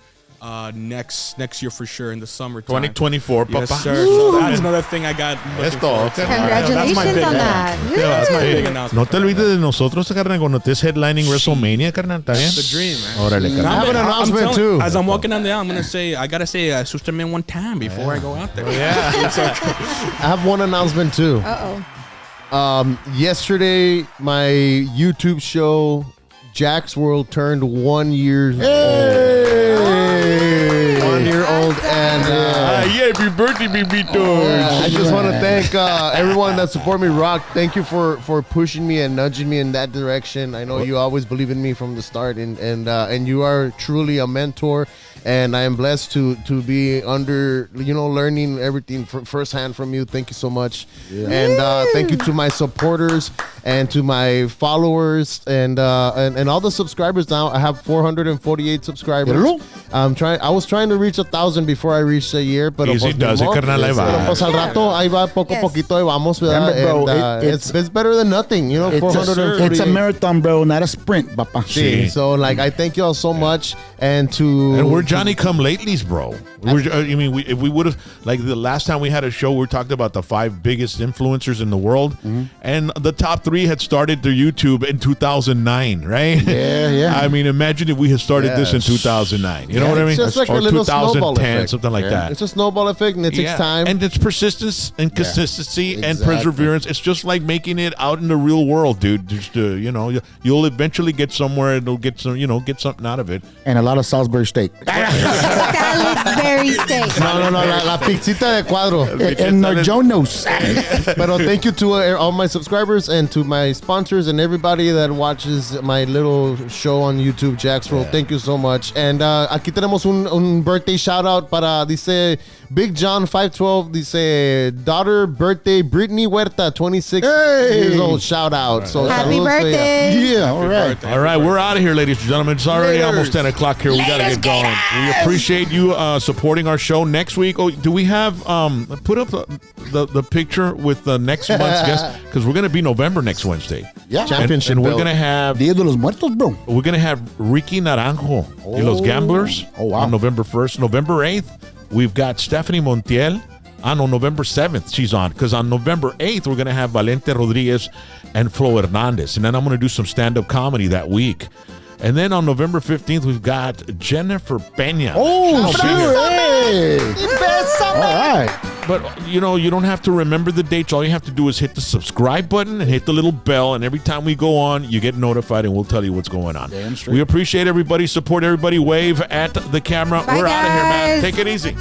Speaker 7: next year for sure, in the summertime.
Speaker 2: 2024,
Speaker 7: Yes,
Speaker 2: papa.
Speaker 7: sir. So that's another thing I got. looking
Speaker 2: Esto.
Speaker 7: forward to.
Speaker 5: Congratulations
Speaker 7: That's my big
Speaker 5: on
Speaker 7: one.
Speaker 5: that.
Speaker 7: That's my big
Speaker 2: No
Speaker 7: announcement.
Speaker 2: te olvides de nosotros, carnal, cuando estés headlining WrestleMania, carnal. ¿Está bien?
Speaker 7: That's the dream, man.
Speaker 2: Órale,
Speaker 7: And
Speaker 2: carnal.
Speaker 3: I have an announcement,
Speaker 7: telling-
Speaker 3: too.
Speaker 7: As I'm walking down the aisle, I'm gonna say I gotta say Susterman one time before I go out there.
Speaker 3: I have one announcement too.
Speaker 5: Uh-oh.
Speaker 3: Yesterday, my YouTube show, Jack's World, turned 1 year old. 1 year old, and
Speaker 2: happy birthday, Bibito.
Speaker 3: I just want to thank everyone that support me. Rock, thank you for pushing me and nudging me in that direction. I know you always believe in me from the start, and you are truly a mentor. And I am blessed to be under, learning everything firsthand from you. Thank you so much. And thank you to my supporters and to my followers and all the subscribers now. I have 448 subscribers. I was trying to reach 1,000 before I reached a year, but
Speaker 2: Easy does it, carnal, ahí va.
Speaker 3: Pero pues al rato ahí va poco a
Speaker 5: Yes.
Speaker 3: poquito ahí vamos, ¿verdad?
Speaker 6: Remember, bro,
Speaker 3: And, it's better than nothing,
Speaker 6: It's
Speaker 3: 448.
Speaker 6: it's a marathon, bro, not a sprint, papa.
Speaker 3: Sí. So I thank you all so much, and
Speaker 2: we're Johnny Come Latelys, bro. If we would have, like the last time we had a show, we talked about the 5 biggest influencers in the world, and the top 3 had started their YouTube in 2009, right?
Speaker 6: Yeah.
Speaker 2: I mean, imagine if we had started this in 2009. You know what I mean?
Speaker 3: It's just like
Speaker 2: or
Speaker 3: a little snowball
Speaker 2: 2010,
Speaker 3: effect.
Speaker 2: something like that.
Speaker 3: It's a snowball effect, and it takes time.
Speaker 2: And it's persistence and consistency and
Speaker 6: Exactly.
Speaker 2: perseverance. It's just like making it out in the real world, dude. Just you'll eventually get somewhere. It'll get get something out of it.
Speaker 6: And a lot of Salisbury steak.
Speaker 5: Salisbury steak.
Speaker 3: No, la pizzita de cuadro.
Speaker 6: And Jonos.
Speaker 3: Pero thank you to all my subscribers and to my sponsors and everybody that watches my little show on YouTube, Jack's World. Thank you so much. And aquí tenemos un birthday shout out para, dice Big John 512, dice daughter birthday Brittany Huerta, 26 years old. Shout out. So
Speaker 5: Happy
Speaker 3: saludos to ella.
Speaker 5: birthday.
Speaker 6: Yeah, all right.
Speaker 2: All right, we're out of here, ladies and gentlemen. It's already almost 10 o'clock here. We got to get going. We appreciate you supporting our show next week. Oh, do we have put up the picture with the next month's guest? Because we're going to be November next Wednesday.
Speaker 6: Yeah.
Speaker 3: Championship
Speaker 2: And we're
Speaker 3: belt.
Speaker 2: going to have
Speaker 6: Dia de los Muertos, bro.
Speaker 2: Ricky Naranjo y Los Gamblers
Speaker 6: Oh, wow.
Speaker 2: on November 1st. November 8th, we've got Stephanie Montiel. On November 7th, she's on. Because on November 8th, we're going to have Valente Rodriguez and Flo Hernandez. And then I'm going to do some stand-up comedy that week. And then on November 15th, we've got Jennifer Peña.
Speaker 6: Oh,
Speaker 2: She's a singer.
Speaker 6: sure. Hey. All right.
Speaker 2: But you know, you don't have to remember the dates. All you have to do is hit the subscribe button and hit the little bell, and every time we go on, you get notified, and we'll tell you what's going on.
Speaker 6: Damn straight.
Speaker 2: We appreciate everybody. Support everybody. Wave at the camera.
Speaker 5: Bye,
Speaker 2: We're out of here, man.
Speaker 5: guys.
Speaker 2: Take it easy.